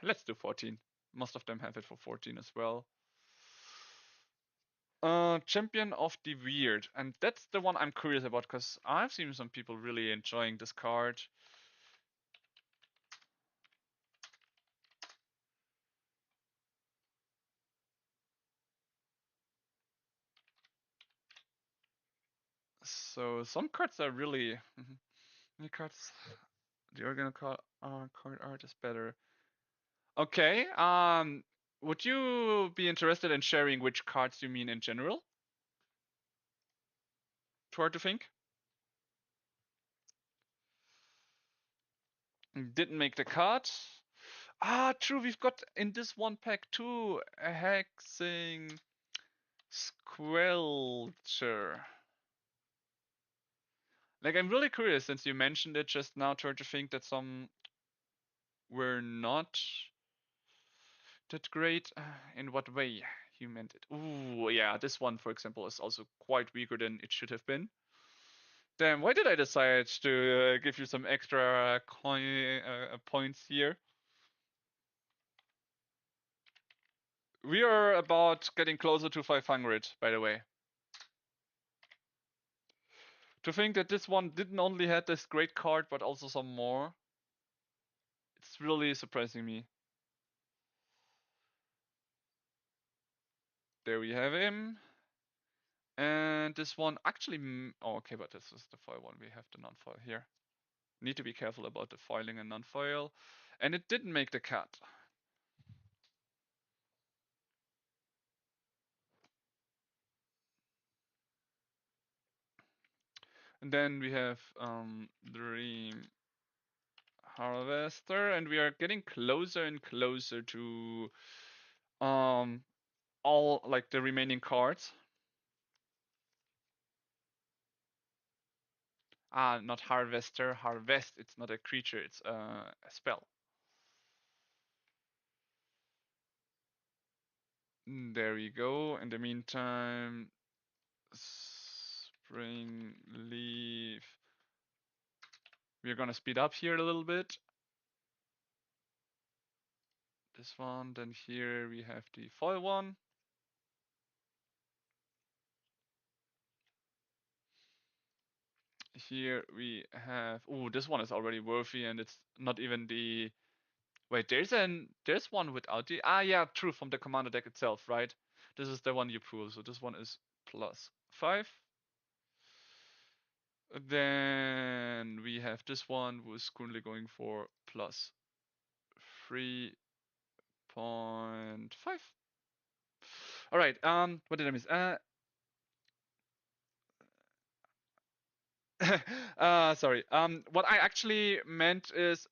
Let's do 14. Most of them have it for 14 as well. Champion of the Weird. And that's the one I'm curious about because I've seen some people really enjoying this card. So some cards are really many cards. The original card art is better. Okay. Would you be interested in sharing which cards you mean in general? Too hard to think. Didn't make the cut. True. We've got in this one pack too a hexing squelcher. Like I'm really curious since you mentioned it just now. Try to think that some were not that great. In what way you meant it? Ooh, yeah. This one, for example, is also quite weaker than it should have been. Damn, why did I decide to give you some extra coin points here? We are about getting closer to 500, by the way. To think that this one didn't only had this great card, but also some more, it's really surprising me. There we have him. And this one actually, oh, okay, but this is the foil one. We have the non-foil here. Need to be careful about the foiling and non-foil. And it didn't make the cut. And then we have Dream Harvester, and we are getting closer and closer to all like the remaining cards. Not Harvester, Harvest. It's not a creature, it's a spell. There we go. In the meantime, Spring Leaf. We're gonna speed up here a little bit. This one, then here we have the foil one. Here we have, this one is already worthy and it's not even the, wait, there's one without the, yeah, true, from the commander deck itself, right? This is the one you pull, so this one is +5. Then we have this one who's currently going for +3.5. All right, what did I miss? Sorry. What I actually meant is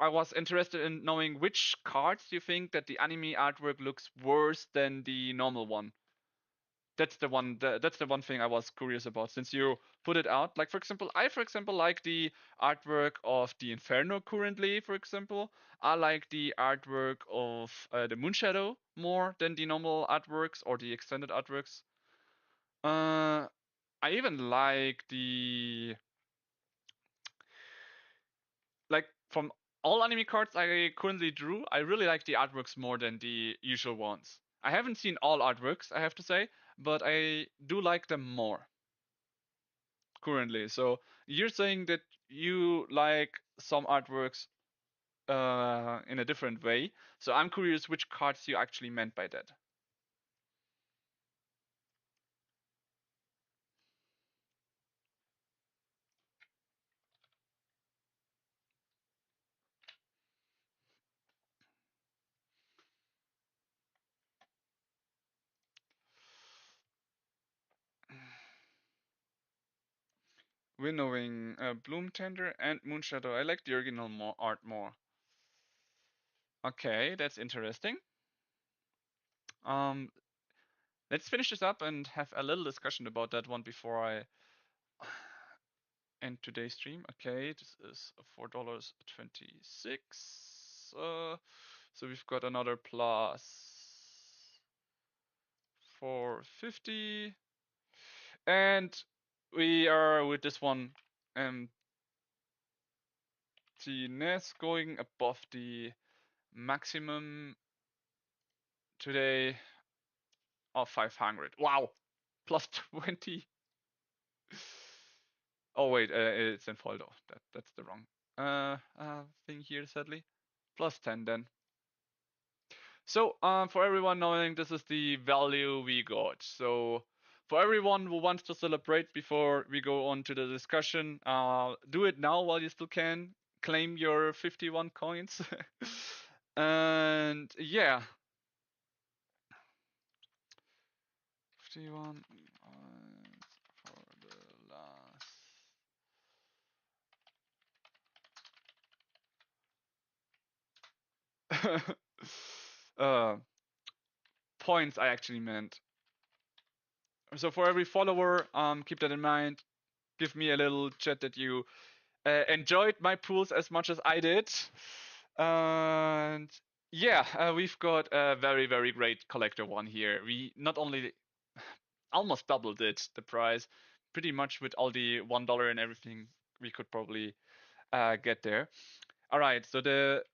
I was interested in knowing which cards you think that the anime artwork looks worse than the normal one. That's the one. That's the one thing I was curious about. Since you put it out, like for example, like the artwork of the Inferno currently. For example, I like the artwork of the Moonshadow more than the normal artworks or the extended artworks. I even like the from all anime cards I currently drew, I really like the artworks more than the usual ones. I haven't seen all artworks, I have to say, but I do like them more currently. So you're saying that you like some artworks in a different way. So I'm curious which cards you actually meant by that. Winnowing, Bloom Tender, and Moonshadow. I like the original art more. Okay, that's interesting. Um, let's finish this up and have a little discussion about that one before I end today's stream. Okay, this is $4.26. So we've got another plus 450. And we are with this one emptiness going above the maximum today of 500. Wow, plus 20. Oh wait, it's in Foldo. That's the wrong thing here, sadly. Plus 10 then. So for everyone knowing, this is the value we got. So for everyone who wants to celebrate before we go on to the discussion, do it now while you still can. Claim your 51 coins. And yeah. 51 for the last. Points I actually meant. So for every follower, keep that in mind. Give me a little chat that you enjoyed my pools as much as I did. And yeah, we've got a very, very great collector one here. We not only almost doubled the price, pretty much with all the $1 and everything we could probably get there. All right, so the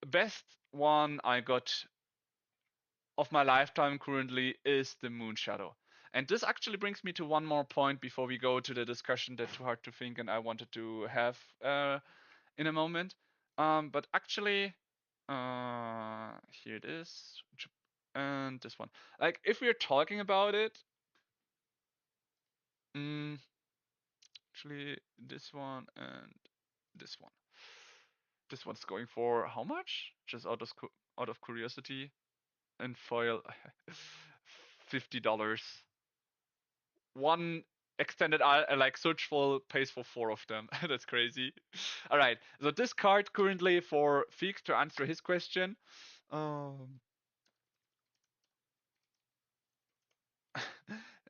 best one I got of my lifetime currently is the Moon Shadow. And this actually brings me to one more point before we go to the discussion that's too hard to think and I wanted to have in a moment. But actually, here it is, and this one. Like, if we're talking about it, actually, this one and this one. This one's going for how much? Just out of curiosity. And foil, $50. One extended like searchful pays for four of them. That's crazy. All right. So this card currently for Feeks to answer his question. To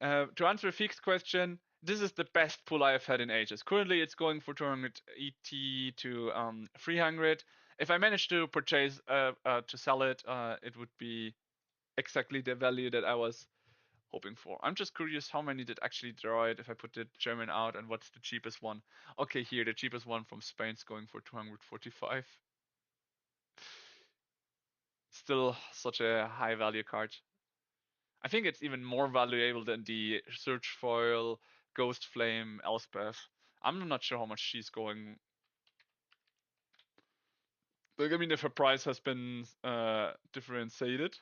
answer Feeks' question, this is the best pull I've had in ages. Currently, it's going for 200 ET to 300. If I manage to purchase to sell it, it would be exactly the value that I was hoping for. I'm just curious how many did actually draw it if I put the German out and what's the cheapest one. Okay, here, the cheapest one from Spain's going for 245. Still such a high value card. I think it's even more valuable than the Search Foil, Ghost Flame, Elspeth. I'm not sure how much she's going. But I mean, if her price has been differentiated.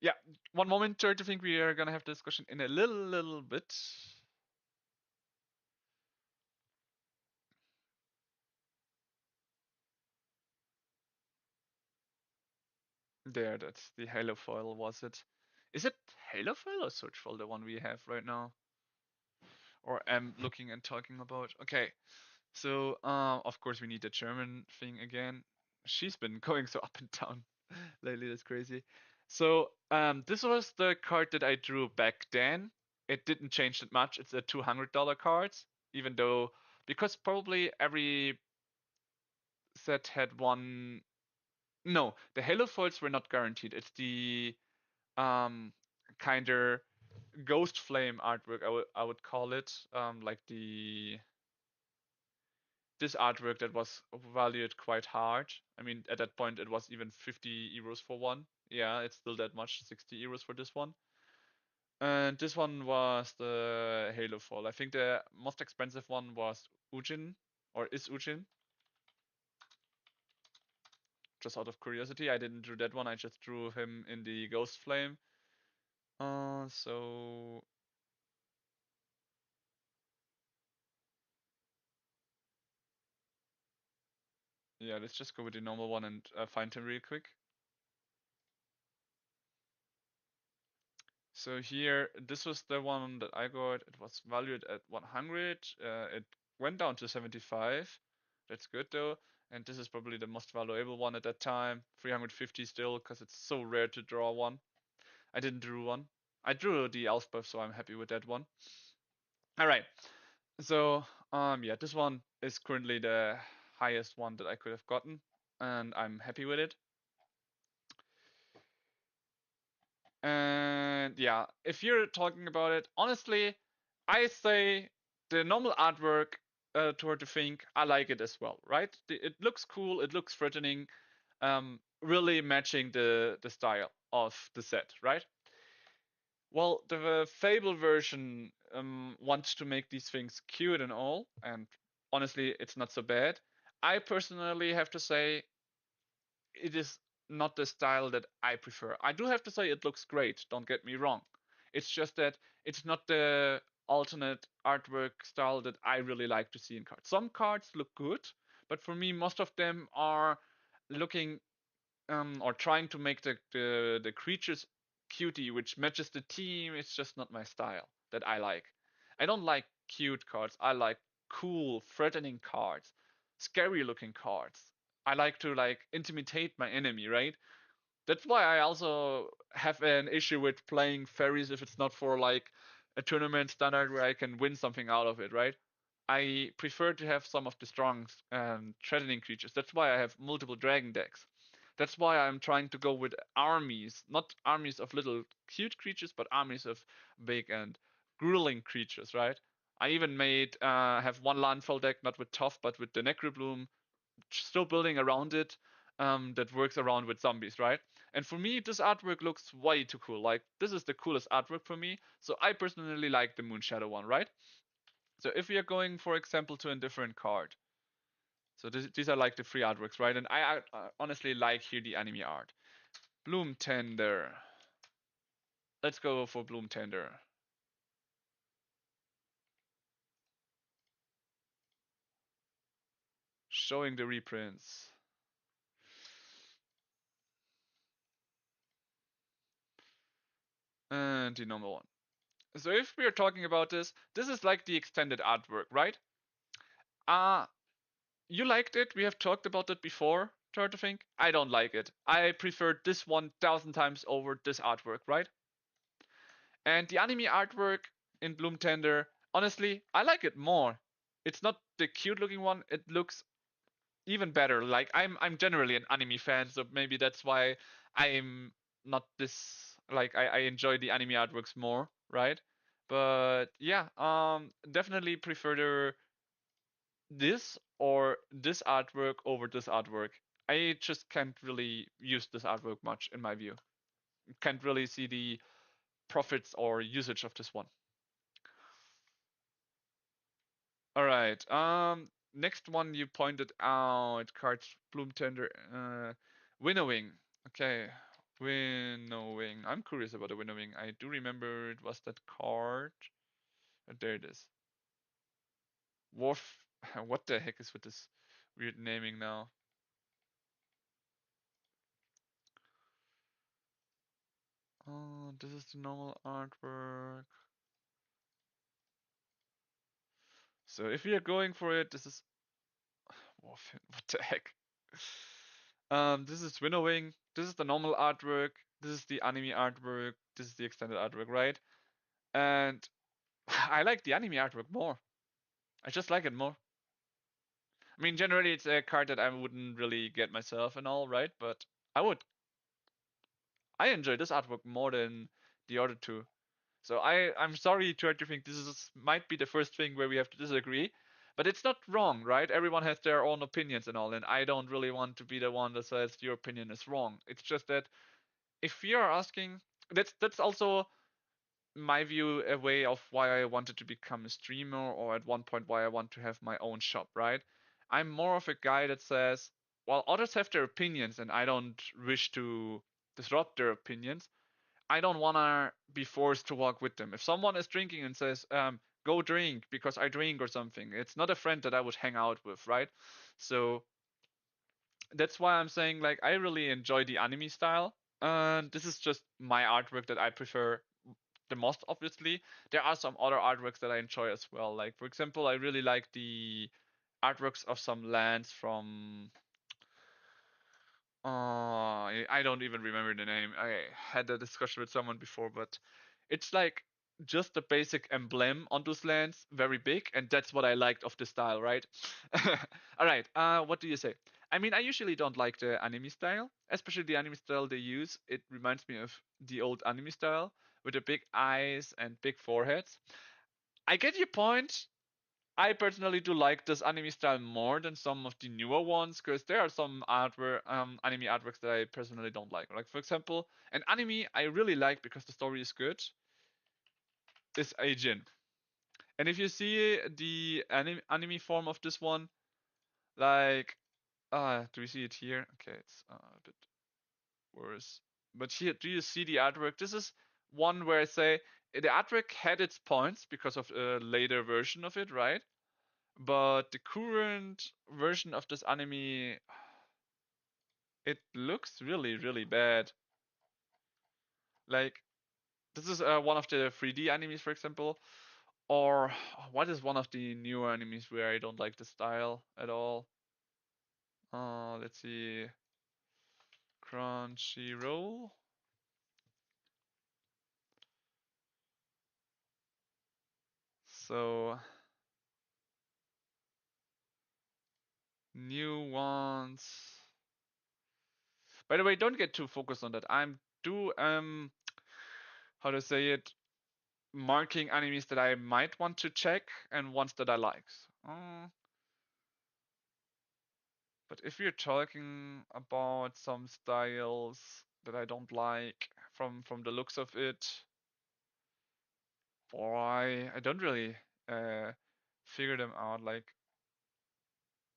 Yeah, one moment, I think we are gonna have the discussion in a little bit. There, that's the Halo foil, was it? Is it Halo foil or Search foil, the one we have right now? Or am looking and talking about? Okay, so of course we need the German thing again. She's been going so up and down lately, that's crazy. So this was the card that I drew back then. It didn't change that much. It's a $200 card, even though because probably every set had one. No, the Halo foils were not guaranteed. It's the kind of ghost flame artwork I would call it, like the this artwork that was valued quite hard. I mean, at that point it was even 50 euros for one. Yeah, it's still that much, 60 euros for this one. And this one was the Halo Fall. I think the most expensive one was Ujin, or is Ujin. Just out of curiosity, I didn't drew that one. I just drew him in the Ghost Flame. So Yeah, let's just go with the normal one and find him real quick. So here, this was the one that I got. It was valued at 100. It went down to 75. That's good though. And this is probably the most valuable one at that time. 350 still, because it's so rare to draw one. I didn't draw one. I drew the Elspeth, so I'm happy with that one. All right. So, yeah, this one is currently the highest one that I could have gotten, and I'm happy with it. And yeah, if you're talking about it, honestly, I say the normal artwork toward the thing, I like it as well, right? It looks cool, it looks threatening, really matching the style of the set, right? Well, the Fable version wants to make these things cute and all, and honestly, it's not so bad. I personally have to say it is not the style that I prefer. I do have to say it looks great, don't get me wrong. It's just that it's not the alternate artwork style that I really like to see in cards. Some cards look good, but for me, most of them are looking or trying to make the creatures cutie, which matches the team. It's just not my style that I like. I don't like cute cards. I like cool, threatening cards, scary looking cards. I like to like intimidate my enemy, right? That's why I also have an issue with playing fairies if it's not for like a tournament standard where I can win something out of it, right? I prefer to have some of the strong threatening creatures. That's why I have multiple dragon decks. That's why I'm trying to go with armies, not armies of little cute creatures, but armies of big and grueling creatures, right? I even made have one landfall deck, not with Tough, but with the Necrobloom, still building around it, that works around with zombies, right? And for me, this artwork looks way too cool. Like, this is the coolest artwork for me. So I personally like the Moonshadow one, right? So if we are going, for example, to a different card, so these are like the free artworks, right? And I honestly like here the anime art. Bloom Tender. Let's go for Bloom Tender. Showing the reprints. And the normal one. So if we are talking about this is like the extended artwork, right? Uh, you liked it. We have talked about it before, try to think. I don't like it. I prefer this 1,000 times over this artwork, right? And the anime artwork in Bloom Tender, honestly, I like it more. It's not the cute looking one. It looks even better. Like I'm generally an anime fan, so maybe that's why I'm not this like I enjoy the anime artworks more, right? But yeah, definitely prefer this or this artwork over this artwork. I just can't really use this artwork much in my view. Can't really see the profits or usage of this one. All right. Next one you pointed out, cards Bloom Tender, Winnowing. Okay, Winnowing. I'm curious about the Winnowing. I do remember it was that card. There it is. Wolf. What the heck is with this weird naming now? Oh, this is the normal artwork. So if we are going for it, this is Wolf. What the heck? This is Winnowing. This is the normal artwork. This is the anime artwork. This is the extended artwork, right? And I like the anime artwork more. I just like it more. I mean, generally it's a card that I wouldn't really get myself and all, right? But I would. I enjoy this artwork more than the other two. So I'm sorry to think this is might be the first thing where we have to disagree, but it's not wrong, right? Everyone has their own opinions and all, and I don't really want to be the one that says your opinion is wrong. It's just that if you are asking, that's also my view a way of why I wanted to become a streamer, or at one point why I want to have my own shop, right? I'm more of a guy that says, while others have their opinions and I don't wish to disrupt their opinions, I don't want to be forced to walk with them. If someone is drinking and says, go drink because I drink or something, it's not a friend that I would hang out with, right? So that's why I'm saying like I really enjoy the anime style. And this is just my artwork that I prefer the most. Obviously, there are some other artworks that I enjoy as well. Like for example, I really like the artworks of some lands from I don't even remember the name. I had a discussion with someone before, but it's like just a basic emblem on those lands, very big, and that's what I liked of the style, right? All right. What do you say? I mean, I usually don't like the anime style, especially the anime style they use. It reminds me of the old anime style with the big eyes and big foreheads. I get your point. I personally do like this anime style more than some of the newer ones because there are some artwork, anime artworks that I personally don't like. Like for example, an anime I really like because the story is good is Ajin. And if you see the anime form of this one, like, do we see it here? Okay, it's a bit worse. But here, do you see the artwork? This is one where I say the artwork had its points because of a later version of it, right? But the current version of this anime, it looks really, really bad. Like, this is one of the 3D animes, for example. Or what is one of the newer animes where I don't like the style at all? Let's see. Crunchyroll. So, new ones. By the way, don't get too focused on that. I'm do how to say it, marking animes that I might want to check and ones that I like. But if you're talking about some styles that I don't like from the looks of it, boy, I don't really uh, figure them out. Like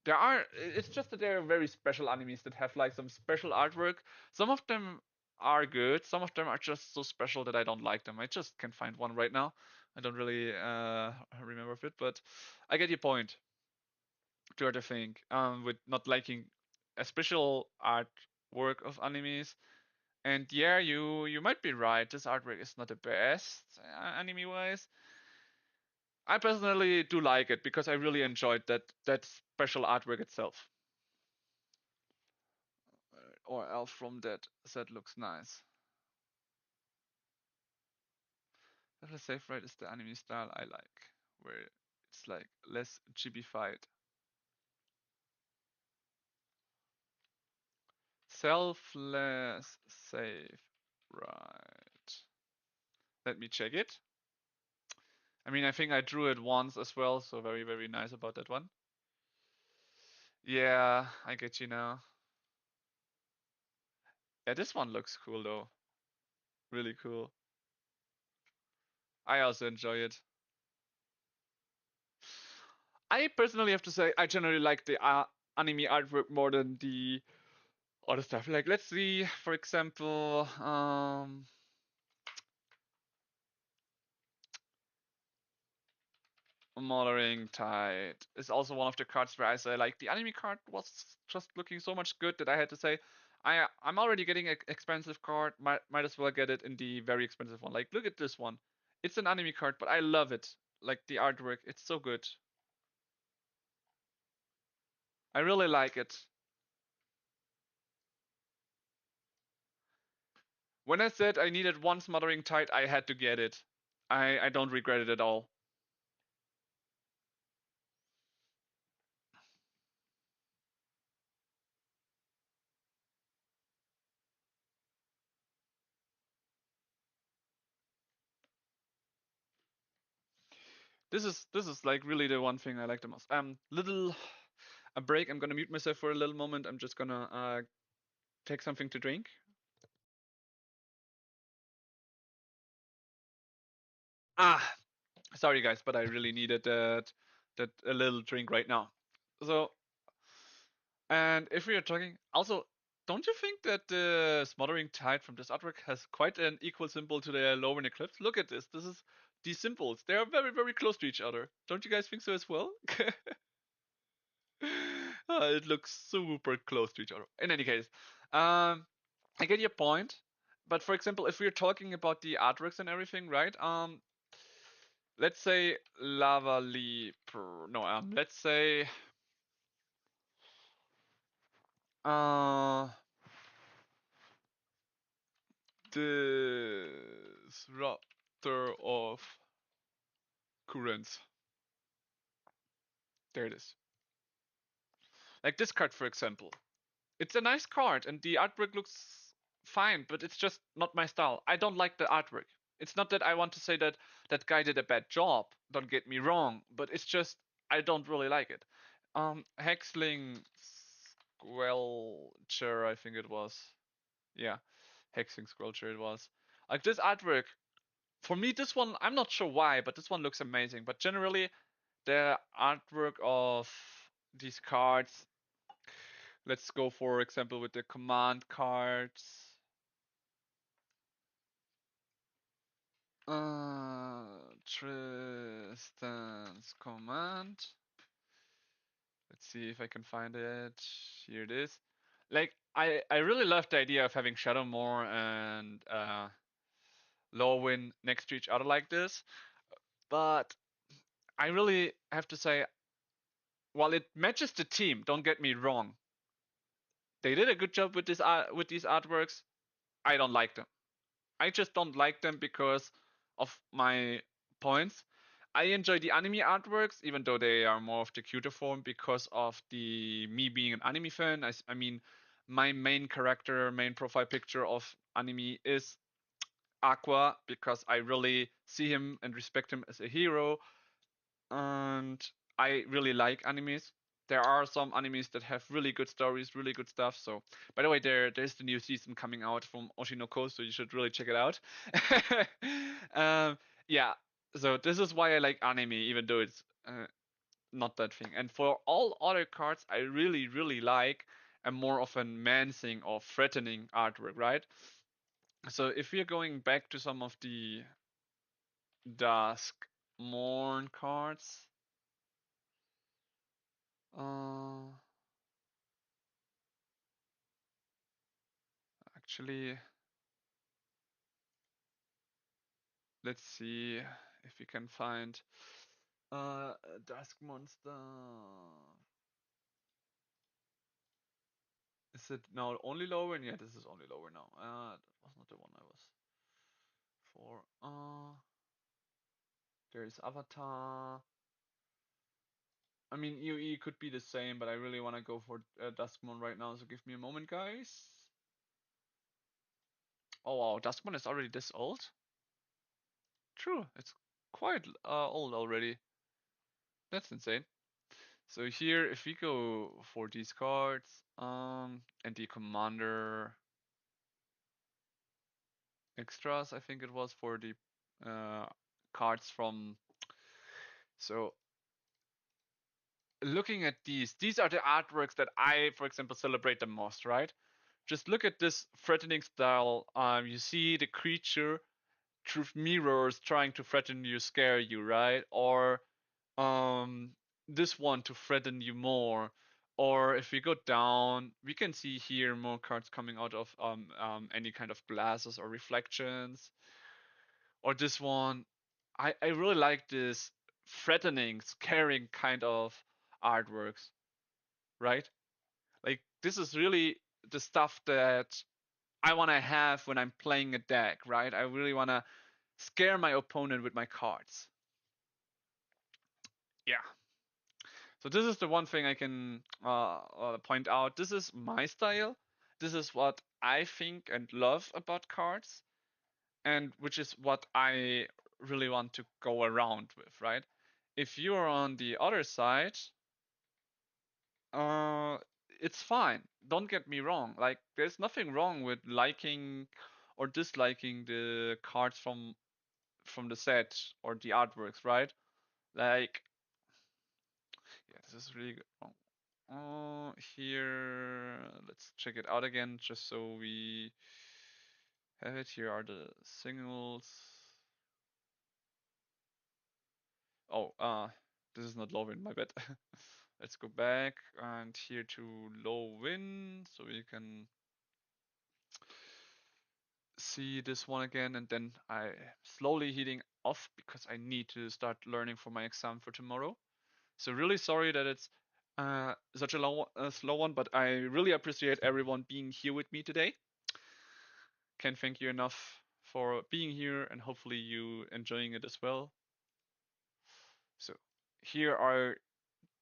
there are, it's just that there are very special animes that have like some special artwork. Some of them are good. Some of them are just so special that I don't like them. I just can't find one right now. I don't really remember of it, but I get your point. To other thing, with not liking a special artwork of animes. And yeah, you might be right. This artwork is not the best anime wise. I personally do like it because I really enjoyed that special artwork itself. Or Elf from that looks nice. Level Safe Rate is the anime style I like, where it's like less chibified. Selfless save. Right. Let me check it. I mean, I think I drew it once as well, so very, very nice about that one. Yeah, I get you now. Yeah, this one looks cool though. Really cool. I also enjoy it. I personally have to say I generally like the anime artwork more than the other stuff. Like, let's see, for example, Mothering Tide is also one of the cards where I say like the anime card was just looking so much good that I had to say I'm already getting an expensive card, might as well get it in the very expensive one. Like look at this one. It's an anime card, but I love it. Like the artwork, it's so good. I really like it. When I said I needed one Smothering Tide, I had to get it. I don't regret it at all. This is like really the one thing I like the most. Little a break. I'm gonna mute myself for a little moment. I'm just gonna take something to drink. Ah, sorry guys, but I really needed that a little drink right now. So, and if we are talking, also, don't you think that the smothering tide from this artwork has quite an equal symbol to the Lorwyn Eclipse? Look at this. This is these symbols. They are very, very close to each other. Don't you guys think so as well? It looks super close to each other. In any case, I get your point. But for example, if we're talking about the artworks and everything, right? Let's say Lava Leap. No, let's say uh, Disruptor of Currents. There it is. Like this card, for example. It's a nice card, and the artwork looks fine, but it's just not my style. I don't like the artwork. It's not that I want to say that that guy did a bad job. Don't get me wrong, but it's just I don't really like it. Hexling Squelcher, I think it was. Yeah, Hexing Squelcher it was. Like this artwork, for me, this one I'm not sure why, but this one looks amazing. But generally, the artwork of these cards. Let's go for example with the command cards. Tristan's command. Let's see if I can find it. Here it is. Like I really love the idea of having Shadowmoor and Lorwyn next to each other like this, but I really have to say, while it matches the team, don't get me wrong, they did a good job with this with these artworks. I don't like them. I just don't like them because of my points. I enjoy the anime artworks, even though they are more of the cuter form because of the me being an anime fan. I mean, my main character, main profile picture of anime is Aqua because I really see him and respect him as a hero, and I really like animes. There are some animes that have really good stories, really good stuff. So, by the way, there's the new season coming out from Oshinoko, so you should really check it out. um, yeah, so this is why I like anime, even though it's not that thing. And for all other cards, I really, really like a more of a menacing or threatening artwork, right? So if we're going back to some of the Dusk Morn cards, uh, actually, let's see if we can find a Dusk Monster. Is it now only lower? Yeah, this is only lower now. That was not the one I was for. There is Avatar. I mean, UE could be the same, but I really want to go for Duskmoon right now, so give me a moment, guys. Oh wow, Duskmoon is already this old? True, it's quite old already. That's insane. So here, if we go for these cards, and the commander extras, I think it was for the cards from. So looking at these are the artworks that I, for example, celebrate the most, right? Just look at this threatening style. You see the creature through mirrors trying to threaten you, scare you, right? Or um, this one to threaten you more. Or if we go down, we can see here more cards coming out of any kind of glasses or reflections. Or this one, I really like this threatening, scaring kind of artworks, right? Like this is really the stuff that I want to have when I'm playing a deck, right? I really want to scare my opponent with my cards. Yeah. So this is the one thing I can point out. This is my style. This is what I think and love about cards, and which is what I really want to go around with, right? If you're on the other side, uh, it's fine. Don't get me wrong. Like, there's nothing wrong with liking or disliking the cards from the set or the artworks, right? Like, yeah, this is really good. Here, let's check it out again, just so we have it. Here are the singles. Oh, this is not Lorwyn, my bad. Let's go back and here to Lorwyn so we can see this one again, and then I slowly heating off because I need to start learning for my exam for tomorrow. So really sorry that it's such a slow one, but I really appreciate everyone being here with me today. Can't thank you enough for being here, and hopefully you enjoying it as well. So here are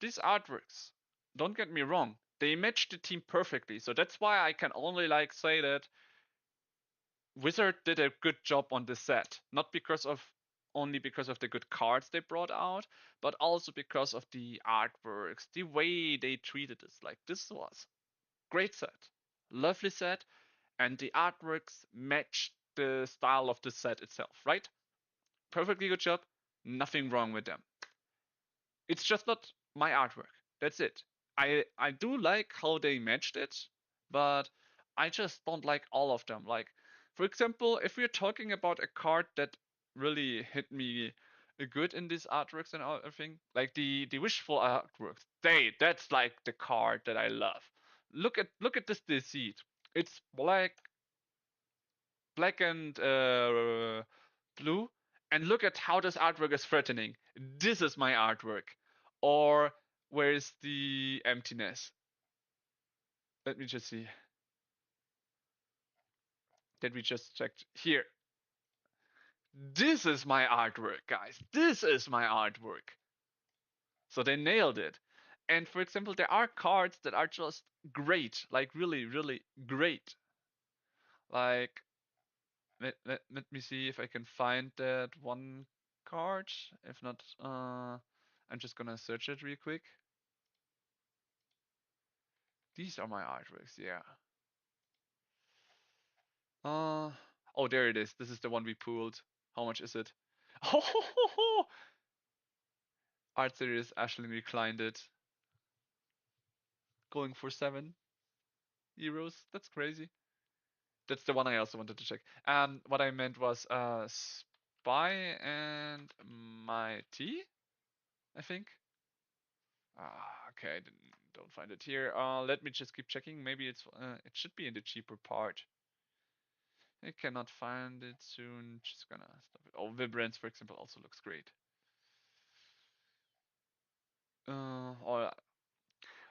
these artworks. Don't get me wrong, they match the team perfectly. So that's why I can only like say that Wizard did a good job on this set. Not because of only because of the good cards they brought out, but also because of the artworks, the way they treated this. Like this was great set, lovely set, and the artworks match the style of the set itself, right? Perfectly good job, nothing wrong with them. It's just not my artwork. That's it. I do like how they matched it, but I just don't like all of them. Like, for example, if we're talking about a card that really hit me good in these artworks and everything, like the wishful artworks, that's like the card that I love. Look at this deceit. It's black and blue, and look at how this artwork is threatening. This is my artwork. Or where is the emptiness? Let me just see. That we just checked here. This is my artwork, guys. This is my artwork. So they nailed it. And for example, there are cards that are just great, like really, really great. Like, let me see if I can find that one card. If not, I'm just gonna search it real quick. These are my artworks, yeah. Oh, there it is. This is the one we pulled. How much is it? Oh, Art Series Ashling reclined it, going for €7. That's crazy. That's the one I also wanted to check. What I meant was Spy and Mighty, I think. Okay, I don't find it here. Let me just keep checking. Maybe it should be in the cheaper part. I cannot find it soon. Just gonna stop it. Oh, Vibrance, for example, also looks great. Or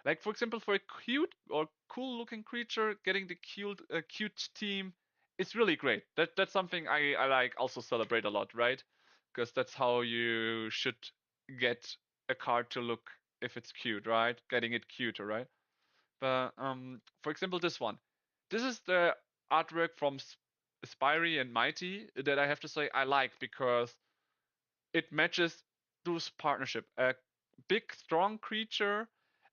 like for example, for a cute or cool looking creature, getting the cute team is really great. That's something I like also celebrate a lot, right? Because that's how you should get a card to look if it's cute, right? Getting it cuter, right? But for example, this one. This is the artwork from Spirey and Mighty that I have to say I like because it matches those partnership. A big, strong creature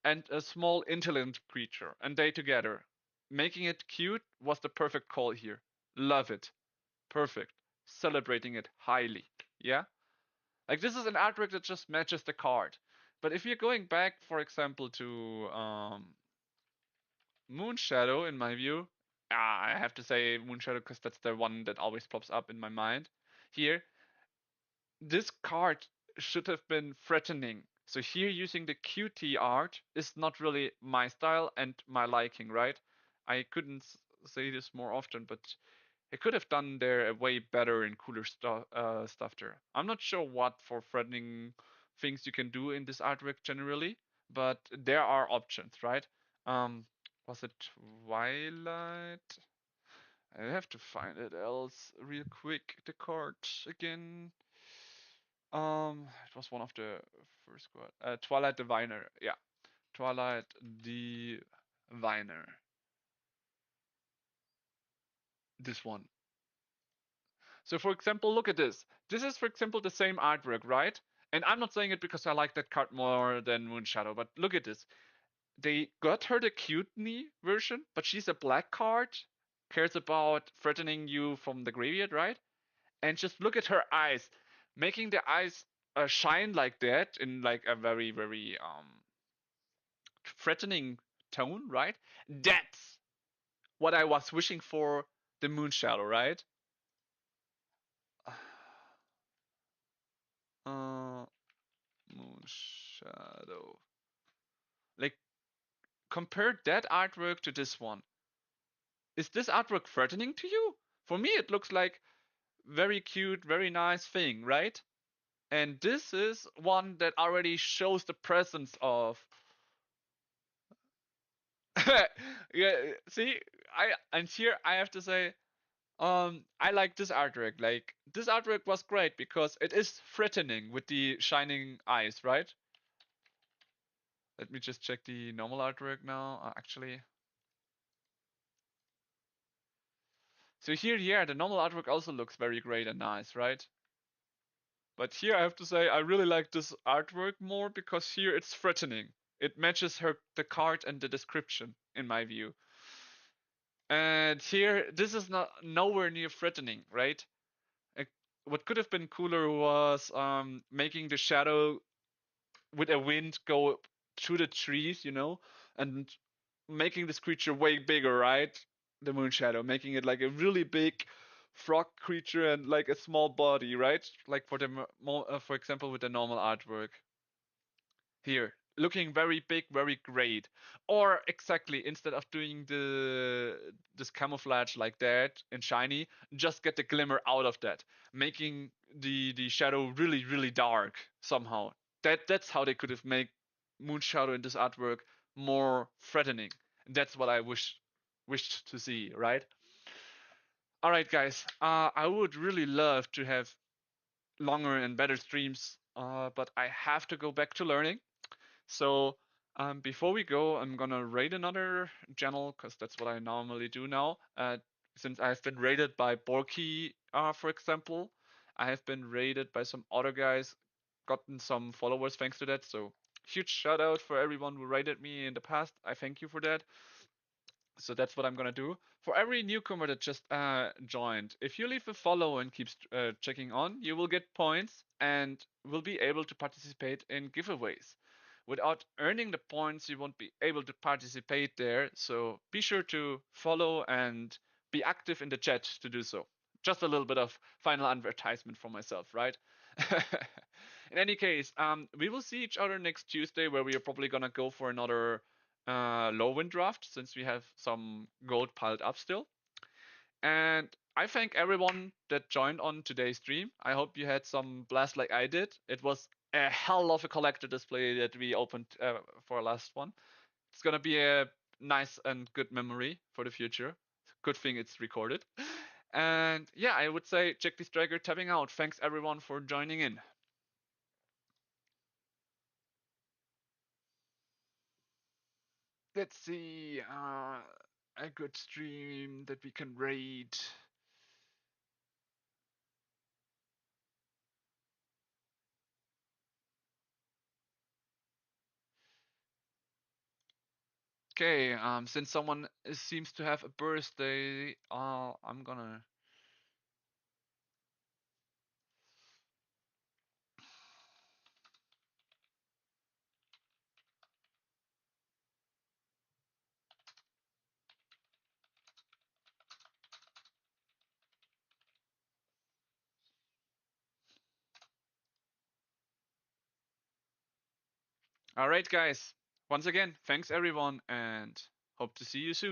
and a small, intelligent creature, and they together. Making it cute was the perfect call here. Love it. Perfect. Celebrating it highly. Yeah? Like, this is an artwork that just matches the card. But if you're going back, for example, to Moonshadow, in my view, I have to say Moonshadow because that's the one that always pops up in my mind. Here, this card should have been threatening. So here using the QT art is not really my style and my liking, right? I couldn't say this more often, but they could have done their way better and cooler stuff there. I'm not sure what for threatening things you can do in this artwork generally, but there are options, right? Was it Twilight? I have to find it else real quick. The card again. It was one of the first squad. Twilight Diviner. Yeah, Twilight Diviner. This one. So, for example, look at this. This is, for example, the same artwork, right? And I'm not saying it because I like that card more than Moonshadow, but look at this. They got her the Cuteney version, but she's a black card, cares about threatening you from the graveyard, right? And just look at her eyes, making the eyes shine like that in like a very, very threatening tone, right? That's what I was wishing for the Moon Shadow, right? Uh, Moon Shadow. compare that artwork to this one. Is this artwork threatening to you? For me, it looks like very cute, very nice thing, right? And this is one that already shows the presence of. Yeah, see, and here I have to say, I like this artwork. Like this artwork was great because it is threatening with the shining eyes, right? Let me just check the normal artwork now. Actually, so here, yeah, the normal artwork also looks very great and nice, right? But here I have to say I really like this artwork more because here it's threatening. It matches the card and the description in my view. And here this is not nowhere near threatening, right? What could have been cooler was making the shadow with a wind go through the trees, and making this creature way bigger, right? The moon shadow, making it like a really big frog creature and like a small body, right? Like for example, with the normal artwork here, looking very big, very great. Or exactly, instead of doing this camouflage like that and shiny, just get the glimmer out of that, making the shadow really, really dark somehow. That's how they could have made Moon Shadow in this artwork more threatening. That's what I wished to see, right? All right, guys. I would really love to have longer and better streams, but I have to go back to learning. So before we go, I'm gonna raid another channel because that's what I normally do now. Since I have been raided by Borky, for example, I have been raided by some other guys, gotten some followers thanks to that. So huge shout out for everyone who raided me in the past. I thank you for that. So that's what I'm gonna do. For every newcomer that just joined, if you leave a follow and keep checking on, you will get points and will be able to participate in giveaways. Without earning the points, you won't be able to participate there. So be sure to follow and be active in the chat to do so. Just a little bit of final advertisement for myself, right? In any case, we will see each other next Tuesday, where we are probably gonna go for another Lorwyn draft since we have some gold piled up still. And I thank everyone that joined on today's stream. I hope you had some blast like I did. It was a hell of a collector display that we opened for our last one. It's gonna be a nice and good memory for the future. Good thing it's recorded. And yeah, I would say check the striker tapping out. Thanks everyone for joining in. Let's see a good stream that we can raid. Okay, since someone seems to have a birthday, I'm gonna. All right, guys. Once again, thanks everyone, and hope to see you soon.